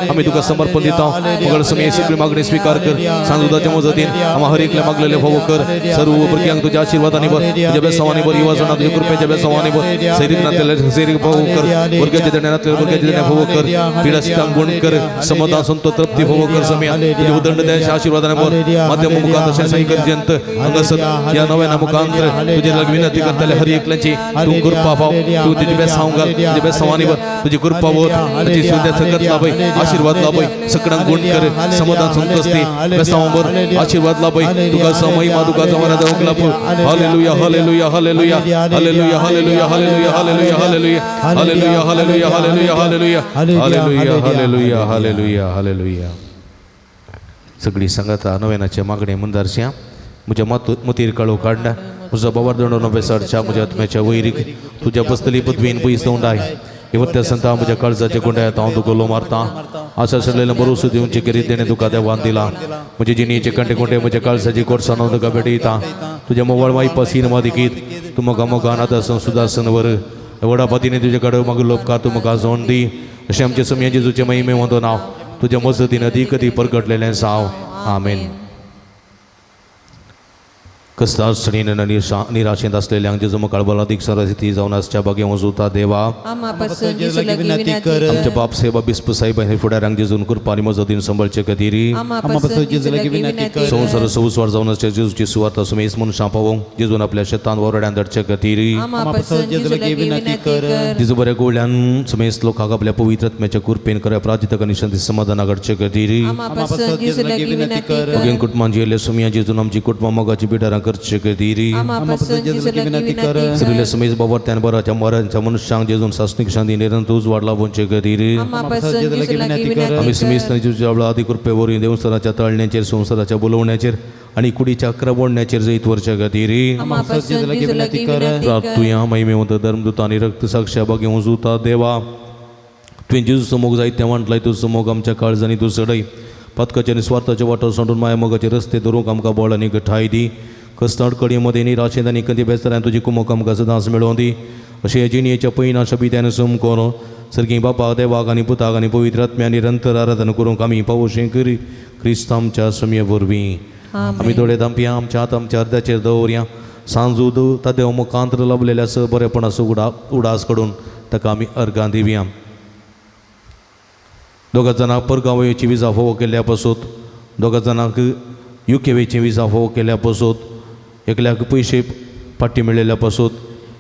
Speaker 2: आम्ही तुका समर्पण दिता मगळ समय सगळी मागणी स्वीकार कर सांगुदाच्या मजतीन आम्हा हर एकल्या मागलेले फोव कर सर्व भुरग्यांक तुझ्या आशीर्वादाने भर तुझ्या बेसवानी भर युवाजनां तुझ्या कृपेच्या बेसवानी भर सैरीक नातेले सैरीक फोव कर भुरग्याच्या देण्यातले भुरग्याच्या देण्या फोव कर पिडास्तांक गुण कर समाधान संतो तृप्ती फोव कर समय तुझ्या उदंड द्याच्या आशीर्वादाने भर माध्यम मुखांत अशें संकर्जंत अंगसत या नव्या मुखांतर तुझे विनंती करताले हर एकल्याची तू कृपा पाव तू तुझी बेसांव घाल तुझ्या बेसवानी भर तुझी कृपा वर तुझी सुद्धा सकत लाभय आशीर्वाद लाभय सगळ्यांक गुण कर समाधान संतोषती बेसांवर आशीर्वाद लाभय तुका महिमा तुका जमाना देवक लाभ हालेलुया हालेलुया हालेलुया हालेलुया हालेलुया हालेलुया हालेलुया हालेलुया हालेलुया हालेलुया हालेलुया हालेलुया हालेलुया हालेलुया हालेलुया सगळी संगता नव्यानाच्या मागणे मुंदारच्या म्हज्या मतीर काळो काडना म्हजो बाबार बेसाडच्या म्हज्या आत्म्याच्या वैरीक तुझ्या बसतली पदवीन पयस तोंडाय ಇವತ್ತೇ ಸಂತ मुझ्या काळजाचे गुंड्या हांव तुका लो मारता आशा सडलेले भरोसो दिवचे करीत तेणे तुका देवान दिला म्हजे जिणेचे कंटे कोंटे म्हज्या काळजाची कोर्सान हांव तुका भेटयता तुझ्या मोवाळ वायपा सिनेमा देखीत तूं म्हाका मोगान आदासन सुदासन वर व्हडा पतीने तुजे कडेन म्हाका लोपकार तूं म्हाका जोड दी अशें आमचे समया जेजूचे महिमे वंदो नांव तुझ्या मजतीन अदीक अदीक परगटलेलें जावं आमेन कसता अडचणीन निराशेंत असलेल्यांक जेजू मुखार बल अदीक सरस्थिती जावन आसच्या बागे वचूता देवा आमच्या बाप सेवा बिस्प साहेब फुडाऱ्यांक जेजून कृपा आनी मजतीन संभळचे खातीर संवसार संवसार जावन आसच्या जेजूची सुवात सुमेस मनशां पावोवंक जेजून आपल्या शेतान वरड्यान धडचे खातीर जेजू बऱ्या गोळ्यान सुमेस लोकांक आपल्या पवित्र आत्म्याच्या कृपेन करप राजितक आनी शांती समाधान घडचे खातीर कुटुंबान जियेले सुमिया जेजून आमची कुटुंबां मोगाची पिडारां करचे खातीर श्रीले समेश बाबर त्यान बराच्या मरांच्या मनशांक जेजून सासनिक शांती निरंतर उजवाड लाभोवचे खातीर आमी समेश जेजूच्या आदी कृपे वरवीं देवस्थानाच्या तळण्याचेर संवसाराच्या बोलवण्याचेर आनी कुडीच्या अकरा बोडण्याचेर जैत वरच्या खातीर प्रार्थुया महिमेवंत धर्मदूत आनी रक्त साक्षा बागे वचूता देवा तुवें जेजू समोग जायते वांटलाय तूं समोग आमच्या काळजांनी तूं सडय पथकाचे आनी स्वार्थाचे वाठार सांडून माया मोगाचे रस्ते धरूंक आमकां बळ आनी घटाय दी कस्त अडकडी मदें निराशेंत आनी कंदी बेस्तारान तुजी कुमोक आमकां सदांच मेळोवन दी अशें जिणयेच्या पैना शबित्यान समकोन सर्गी बापा देवाक आनी पुताक आनी पवित्र आत्म्यान निरंतर आराधना करूंक आमी पावोशें करी क्रिस्त आमच्या समये वरवीं आमी थोडे दांपया आमच्या हात आमच्या अर्द्याचेर दवरया सांजूद तादेव मुखांतर लाभलेल्या स बरेपणाचो उडास कडून ताका आमी अर्गां दिवया दोगां जाणांक परगांवची विजा फोव केल्ल्या पासून दोगां जाणांक UK वेची विजा फोव केल्ल्या पासून एकल्याक पयशे पाट्टी मेळिल्ल्या पासून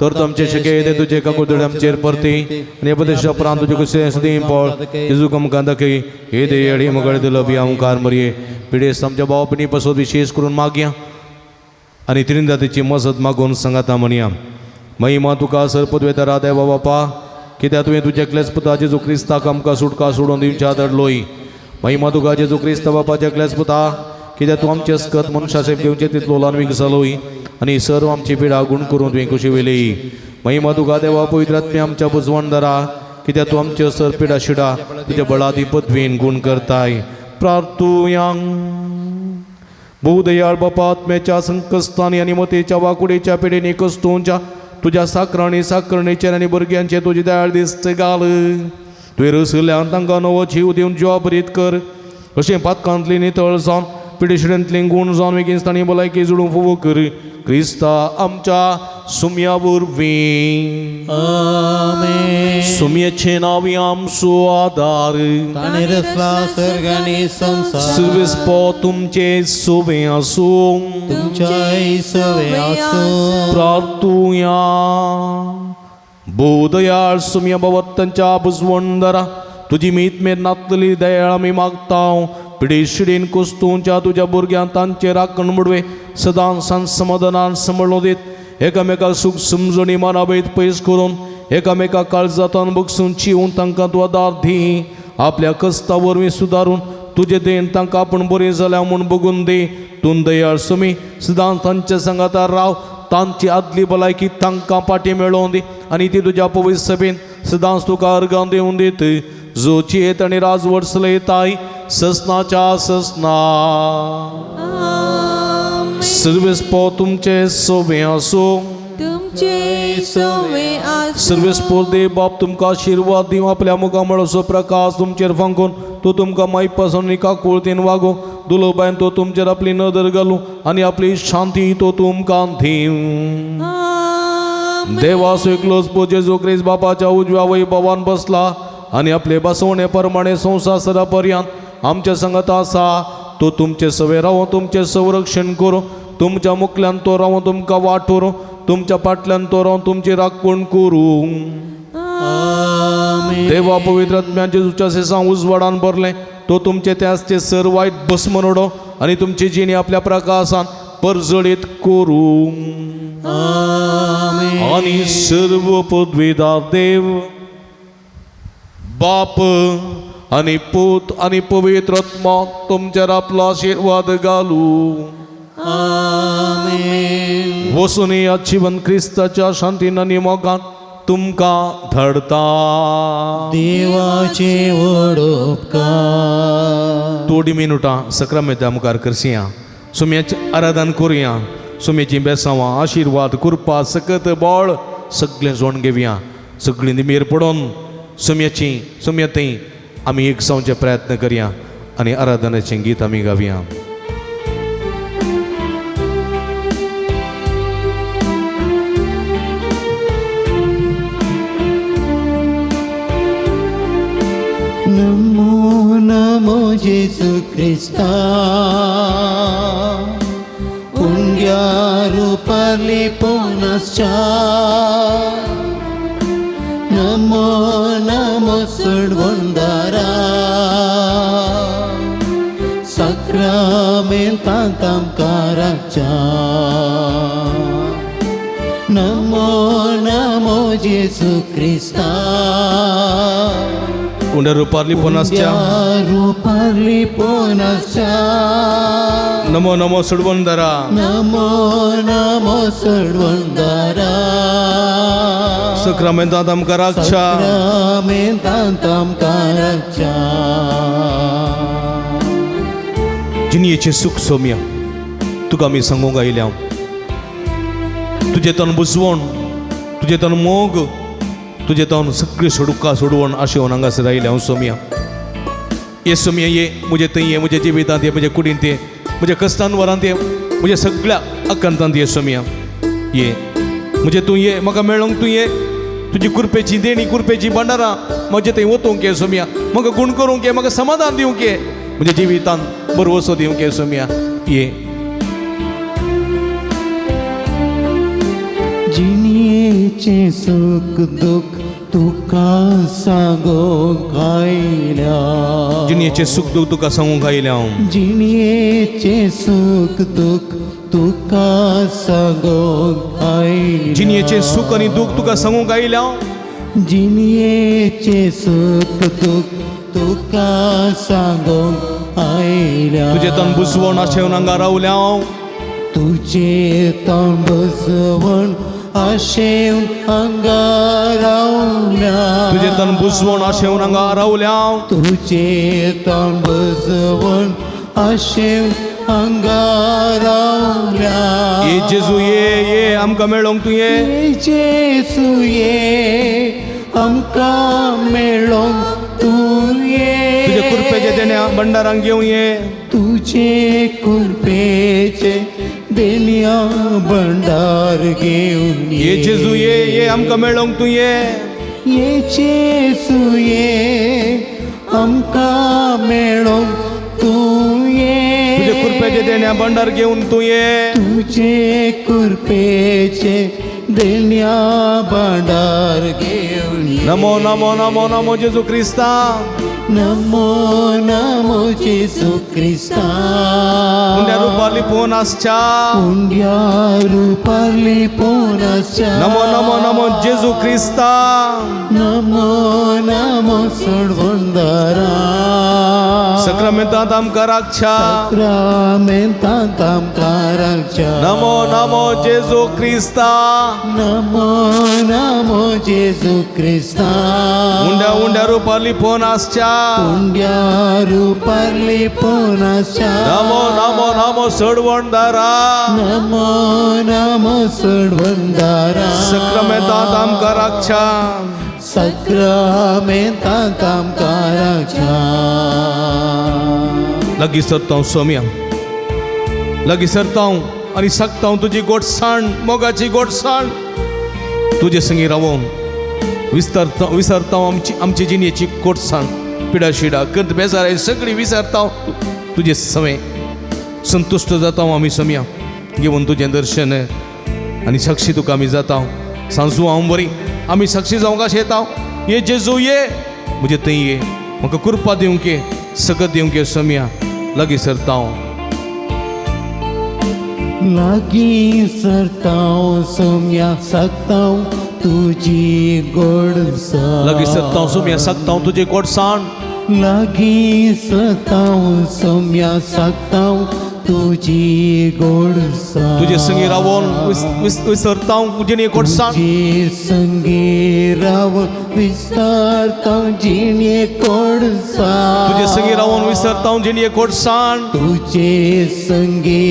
Speaker 2: तर तुमचे शके येते तुझे काकुदळे आमचेर परती आणि उपदेश उपरांत तुझे कुशे सदी पळ जेजू कमकां दाखय हे दे अडी मगळ दिलं बी ओंकार मरिये पिडेस आमच्या भावपिणी पासून विशेष करून मागया आणि त्रिंदातीची मजत मागून सांगाता म्हणया महिमा तुका सरपदवेता राधय बापा कित्याक तुवें तुज्या एकल्याच पुता जेजू क्रिस्ताक आमकां सुटका सोडून दिवच्या धाडलोय महिमा तुका जेजू क्रिस्त बापाच्या एकल्याच पुता कित्याक तूं आमचे अस्कत मनशाचे घेवचे तितलो लानवीक जालोय आनी सर्व आमची पिडा गुण करून तुवें कशी वेली महिमा तुका देवा पवित्र आत्मे आमच्या बुजवण धरा कित्याक तूं आमचे सर पिडा शिडा तुज्या बळादी पदवीन गुण करताय प्रार्थुया भूदयाळ बापा आत्म्याच्या संकस्तानी आणि मतेच्या वाकुडेच्या पिढीने कस्तूंच्या तुझ्या साकरणीच्या आणि भुरग्यांचे तुझे दयाळ दिसते घाल तुवें रसल्यान तांकां नवो जीव दिवन जिवा बरीत कर अशें पातकांतली नितळ जावन पिडेशिड्यांतली गुण जावन वेगिस्तांनी भलायकी जोडून फोव कर क्रिस्ता आमच्या सुम्या वरवीं
Speaker 1: आमेन.
Speaker 2: सुम्याचे नावी आमचो आदार
Speaker 1: ताणे रचला सर्ग आनी संसार
Speaker 2: सर्वेस्पो तुमचे सोबे आसूं
Speaker 1: तुमच्याय सवे आसूं
Speaker 2: प्रार्थुया बोधयाळ सुम्य भवत्तांच्या बुजवंदरा तुझी मीत मेर नातली दयाळ आमी मागताव पिडेशिडीन कुस्तूंच्या तुझ्या भुरग्यांक तांचे राखण मुडवे सदां समाधानान सांबाळून दीत एकामेकाक सुख समजणी मानाबैत पयस करून एकामेकाक काळजातान बगसून चिवून तांकां तूं आदार दी आपल्या कस्ता वरवीं सुदारून तुजे देण तांकां आपण बरें जाल्या म्हूण बगून दे तूं दयाळ सुमी सदां तांच्या संगातार राव तांची आदली भलायकी तांकां पाटी मेळोवन दी आनी ती तुज्या पवित्र सभेन सदांच तुका अर्गां दिवन दीत जो चेत आनी राजवट चलयताय ससनाच्या ससना सर्वेस्पो तुमचे सोबे आसूं
Speaker 4: तुमचे सवे
Speaker 2: सर्वेस्पोर देव बाप तुमकां आशिर्वाद दिवं आपल्या मुखामळाचो प्रकाश तुमचेर फांकून तो तुमकां माई पासून एका कुळतीन वागो दुलोबायन तो तुमचेर आपली नदर घालूं आनी आपली शांती तो तुमकां दिवं देवाचो एकलोच पो जेजू क्रिस्त बापाच्या उजव्या वैभवान बसला आनी आपले बसवणे प्रमाणे संसारा पर्यंत आमच्या संगत आसा तो तुमचे सवे रावो तुमचे संरक्षण करो तुमच्या मुखल्यान तो रावो तुमकां वाटोरो तुमच्या फाटल्यान तो रावन तुमची राखण करूं देवा पवित्र आत्म्यान जेजूच्या शेसां उजवाडान भरले तो तुमचे त्याचे सर वायट भस्म नडो आनी तुमची जिणी आपल्या प्रकाशान परजळीत करूं आनी सर्व पदवीदार देव बाप आनी पूत आनी पवित्र आत्मा तुमचेर आपलो आशिर्वाद घालूं वसून या जीवन क्रिस्ताच्या शांतीन आनी मोगान तुमकां धाडता
Speaker 1: देवाचे व्हड उपकार
Speaker 2: थोडी मिनटां सक्रामेता मुखार करसिया सुम्याचे आराधन करुया सुम्याची बेसांवां आशिर्वाद कृपा सकत बळ सगळें जोड घेवया सगळीं निमेर पडोन सुम्या थंय आमी एक जावचे प्रयत्न करया आनी आराधनाचें गीत आमी गावया
Speaker 1: नमो नमो जेजू क्रिस्ता पुण्या रूपाली पुनश्चा नमो नमो सोडवंदारा सक्रमेंतांत आमकां राखच्या नमो नमो जेजू क्रिस्ता
Speaker 2: पुण्य रूपाली पुनश्चा
Speaker 1: रूपाली पुनश्चा
Speaker 2: नमो नमो सुडवंदरा
Speaker 1: नमो नमो सोडवंदारा
Speaker 2: सक्रमेंतांत आमकां राखच्या
Speaker 1: सक्रमेंतांत आमकां राखच्या
Speaker 2: जिणयेचें सुख सोम्या तुका आमी सांगूंक आयल्या तुजें तन बुजवण तुजें तन मोग तुजें तन सगळी सोडवण आशेवन हांगासर आयल्या हांव सोम्या ये सोम्या ये म्हजे थंय ये म्हज्या जिवितांत ये म्हज्या कुडींत ये म्हज्या कश्टान वरांत ये म्हज्या सगळ्या आकांतांत ये सोम्या ये म्हणजे तूं ये म्हाका मेळोंक तूं ये तुजी कुरपेची देणी कुरपेची भंडारां म्हजे थंय वतूंक ये सोम्या म्हाका गुण करूंक ये म्हाका समाधान दिवंक ये म्हज्या जिवितांत बरो वसो दिवंक ये सोम्या ये
Speaker 1: जिनिये जिणयेचे सुख दुःख तुका सांगोंक आयल्या.
Speaker 2: जिणयेचे सुख दूख तुका सांगूंक आयल्या हांव.
Speaker 1: जिणयेचे सुख दुःख तुका सांगोंक आयल्या.
Speaker 2: जिणयेचे सुख आनी दूख तुका सांगूंक आयल्या हांव.
Speaker 1: जिणयेचे सुख दुःख तुका सांगोंक आयल्या.
Speaker 2: तुजे तन बुजवण आशेवन हांगा रावल्या हांव.
Speaker 1: तुझे तन बुजवण आशेवन हांगा रावल्या.
Speaker 2: तुजे तन बुजवण आशेवन हांगा रावल्या हांव.
Speaker 1: तुझे तन बुजवण आशेवन हांगा रावल्या.
Speaker 2: ये जेजू ये आमकां मेळोंक तूं ये.
Speaker 1: जेजू ये आमकां मेळोंक तूं ये.
Speaker 2: तुजे कुरपेचे देण्या भंडारांक घेवन ये.
Speaker 1: तुझे कुरपेचे देण्या भंडार घेवन
Speaker 2: ये जेजू ये आमकां मेळोंक तूं ये.
Speaker 1: ये जेजू ये आमकां मेळोंक तूं ये.
Speaker 2: तुजे कुरपेचे देण्या भंडार घेवन तूं ये.
Speaker 1: तुझे कुरपेचे देण्या भंडार घेवन ये.
Speaker 2: नमो नमो नमो नमो जेजू क्रिस्ता.
Speaker 1: नमो नमो जेजू क्रिस्ता.
Speaker 2: उंड्या रुपाली पोवन आसच्या.
Speaker 1: उंड्या रुपाली पोवन आसच्या.
Speaker 2: नमो नमो नमो जेजू क्रिस्ता.
Speaker 1: नमो नमो सोडवंदारा.
Speaker 2: सक्रामेंतांत आमकां राखच्या.
Speaker 1: सक्रामेंतांत आमकां राखच्या.
Speaker 2: नमो नमो जेजू क्रिस्ता.
Speaker 1: नमो नमो जेजू क्रिस्ता.
Speaker 2: उंड्या उंड्या रुपाली पोवन आसच्या.
Speaker 1: उंड्या रुपाली पोवन आसच्या.
Speaker 2: नमो नमो नमो सोडवणदारा.
Speaker 1: नमो नमो सोडवंदारा.
Speaker 2: सक्रामेंतांत आमकां राखच्या.
Speaker 1: सक्रामेंतांत आमकां राखच्या.
Speaker 2: लागीं सरता हांव सोम्या. लागीं सरता हांव आनी सांगता हांव तुजी गोडसाण मोगाची गोडसाण तुजे संगी रावोन विसरता हांव आमची जिणयेची गोडसाण पिडा शिडा कर्त बेजाराय सगळी विसरता हांव तुजे सवे. संतुश्ट जाता हांव आमी सोम्या घेवन तुजें दर्शन आनी साक्षी तुका आमी जाता हांव. सांजू हांव बरी आमी साक्षी जावंक अशें येता हांव. ये जेजू ये म्हजे थंय ये. म्हाका कृपा दिवंक ये सकत दिवंक ये सोम्या. लागीं सरता हांव.
Speaker 1: लागीं सरता सोम्या सांगता तुजी गोडसाण.
Speaker 2: लागीं सरता हांव सोम्या सांगता हांव तुजे गोडसाण.
Speaker 1: लागीं सरता सोम्या सांगता तुजी गोडसाण.
Speaker 2: तुजे संगी रावोन विसरता हांव जिणये गोडसाण.
Speaker 1: तुजे संगी रावन विसरता जिणये गोडसाण.
Speaker 2: तुजे संगी रावोन विसरता हांव जिणये गोडसाण.
Speaker 1: तुझे संगे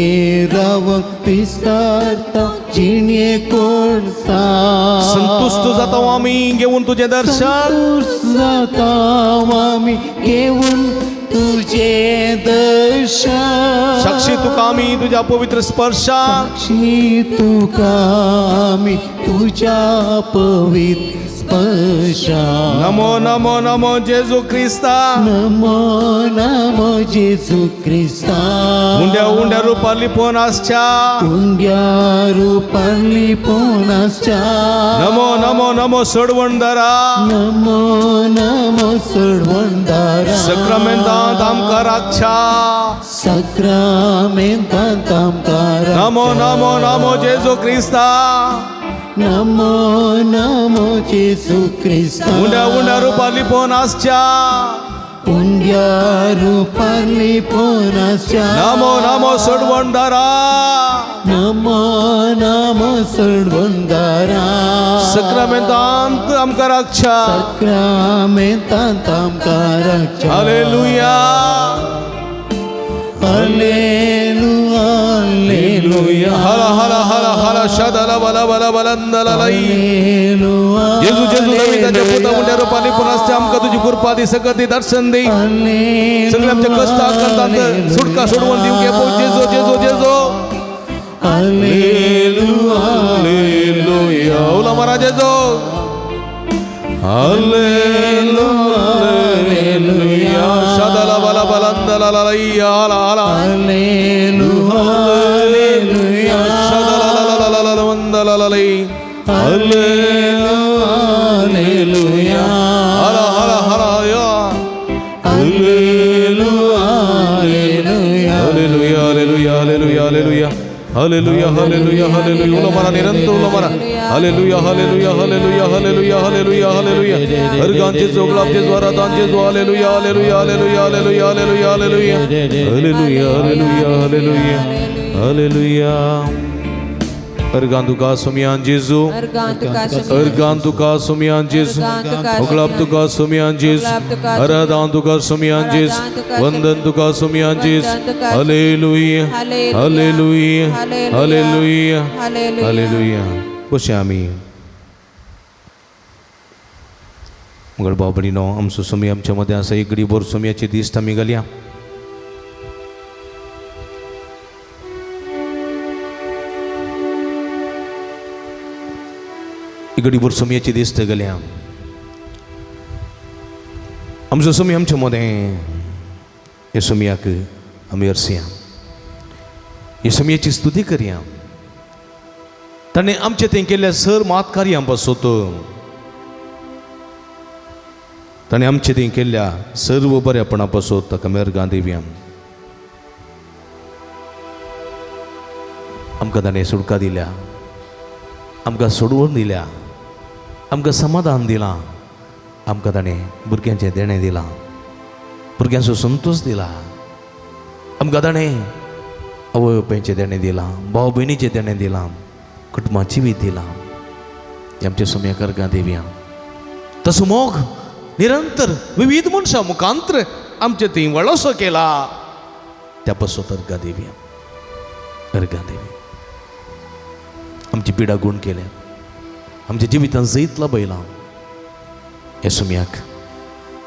Speaker 1: रावन विसरता जिणये गोडसाण.
Speaker 2: संतुश्ट जाता हांव आमी घेवन तुजें दर्शन.
Speaker 1: संतुश्ट जाता आमी घेवन तुझे दर्शन.
Speaker 2: साक्षी तुका आमी तुज्या पवित्र स्पर्शाक.
Speaker 1: साक्षी तुका आमी तुझ्या पवित्र स्पर्शाक.
Speaker 2: नमो नमो नमो जेजू क्रिस्ता.
Speaker 1: नमो नमो जेजू क्रिस्ता.
Speaker 2: उंड्या उंड्या रुपाली पोवन आसच्या.
Speaker 1: उंड्या रुपाली पोवन आसच्या.
Speaker 2: नमो नमो नमो सोडवणदारा.
Speaker 1: नमो नमो सोडवणदारा.
Speaker 2: सक्रामेंतांत आमकां राखच्या.
Speaker 1: सक्रामेंतांत आमकां राखच्या.
Speaker 2: नमो नमो नमो जेजू क्रिस्ता.
Speaker 1: नमो नमो जेजू क्रिस्ता.
Speaker 2: उंड्या उंड्या रुपाली पोवन आसच्या.
Speaker 1: उंड्या रुपाली पोवन आसच्या.
Speaker 2: नमो नमो सोडवणदारा.
Speaker 1: नमो नमो सोडवणदारा.
Speaker 2: सक्रामेंतांत आमकां राखच्या.
Speaker 1: सक्रामेंतांत आमकां राखच्या.
Speaker 2: हालेलुया
Speaker 1: हालेलुया हालेलुया.
Speaker 2: हला हला हला हला शदला बला बला बलंदलाई.
Speaker 1: हालेलुया.
Speaker 2: जेजू जेजू दाविदाच्या पुता उंड्या रुपाली पोवन आसच्या. आमकां तुजी कृपा दी सकत दी दर्शन दी. सगळे आमच्या कश्टा करतात सुटका सोडवून दिवंक ये पळय जेजू जेजू जेजू.
Speaker 1: हालेलुया
Speaker 2: हालेलुया उला मारा जेजू. हालेलुया हालेलुया शदला बला बलंदलाई हाला हाला.
Speaker 1: Hallelujah hallelujah.
Speaker 2: शदला ला ला ला ला ला वंदलाई.
Speaker 1: हालेलुया
Speaker 2: हरा हरा हराया
Speaker 1: हालेलुया हालेलुया
Speaker 2: हालेलुया हालेलुया हालेलुया हालेलुया हालेलुया हालेलुया उलमारा निरंतर उलमारा हालेलुया हालेलुया हालेलुया हालेलुया हालेलुया हालेलुया हर गांचे जोगलापचे द्वारा दांचे जो हालेलुया हालेलुया हालेलुया हालेलुया हालेलुया हालेलुया हालेलुया हालेलुया हालेलुया हालेलुया Ergantuka sumian Jesu Ergantuka sumian Jesu Uglaptuka sumian Jesu Aradantuka sumian Jesu Vandantuka sumian Jesu Hallelujah Hallelujah Hallelujah Hallelujah Bose आम्ही मंगळ बाबडीनो आमचो सुमी आमच्या मध्ये असा एक गडीभर सुम्याची दिश्ट आमी घालया गडीभर सुमयाची दिश्ट गेल्या आमचो सुमी आमच्या मध्ये हे सुमयाक आमी अर्सया हे सुमयाची स्तुती करया ताणें आमचे तें केल्ल्या सर मात कार्यां पासत ताणें आमचे तें केल्ल्या सर्व बऱ्यापणा पासत ताका मेरगां दिवया आमकां ताणें सुटका दिल्या आमकां सोडवून दिल्या आमकां समाधान दिलां आमकां ताणें भुरग्यांचें देणें दिलां भुरग्यांचो संतोश दिला आमकां ताणें आवय बापायचें देणें दिलां भाव भयणीचें देणें दिलां कुटुंबाची वीत दिलां हें आमच्या सुम्याकार देवया तसो मोग निरंतर विविध मनशां मुखांतर आमचे थंय वळसो केला त्या पासत अर्घा देवया अर्घा देवया आमची पिडा गुण केल्या आमच्या जिवितांत जैतला बैलां हे सुम्याक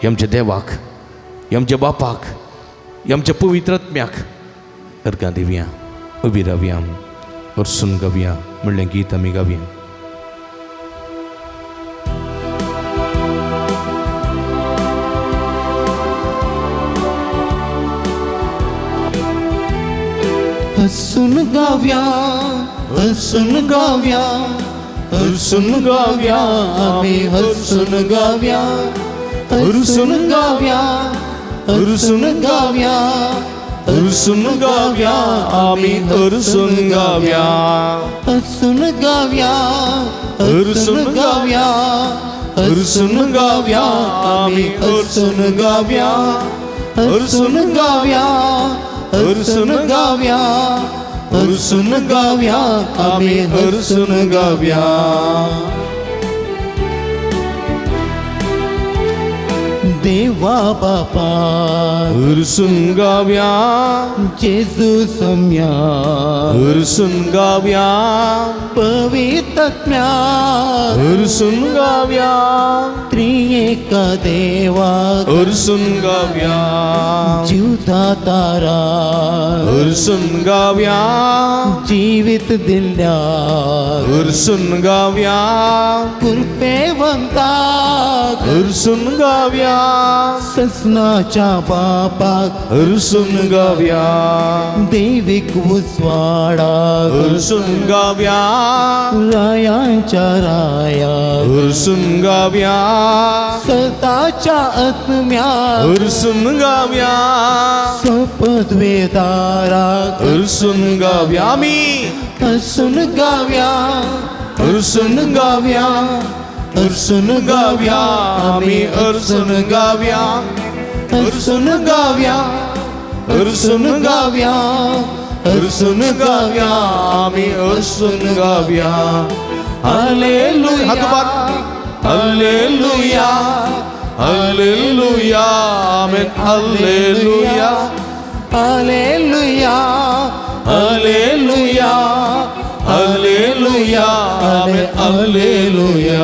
Speaker 2: हे आमच्या देवाक हे आमच्या बापाक हे आमच्या पवित्र आत्म्याक अर्घा दिवया उबी रावया वर्सून गावया म्हणलें गीत आमी गावया
Speaker 1: हसून गावया हसून गावया हसून गावया आम्ही हसून गावया हसून गावया हसून गावया हसून गावया आम्ही हसून गावया हसून गावया हसून गावया हसून गावया आम्ही हसून गावया हसून गावया हसून गावया हसून गावया आम्ही हसून गावया देवा बापा
Speaker 2: हसून गावया
Speaker 1: जेजू सम्या
Speaker 2: हसून गावया
Speaker 1: पवित्रात्म्या
Speaker 2: हसून गावया
Speaker 1: त्रिएका देवा
Speaker 2: हसून गावया
Speaker 1: जीवदातारा
Speaker 2: हसून गावया
Speaker 1: जीवित दिल्या
Speaker 2: हसून गावया
Speaker 1: कृपेवंता
Speaker 2: हसून गावया
Speaker 1: ससनाच्या बापाक
Speaker 2: हसून गावया
Speaker 1: दैविक उजवाडा
Speaker 2: हसून गावया
Speaker 1: रायांच्या राया
Speaker 2: हसून गावया
Speaker 1: सताच्या आत्म्या
Speaker 2: हसून गावया
Speaker 1: सपदवेदारा
Speaker 2: हसून गावया आमी
Speaker 1: हसून गावया
Speaker 2: हसून गावया
Speaker 1: हसून गावया
Speaker 2: आमी हसून गावया
Speaker 1: हसून गावया हसून गावया हसून गावया
Speaker 2: आमी हसून गावया
Speaker 1: हालेलुया
Speaker 2: हालेलुया हालेलुया आमेन हालेलुया
Speaker 1: हालेलुया हालेलुया
Speaker 2: हालेलुया आमेन हालेलुया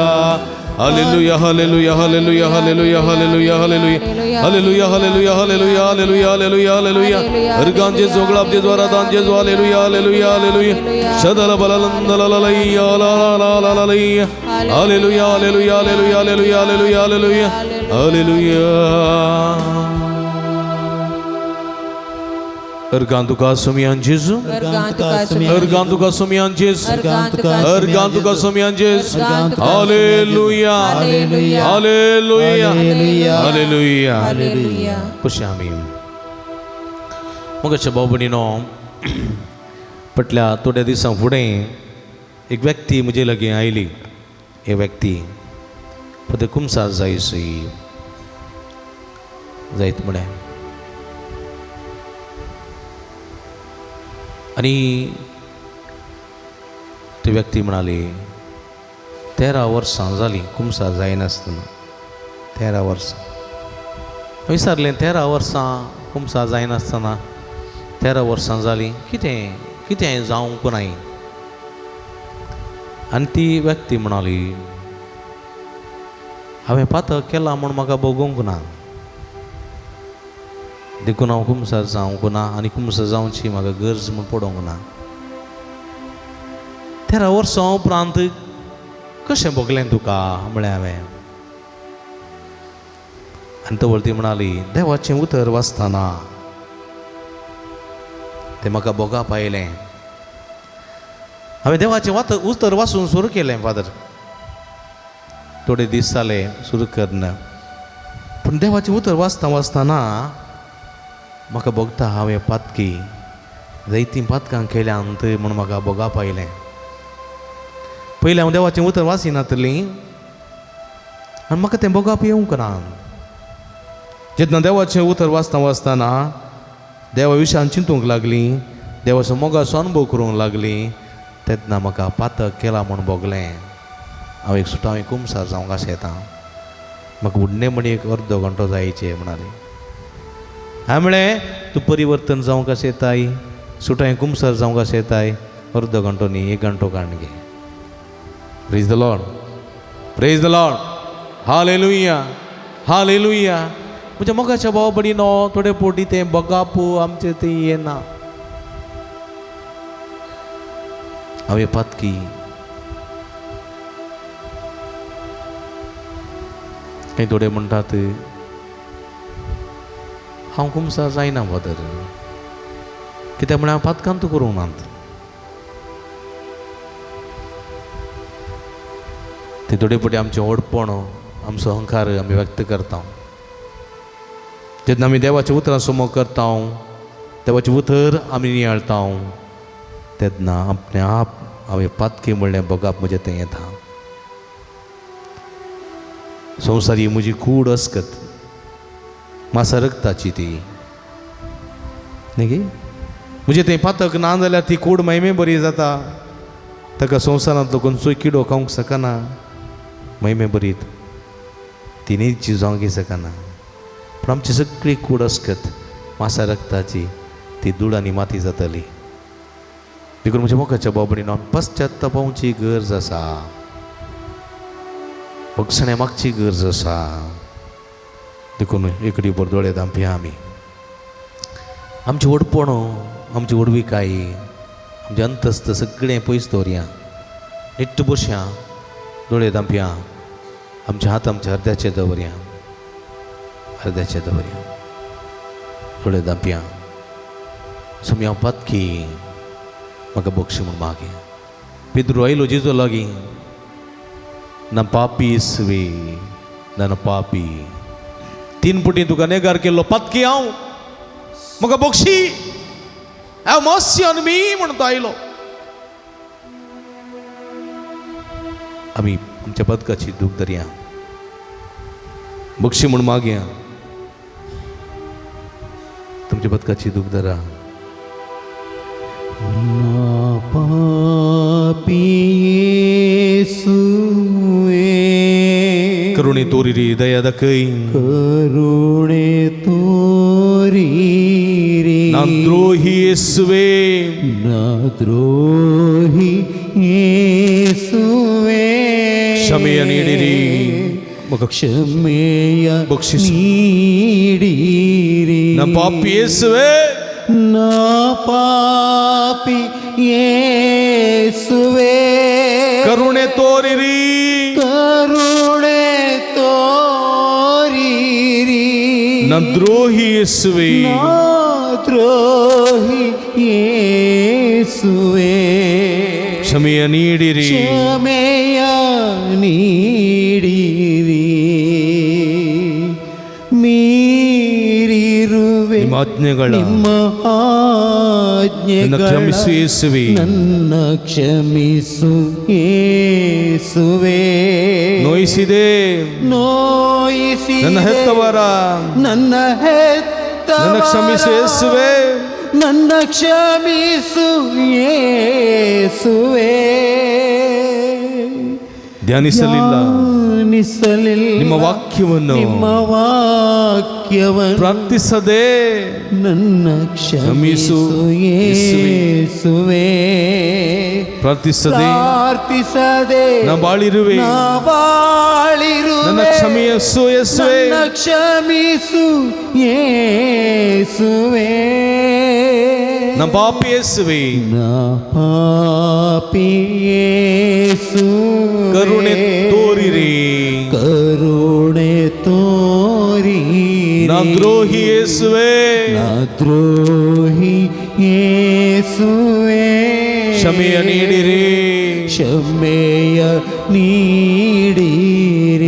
Speaker 2: हालेलुया हालेलुया हालेलुया हालेलुया हालेलुया हालेलुया हालेलुया हालेलुया हालेलुया हालेलुया हालेलुया हालेलुया अर्गांचे जोगळापचे द्वारा दांचे जो हालेलुया हालेलुया हालेलुया शदल बललंदलललैया लालालालालैया हालेलुया हालेलुया हालेलुया हालेलुया हालेलुया हालेलुया हालेलुया Ergantuka sumian Jesu. Ergantuka sumian Jesu. Ergantuka sumian Jesu. Hallelujah.
Speaker 4: Hallelujah.
Speaker 2: Hallelujah.
Speaker 4: Hallelujah.
Speaker 2: Hallelujah. पुष्यामी मग भाऊ भयणीनो फाटल्या थोड्या दिसां फुडें एक व्यक्ती म्हजे लागीं आयली. एक व्यक्ती पते कुमसार जायसी जायत म्हणे आणि ती व्यक्ती म्हणाली 13 वर्सां जालीं कुमसार जायनासतना. 13 वर्सां विचारलें 13 वर्सां कुमसार जायनासतना 13 वर्सां जालीं कितें जावंक नाय. आनी ती व्यक्ती म्हणाली हांवें पातक केला म्हूण म्हाका बगूंक ना. देखून हांव कुमसार जावंक ना आनी कुमसार जावची म्हाका गरज म्हूण पडोंक ना. 13 वर्सां उपरांत कशें बगलें तुका म्हळें हांवें. आनी तो ती म्हणाली देवाचें उतर वाचतना तें म्हाका बोगाप आयलें. हांवें देवाचें उतर वाचून सुरू केलें फादर. थोडे दीस जाले सुरू करना पूण देवाचें उतर वाचतना म्हाका बगता हांवें पातकी जायतीं पातकां केल्यांत म्हूण म्हाका बोगाप आयलें. पयलीं हांव देवाचें उतर वाचिनातलीं आनी म्हाका तें बोगाप येवंक ना. जेन्ना देवाचें उतर वाचतना देवा विशयान चिंतूंक लागलीं देवाचो मोगाचो अनुभव करूंक लागलीं तेन्ना म्हाका पातक केला म्हूण बगलें. हांव एक सुटावें कुमसार जावंक आशें येता. म्हाका उडणे म्हण एक अर्दो घंटो जायचे म्हणाली. हांवें म्हळें तूं परिवर्तन जावंक आशें येताय सुटावें कुमसार जावंक आशें येताय अर्दो घंटो न्ही 1 घंटो काडून घे. Praise the Lord. Praise the Lord. Hallelujah. Hallelujah. म्हज्या मोगाच्या भाव भयणीनो थोडे पोटी तें बगाप आमचें तें येना. हांवें पातकी काही थोडे म्हणटात हांव कुमसार जायना फादर कित्याक म्हळ्यार हांव पातकांत करूंक नात. ते थोडे फावटी आमचें ओडपण आमचो अहंकार आमी व्यक्त करता. जेन्ना आमी देवाच्या उतरां समोर करता देवाचें उतर आमी नियाळटा तेन्ना आपणे आप हांवें पातकी म्हणलें बगाप म्हजें तें येता. संवसारी म्हजी कूड अस्कत मासा रक्ताची ती न्ही गे. म्हणजे तें पातक ना जाल्यार ती कूड महिमे बरी जाता. ताका संवसारांतलो खंयचोय किडो खावंक शकना. महिमे बरीत तिनूय जिजोवंक शकना. पूण आमची सगळी कूड अस्कत मासा रक्ताची ती धूळ आनी माती जातली. देखून म्हज्या मोगाच्या भाव भयणीनो पश्चात्तापावची गरज आसा. बक्षणे मागची गरज आसा. देखून एकडी बर दोळे धांपया आमी. आमचें ओडपण आमची ओडविकाय आमचें अंतस्त सगळें पयस दवरया. नीट बसया दोळे धांपया. आमचे हात आमच्या हृदयाचेर दवरया. हृदयाचेर दवरया. दोळे धांपया. समया पातकी म्हाका बक्षी म्हूण मागया. पेद्रू आयलो जेजू लागीं ನನ್ನ ಪಾಪಿ ಇಸುವೆ ನನ್ನ ಪಾಪಿ 3 पुटी तुका नेगार केल्लो पातकी हांव म्हाका बक्षी हांव मातशी आनी मी म्हणतो आयलो. आमी आमच्या पदकाची दूख धरया. बक्षी म्हूण मागया. तुमच्या पदकाची दूख धरा.
Speaker 1: पापी
Speaker 2: करुणे तोरिरी दया दकै
Speaker 1: करुणे तोरिरी
Speaker 2: नान द्रोही येसुवे
Speaker 1: ना द्रोही येसुवे
Speaker 2: क्षमेय ನೀಡಿರಿ म्हाका
Speaker 1: क्षमेय
Speaker 2: बक्षीस
Speaker 1: ನೀಡಿರಿ
Speaker 2: ना पापी येसुवे
Speaker 1: ना पापी येसुवे
Speaker 2: करुणे तोरिरी
Speaker 1: करुणे तोरिरी
Speaker 2: ना द्रोही येसुवे
Speaker 1: ना द्रोही ಯೇಸುವೆ
Speaker 2: ಕ್ಷಮೆಯ ನೀಡಿರಿ
Speaker 1: ಕ್ಷಮೆಯ ನೀಡಿರಿ ಮೀರಿರುವೆ
Speaker 2: ನಿಮ್ಮ ಆಜ್ಞೆಗಳ
Speaker 1: ನಿಮ್ಮ
Speaker 2: ನನ್ನ
Speaker 1: ಆಜ್ಞೆಗಳ
Speaker 2: ಕ್ಷಮಿಸು ಯೇಸುವೆ
Speaker 1: ನನ್ನ ಕ್ಷಮಿಸು ಯೇಸುವೆ
Speaker 2: ನೋಯಿಸಿದೆ
Speaker 1: ನೋಯಿಸಿ
Speaker 2: ನನ್ನ ಹೆತ್ತವರ
Speaker 1: ನನ್ನ
Speaker 2: ನನ್ನ ಕ್ಷಮಿಸು ಯೇಸುವೆ
Speaker 1: ನನ್ನ ಕ್ಷಮಿಸು ಯೇಸುವೆ
Speaker 2: ಧ್ಯಾನಿಸಲಿಲ್ಲ
Speaker 1: ಧ್ಯಾನಿಸಲಿಲ್ಲ
Speaker 2: ನಿಮ್ಮ ವಾಕ್ಯವನ್ನು
Speaker 1: ನಿಮ್ಮ ವಾಕ್ಯವನ್ನು
Speaker 2: ಪ್ರಾರ್ಥಿಸದೆ
Speaker 1: ನನ್ನ ಕ್ಷಮಿಸು ಯೇಸುವೆ
Speaker 2: ಪ್ರಾರ್ಥಿಸದೆ
Speaker 1: ಪ್ರಾರ್ಥಿಸದೆ
Speaker 2: ನಾ ಬಾಳಿರುವೆ
Speaker 1: ನಾ ಬಾಳಿರುವೆ
Speaker 2: ನನ್ನ ಕ್ಷಮಿಸು ಯೇಸುವೆ
Speaker 1: ನನ್ನ ಕ್ಷಮಿಸು ಯೇಸುವೆ
Speaker 2: ನಮ್ಮ ಪಾಪಿ ಯೇಸುವೆ
Speaker 1: ನಾ ಪಾಪಿ ಯೇಸುವೆ
Speaker 2: ಕರುಣೆ ತೋರಿರಿ
Speaker 1: ಕರುಣೆ ತೋರಿರಿ
Speaker 2: ನಾ ದ್ರೋಹಿ ಯೇಸುವೆ
Speaker 1: ನಾ ದ್ರೋಹಿ ಯೇಸುವೆ
Speaker 2: ಕ್ಷಮೆಯ ನೀಡಿರಿ
Speaker 1: ಕ್ಷಮೆಯ ನೀಡಿರಿ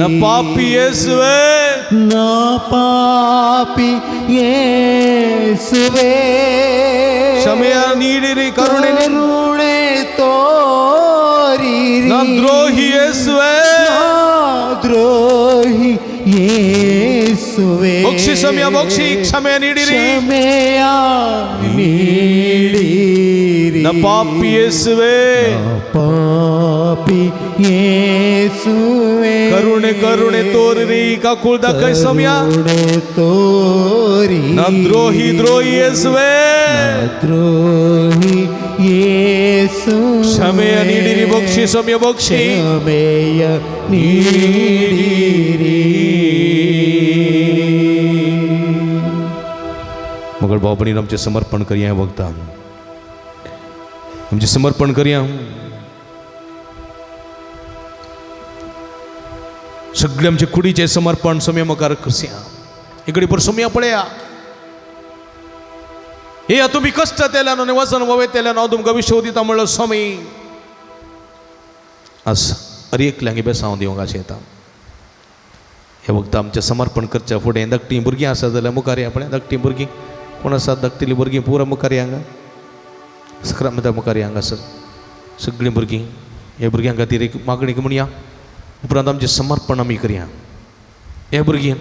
Speaker 2: ನಾ ಪಾಪಿ ಯೇಸುವೆ
Speaker 1: ನಾ ಪಾಪಿ ಯೇಸುವೆ
Speaker 2: ಕ್ಷಮೆಯ ನೀಡಿರಿ ಕರುಣೆ
Speaker 1: ಕರುಣೆ ತೋರಿರಿ
Speaker 2: ನಾ ದ್ರೋಹಿ ಯೇಸುವೆ
Speaker 1: ನಾ ದ್ರೋಹಿ ಯೇಸುವೆ
Speaker 2: ಬಕ್ಷಿ ಸಮಯ ಬಕ್ಷಿ ಕ್ಷಮೆಯ ನೀಡಿರಿ
Speaker 1: ಕ್ಷಮೆಯ ನೀಡಿರಿ
Speaker 2: ನಾ ಪಾಪಿ ಯೇಸುವೆ
Speaker 1: ನಾ ಪಾಪಿ ಯೇಸುವೆ
Speaker 2: ಕರುಣೆ ಕರುಣೆ ತೋರಿರಿ ಕಾಕುಳ್ದ ಕೈ ಸಮಯ
Speaker 1: ಕರುಣೆ ತೋರಿ
Speaker 2: ನಾ ದ್ರೋಹಿ ದ್ರೋಹಿ ಯೇಸುವೆ
Speaker 1: ದ್ರೋಹಿ ಯೇಸು
Speaker 2: ಕ್ಷಮೆಯ ನೀಡಿರಿ ಬಕ್ಷಿ ಸಮಯ ಬಕ್ಷಿ
Speaker 1: ಕ್ಷಮೆಯ ನೀಡಿರಿ
Speaker 2: मगर बाबा आमचे समर्पण करूया बघता आमचे समर्पण करूया सगळे आमचे कुडीचे समर्पण समय मकार करया इकडे पर समय पळया हे तुम्ही कष्ट तेल्यान आणि वचन ववे तेल्यान हांव तुमकां विश्व दिता म्हणलो स्वामी आज अरेकल्यांगे बेसांव दिवंक अशें येता हे वखदां आमचें समर्पण करच्या फुडें धाकटीं भुरगीं आसा जाल्यार मुखार या पळय धाकटीं भुरगीं कोण आसा धाकटेलीं भुरगीं पुरा मुखार या हांगा सक्रामेता मुखार या हांगासर सगळीं भुरगीं हे भुरग्यां खातीर एक मागणी म्हणया उपरांत आमचें समर्पण आमी करया हे भुरगीं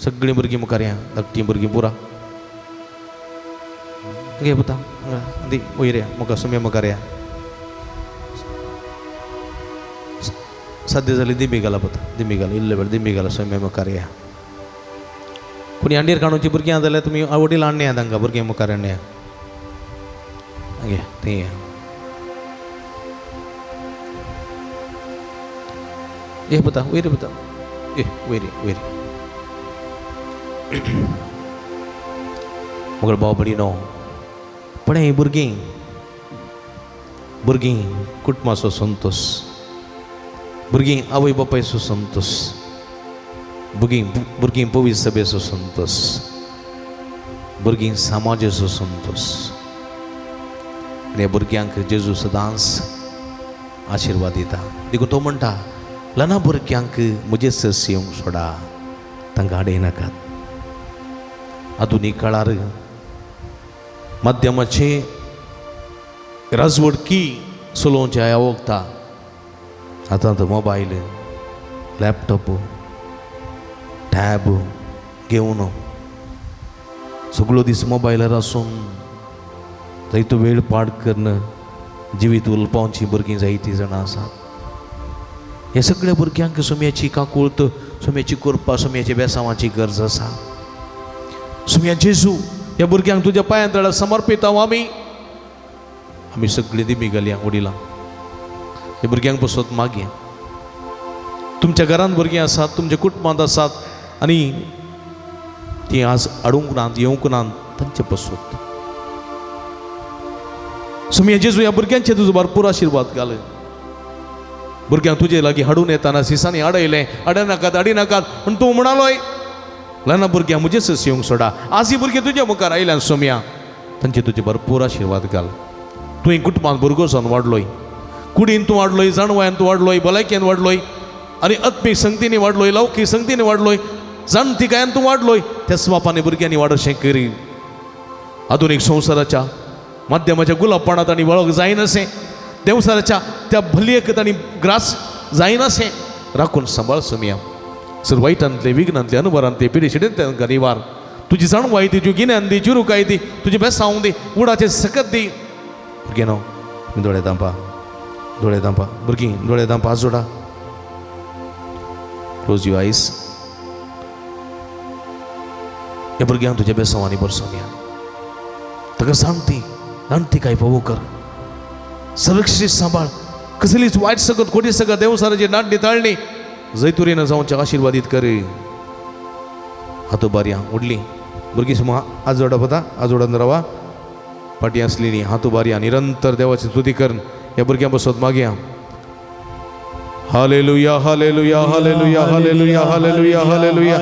Speaker 2: सगळीं भुरगीं मुखार या धाकटीं भुरगीं पुरा घे पुता दी वयर या मुखार सुमे मुखार या साध्य जाली दिमी घाला पुता दिमी घाला इल्ले वेळ दिमी घाला सुमे मुखार या कोणी अंडीर काडूची भुरगीं जाल्यार तुमी आवडील हाडण्या तांकां भुरगीं मुखार हाडण्या घे थंय या ए पुता वयर पुता ए वयर वयर मगर भाव भयणीनो पण ही भुरगीं कुटुंबाचो संतोश भुरगीं आवय बापायचो संतोश भुरगीं पवित्र सभेचो संतोश भुरगीं समाजाचो संतोश आनी ह्या भुरग्यांक जेजू सदांच आशिर्वाद दिता देखून तो म्हणटा ल्हान भुरग्यांक म्हजे सस येवंक सोडा तांकां आडयनाकात आधुनीक काळार माध्यमाचे राजवडकी चलोवचे ह्या वखदां आतां तो मोबायल लॅपटॉप टॅब घेवन सगळो दीस मोबायलार आसून जायतो वेळ पाड करून जिवीत उलपावची भुरगीं जायतीं जाणां आसात हे सगळ्या भुरग्यांक सुम्याची काकुळत सुम्याची कुरपा सुम्याची बेसांवाची गरज आसा सुम्या जेजू ह्या भुरग्यांक तुज्या पांयां समर्पीत हांव आमी सगळीं दिमी घालया वडिलां हे भुरग्यांक पसत मागया तुमच्या घरांत भुरगीं आसात तुमच्या कुटुंबांत आसात आनी ती आज हाडूंक नात येवंक नात तांचे पसत सुम्या जेजू ह्या भुरग्यांचे तुजो भरपूर आशिर्वाद घाल भुरग्यांक तुजे लागीं हाडून येताना सिसांनी हाडयलें हाडनाकात हाडिनाकात पूण तूं म्हणालोय ल्हान भुरग्यांक म्हजे सस येवंक सोडा आज ही भुरगीं तुज्या मुखार आयल्यान सोम्या तांचे तुजे भरपूर आशिर्वाद घाल तुवें कुटुंबांत भुरगो जावन वाडलोय कुडीन तूं वाडलोय जाणवयान तूं वाडलोय भलायकेन वाडलोय आनी आत्मीक संगतींनी वाडलोय लौकीक संगतींनी वाडलोय जाणतिकायान तूं वाडलोय त्या स्वापांनी भुरग्यांनी वाडोवचें करी आधुनीक संवसाराच्या माध्यमाच्या गुलाबपणांत तांणी वळख जायनासें देवसाराच्या त्या भलयेक तांणी ग्रास जायनासें राखून सांबाळ सोमिया सर वायटांतले विघ्नांतले अनुभवांतले पिडेशिडेंत तांकां निवार तुजी जाणवाय दी तुजी गिन्यान दी चिरुकाय दी तुजी बेसांव दी उडाचें सकत दी भुरगें दोळे दांपा भुरगीं दोळे दांपा हात जोडा क्लोज युअर आयज ह्या भुरग्यांक तुज्या बेसांवांनी भर सोमिया ताका जाणती काय पवो कर सुरक्षीत सांबाळ कसलीच वायट सकत खोटी सकत देवसाराची नाडणी ताळणी जैतुरीनं जावच्या आशिर्वादीत करे हातो बारया उडली भुरगीं समोर आज जोडा पता आज जोडून रावा पाटी असली न्ही हातो बारया निरंतर देवाची स्तुती करून ह्या भुरग्यां बसत मागया हालेलुया हालेलुया हालेलुया हालेलुया हालेलुया हालेलुया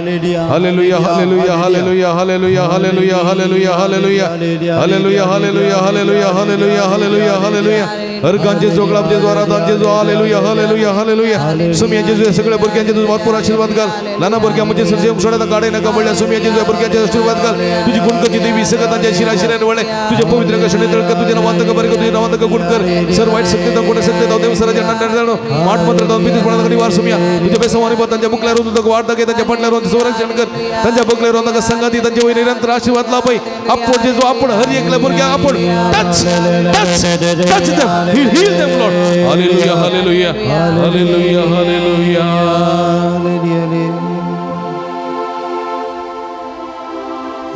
Speaker 2: हालेलुया हालेलुया हालेलुया हालेलुया हालेलुया हालेलुया हालेलुया हालेलुया हालेलुया हालेलुया हालेलुया हालेलुया हालेलुया हर गांजे जोगळाचे द्वारा दांजे जो हालेलुया हालेलुया हालेलुया सोमिया जेजू सगळ्या भुरग्यांचे तुझे भरपूर आशीर्वाद घाल लहान भुरग्यां म्हणजे सरजे सोडा गाडे नका म्हणल्या सोमिया जेजू भुरग्यांचे आशीर्वाद घाल तुझी गुणकची देवी सगळ्यांच्या शिराशिराने वळे तुझ्या पवित्र कशने तळक तुझे नावांतक बरे तुझे नावांतक गुण कर सर्व वाईट सत्यता गुण सत्यता देवसराच्या नांदण माठ मंत्र बितीसपणाला निवार सोमिया तुझ्या बेसवानी बा त्यांच्या बुकल्यावर तुझं वाढता घे त्यांच्या पटल्यावर संरक्षण कर त्यांच्या बुकल्यावर नका संगाती त्यांच्या वय निरंतर आशीर्वाद लाभय आपण जे जो आपण हर एकल्या भुरग्या आपण touch touch touch them heal them Lord hallelujah hallelujah hallelujah hallelujah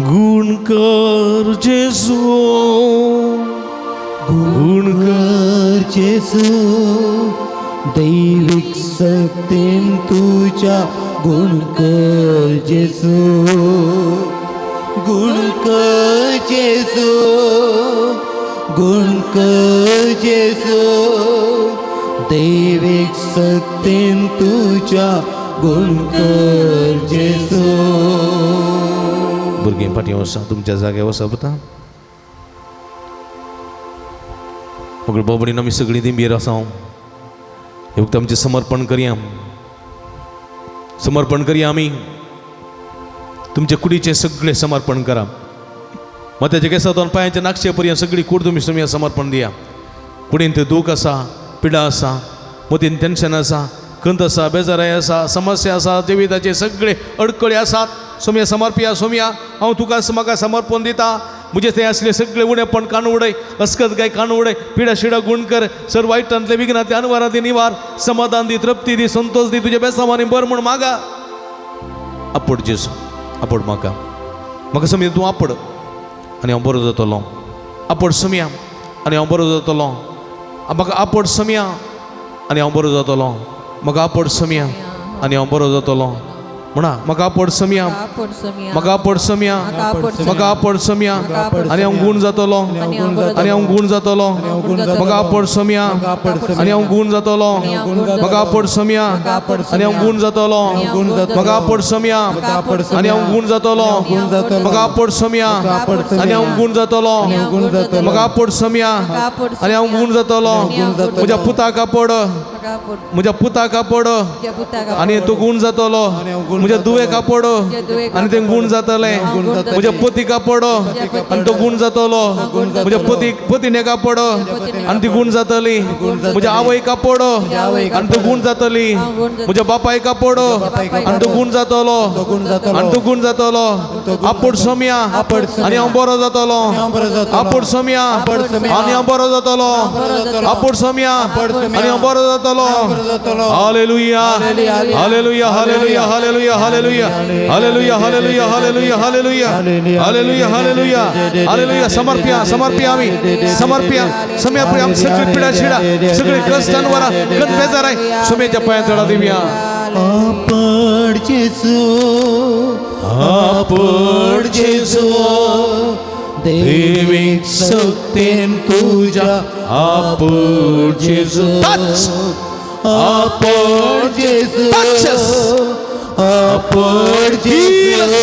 Speaker 2: गुण कर जेसू गुण कर
Speaker 1: जेसू दैविक शक्तीन तुझ्या गुण कर जेसू गुण कर जेसू गुण कर जेसू दैविक शक्तीन तुझ्या गुण कर जेसू
Speaker 2: भुरगीं फाटीं वसा तुमच्या जाग्यार वसा पता मग बाबडीन आमी सगळीं दिंबीर आसा हे वक्त आमचें समर्पण करया आमी तुमचे कुडीचें सगळें समर्पण करा मताच्या केसांतल्यान पांयाच्या नाखशे पर्यंत सगळी कूड तुमी सोमिया समर्पण दिया कुडींत दूख आसा पिडा आसा मतीन टेन्शन आसा खंत आसा बेजाराय आसा समस्या आसा जिविताचे सगळे अडकळे आसात सोमिया समर्पिया सोमिया हांव तुका म्हाका समर्पण दिता म्हजे थंय असले सगळे उणेपण कान उडय अस्कत गाय कान उडय पिडा शिडा गुण कर सर वायटांतले विघ्नांतले अनवरांतले निवार समाधान दी तृप्ती दी संतोष दी तुझ्या बेसांवांनी बर म्हूण मागा आपड जेसू आपड म्हाका सोमिया तूं आपड आनी हांव बरो जातलो आपड सोमिया आनी हांव बरो जातलो म्हाका आपड सोमिया आनी हांव बरो जातलो म्हाका आपड सोमिया आनी हांव बरो जातलो म्हणा म्हाका आपड सोमिया म्हाका आपड सोमिया म्हाका आपड सोमिया आनी हांव गुण जातलो आनी हांव गुण जातलो म्हाका आपड सोमिया आनी हांव गुण जातलो म्हाका आपड सोमिया आनी हांव गुण जातलो म्हाका आपड सोमिया आनी हांव गुण जातलो म्हाका आपड सोमिया आनी हांव गुण जातलो म्हाका आपड सोमिया आनी हांव गुण जातलो म्हज्या पुताक आपड म्हज्या पुताक आपड आनी तूं गुण जातलो म्हज्या दुवेक आपड आनी तें गुण जातले म्हज्या पतीक आपड आनी तो गुण जातलो म्हज्या पतीनेक आपड आनी ती गुण जातली म्हज्या आवयक आपड आनी तो गुण जातली म्हज्या बापायक आपड आनी तो गुण जातलो आनी तो गुण जातलो आपड सोमिया आनी हांव बरो जातलो आपड सोमिया आनी हांव बरो जातलो आपड सोमिया आनी हांव बरो जातलो हालेलुया हालेलुया हालेलुया हालेलुया हालेलुया हालेलुया हालेलुया हालेलुया हालेलुया हालेलुया हालेलुया हालेलुया समर्पिया आमी समर्पिया सोमिया प्रिय आमची सगळी पिडा शिडा सगळी कष्टांवर गण बेजार आहे सोमियाच्या पायात चढा दिव्या
Speaker 1: आपड जेसू दैविक शक्तीन तुझ्या आपड जेसू आपड जेसू आपड जेसू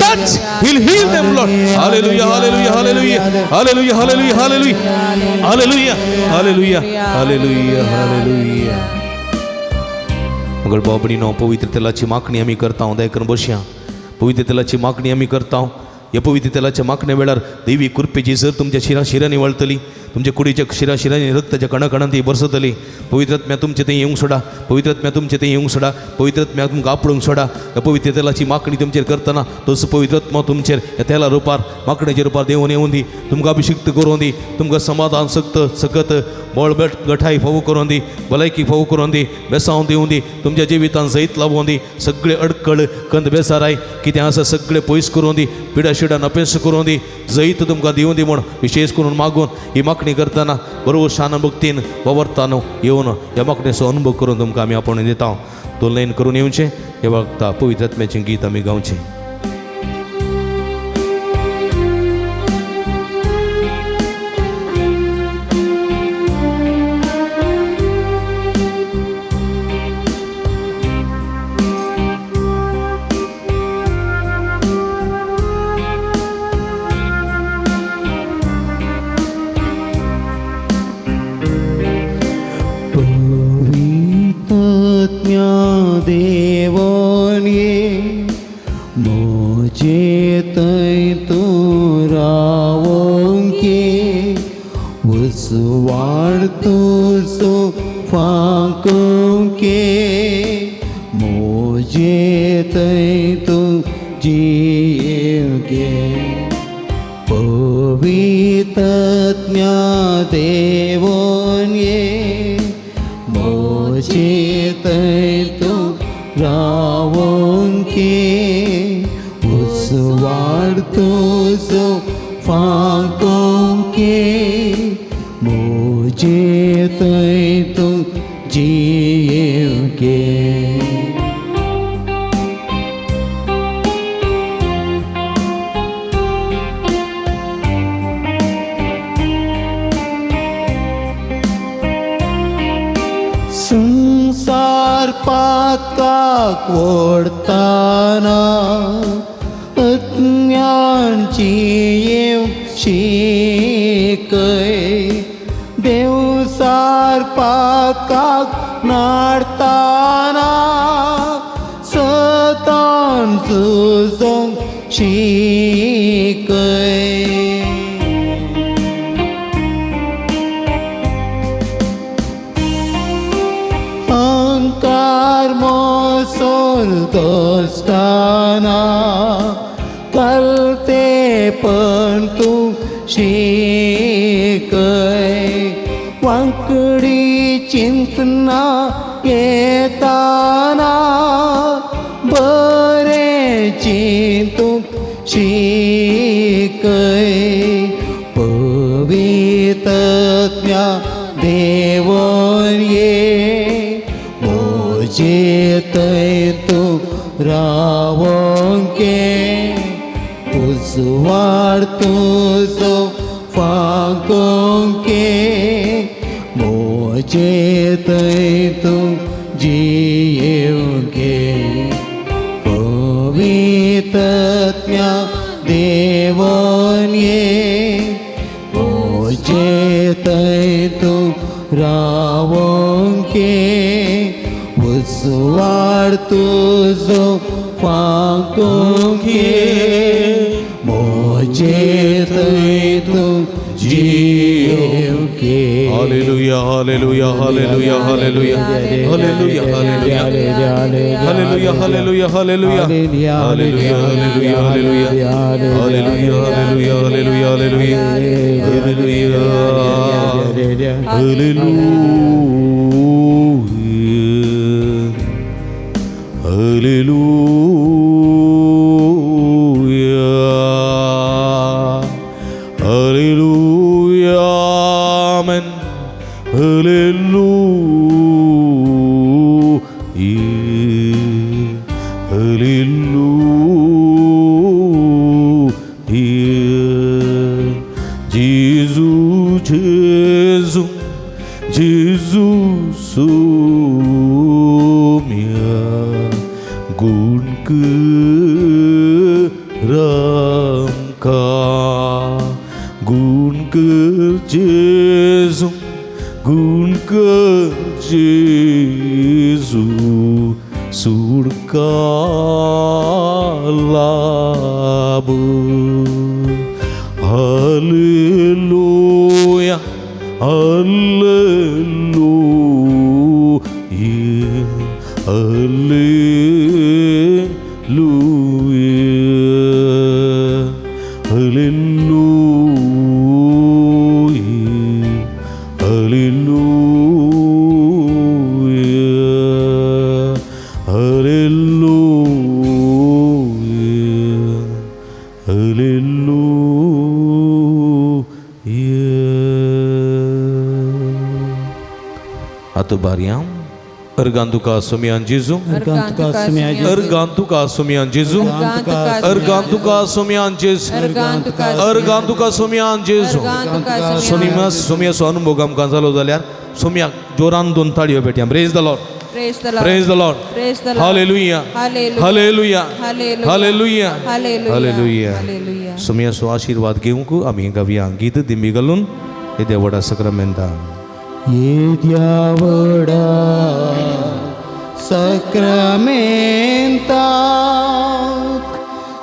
Speaker 2: touch, He'll heal them, Lord. Hallelujah, hallelujah, hallelujah, hallelujah, hallelujah, hallelujah, hallelujah, hallelujah, hallelujah, hallelujah. मगर बाबडीनो पवित्र तेलाची मागणी आम्ही करता हांव दया करून बसया. पवित्र तेलाची मागणी आम्ही करता हांव. ह्या पवित्र तेलाच्या मागणे वेळार देवी कृपेची जर तुमच्या शिरांनी वळतली, तुमच्या कुडीच्या शिरांनी रक्ताच्या कणाकणांत ती बसतली. पवित्रात्म्या तुमचे थंय येवंक सोडा, पवित्रात्म्या तुमचे थंय येवंक सोडा, पवित्रात्म्या तुमकां आपळूंक सोडा. ह्या पवित्र तेलाची मागणी तुमचेर करतना तोच पवित्रात्मा तुमचेर ह्या तेला रुपार मागणेच्या रुपार देवन येवन दी, तुमकां अभिषिक्त करून दी, तुमकां समाधान सकत बळबट गठाई फावो करून दी, भलायकी फावो करून दी, बेसांव दिवन दी, तुमच्या जिवितांत जैत लावून दी, सगळे अडकळ कंद बेसाराय कितें आसा सगळे पयस करून दी, पिडा शिडा नपेस करून दी, जैत तुमकां दिवन दी म्हूण विशेष करून मागून ही मागणी करतना बरोबर शान भक्तीन वावरतानो येवन ह्या मागणेचो अनुभव करून तुमकां आमी आपण दिता. तो लयन करून येवचें. हे वखदां पवित्र आत्म्याचें गीत आमी गावचें.
Speaker 1: देवोन्ये मोजे तै तो रावोंके उसवाडतो सो फाकोंके मोजे तै तो जीवगे पवित्रत्म्या देवोन्ये मोजे तै तो रावोंके उसवाडतो सो फाकोंके मोजे तै तो जीवगे संसार पातकाक ओढताना अज्ञानची येव शिकय देवसार पातकाक नाडताना सतान झुजोंक शिकय अहंकार मोसोल दोस्ताना कलते पण तू शिकय वांकडी चिंतना येताना बरे चिंतूंक शिकय पवित्रत्म्या देवोन ये मोजे तै तो रावोंके उसवाडतो सो फाकोंके मोजे तै तो जीवगे पवित्रत्म्या देवोन ये मोजे तै तो रावोंके उसवाडतो सो फाकोंके मोजे तै तो जीवगे.
Speaker 2: Hallelujah, hallelujah, hallelujah, hallelujah, hallelujah, hallelujah, hallelujah, hallelujah, hallelujah, hallelujah, hallelujah, hallelujah, hallelujah, hallelujah, amen, hallelujah, hallelujah, Jesus, Jesus, Jesus, mia gun ke Jesu, gun ke Jesu, surga labu. Haleluya, haleluya, haleluya, haleluya, haleluya, haleluya, haleluya. Atau bariam Ergantuka sumian Jesu,
Speaker 1: Ergantuka sumian Jesu,
Speaker 2: Ergantuka sumian Jesu, Ergantuka sumian Jesu, Ergantuka sumian Jesu. Sonimas sumia soanu bogam kanzalo dalyan sumia joran don taliyo betiam. Praise the Lord.
Speaker 4: Praise the Lord.
Speaker 2: Praise the Lord.
Speaker 4: Praise the Lord.
Speaker 2: Hallelujah.
Speaker 4: Hallelujah.
Speaker 2: Hallelujah.
Speaker 4: Hallelujah.
Speaker 2: Hallelujah.
Speaker 4: Hallelujah.
Speaker 2: Hallelujah.
Speaker 4: Hallelujah.
Speaker 2: Sumia so आशीर्वाद घेऊन को आम्ही गव्या गीत दिमी घालून हे देवडा सक्रामेंता
Speaker 1: येद्यावडा सक्रामेंताक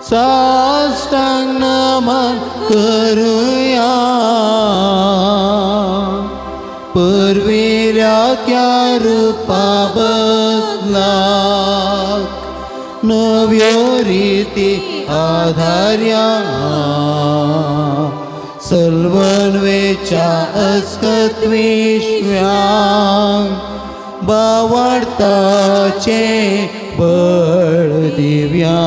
Speaker 1: साष्टांग नमन करूया परविल्या त्या रूपा बदलाक नव्यो रीती आधार्या सल्वनवेच्या अस्कत्विश्व्या बावडताचे बळ दिव्या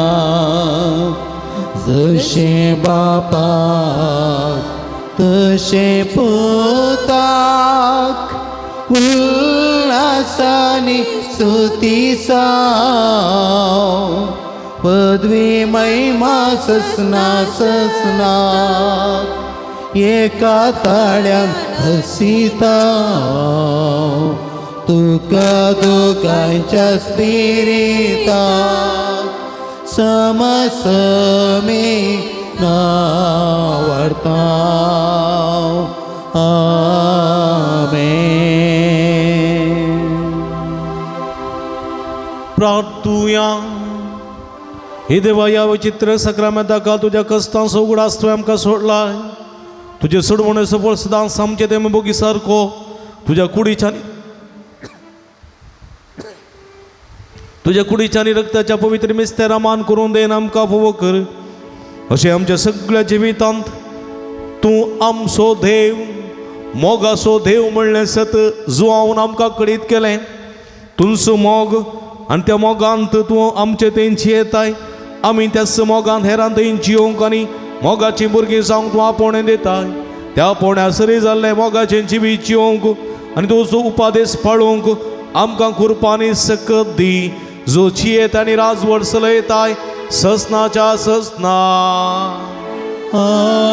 Speaker 1: जशे बापाक तशे पुताक उल्हासानी स्तुतीसाव पदवी महिमा ससना ससना एका ताळ्यान हसिता तुका दोगांच्या स्पिरिता समसमी नावडता आमेन.
Speaker 2: प्रार्थुया हे देवा या विचित्र सक्रामेंताका तुझ्या कष्टांचो उगडास आमकां सोडलाय तुझे सोडवणे सफळ सदांच आमचे ते बोगी सारको तुझ्या कुडीच्यानी रक्ताच्या पवित्र मिस्त्यारा मान करून देन आमकां फोव कर अशें आमच्या सगळ्या जिवितांत तूं आमचो देव मोगाचो देव म्हणलें सत जुआवन आमकां कळीत केलें तुमचो मोग आनी त्या मोगांत तूं आमचे तेंची येताय आमी त्याच मोगांत हेरां तेंची येवंक आनी मोगाची भुरगीं जावंक तूं आपोवणें दिताय त्या पोण्या सरी जाल्ले मोगाचें जिवीत जिवंक आनी तुजो उपादेश पाळूंक आमकां कृपानी सकत दी जो जियेत आनी राजवट चलयताय ससनाच्या ससना
Speaker 1: आमेन.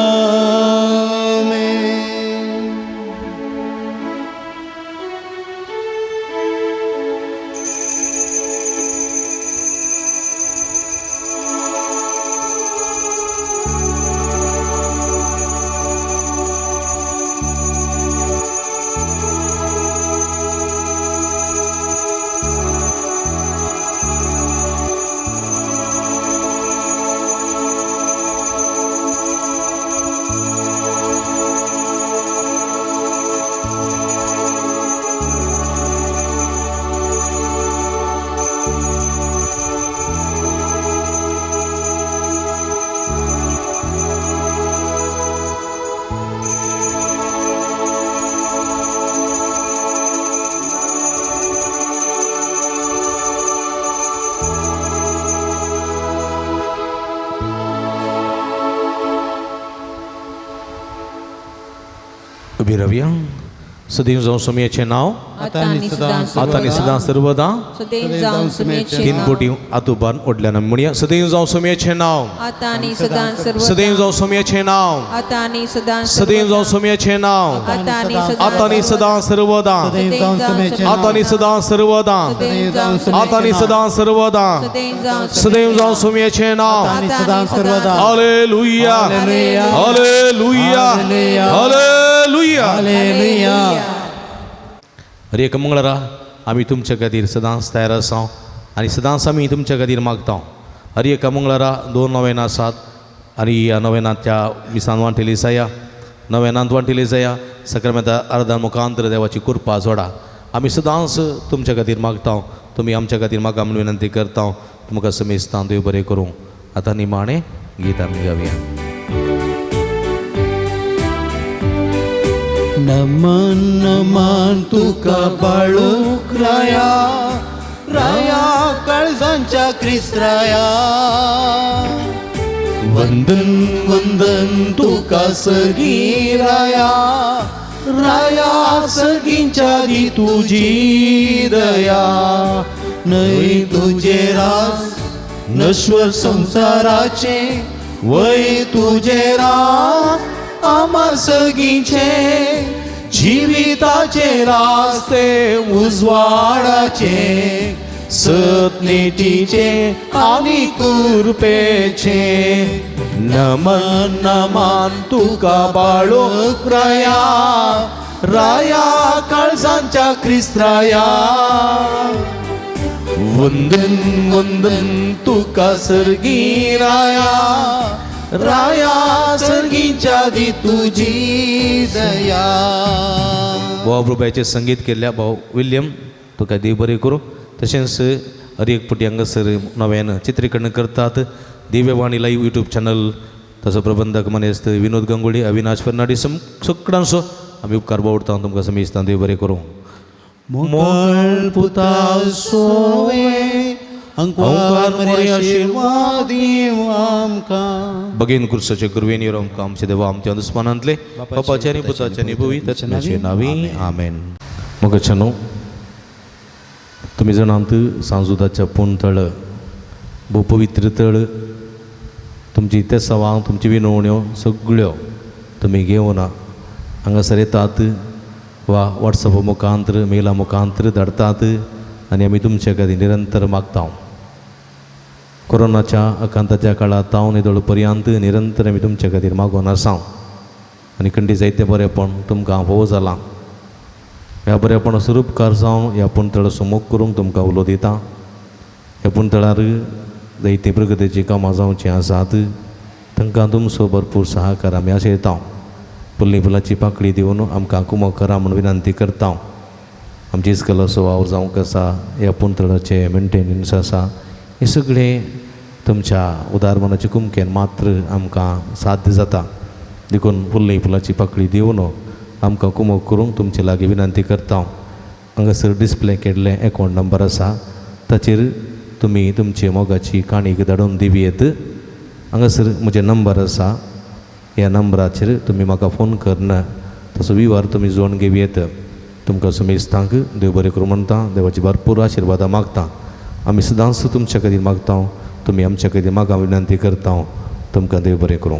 Speaker 2: उभी रावया सदैव जावन स्वामीचें नांव
Speaker 4: आता आणि सदां
Speaker 2: आता आणि सदां सर्वदा
Speaker 4: सदैव जावन सुमेचे
Speaker 2: तीन
Speaker 4: नाव
Speaker 2: पोटी आतोबान ओडल्यानं म्हणूया सदैव जावं सोम्याचे नाव
Speaker 4: आता आणि सदां सर्व
Speaker 2: सदैव जावं सोम्याचे नाव
Speaker 4: आता आणि सदां
Speaker 2: सदैव जावं सोम्याचे नाव
Speaker 4: आता आणि
Speaker 2: आता आणि सदां सर्वदा
Speaker 1: सदैव जाऊन समेचे
Speaker 2: आता आणि सदां सर्वदा
Speaker 4: सदैव जावन
Speaker 2: आता आणि सदां सर्वदा
Speaker 4: सदैव जावन
Speaker 2: सदैव जावं सोम्याचे नाव
Speaker 1: आणि सदा सर्वदा
Speaker 2: हालेलुया
Speaker 1: हालेलुया
Speaker 2: हालेलुया हालेलुया
Speaker 1: हालेलुया
Speaker 2: अरे एक मंगळारा आमी तुमच्या खातीर सदांच तयार आसा आनी सदांच आमी तुमच्या खातीर मागता अरे एका मंगळारा 2 नोवेनां आसात आनी ह्या नोवेनांच्या मिसान वांटिली जाया नोवेनांत वांटिली जाया सक्रामेंता अर्दां मुखांतर देवाची कृपा जोडा आमी सदांच तुमच्या खातीर मागता तुमी आमच्या खातीर मागा म्हणून विनंती करता तुमकां समेस्तां देव बरें करूं आतां निमाणें गीत आमी गावया
Speaker 1: नमन नमन तुका बाळूक राया राया काळजांच्या क्रिस्त्राया वंदन वंदन तुका सगी राया राया सगींच्या दी तुझी दया नै तुझे रास नश्वर संसाराचे वय तुझे रास आम्हा सगींचे जिविताचे रास्ते उजवाडाचे सतनेटीचे आनी कृपेचे नमन नमन तुका बाळूक राया राया काळजांच्या क्रिस्त्राया वंदन वंदन तुका सर्गी राया राया सर्गीच्या दी तुझी दया
Speaker 2: भाव रुपयाचे संगीत केल्ल्या भाव विल्यम तुका देव बरें करूं तशेंच हर एक पुटी हांगासर नव्यान चित्रीकरण करतात दिव्यवाणी लाईव्ह यूट्यूब चॅनल तसो प्रबंधक मनेस्त विनोद गंगोळी अविनाश फर्नाडीस सगळ्यांचो आमी उपकार बावडटा तुमकां समेस्तां देव बरें करूं
Speaker 1: मोकळ पुता सोवे अंकार मरे आशीर्वाद दिव आमकां
Speaker 2: बगेन कुर्साचे गुरवेन येवं आमकां आमचे देवा आमच्या दुस्मानांतले बापाचे आनी पुताचे आनी पवित्राचे नांवी आमेन मोगाचेनो तुमी जाणांत सांजुदाच्या पूण तळ भोव पवित्र तळ तुमची तेसावां तुमची विनवण्यो सगळ्यो तुमी घेवन हांगासर येतात वा वॉट्सॅप मुखांतर मेला मुखांतर धाडतात आनी आमी तुमचे खातीर निरंतर मागता कोरोनाच्या आकांताच्या काळात ताव निदळ पर्यंत निरंतर आमी तुमचे खातीर मागोन आसा आनी खंडी जायतें बरेंपण तुमकां फोव जालां ह्या बरेपण स्वरूपकार जावन ह्या पुणतळ सुमोग करूंक तुमकां उलो दिता ह्या पुणतळार जायतीं प्रगतीचीं कामां जावचीं आसात तांकां तुमचो भरपूर सहकार आमी आशयता फुल्ली फुलाची पाकळी दिवन आमकां कुमो करा म्हूण विनंती करता आमची इस्कल असो वावर जावंक आसा ह्या पुणतळाचे मेंटेनन्स आसा हे सगळें तुमच्या उदारमनाच्या कुमकेन मात्र आमकां साध्य जाता देखून फुल्ली फुलाची पाकळी दिवन आमकां कुमो करूंक तुमचे लागीं विनंती करता हांगासर डिस्प्ले केल्ले अकावंट नंबर आसा ताचेर तुमी तुमची मोगाची काणीक धाडून दिवयेत हांगासर म्हजे नंबर आसा ह्या नंबराचेर तुमी म्हाका फोन करना तसो विवार तुमी जोडून घेवयेत तुमकां समेस्तांक देव बरें करूं म्हणटा देवाची भरपूर आशिर्वादां मागता आमी सदांच तुमच्या खातीर मागता तुमी आमच्या खातीर म्हाका विनंती करता तुमकां देव बरें करूं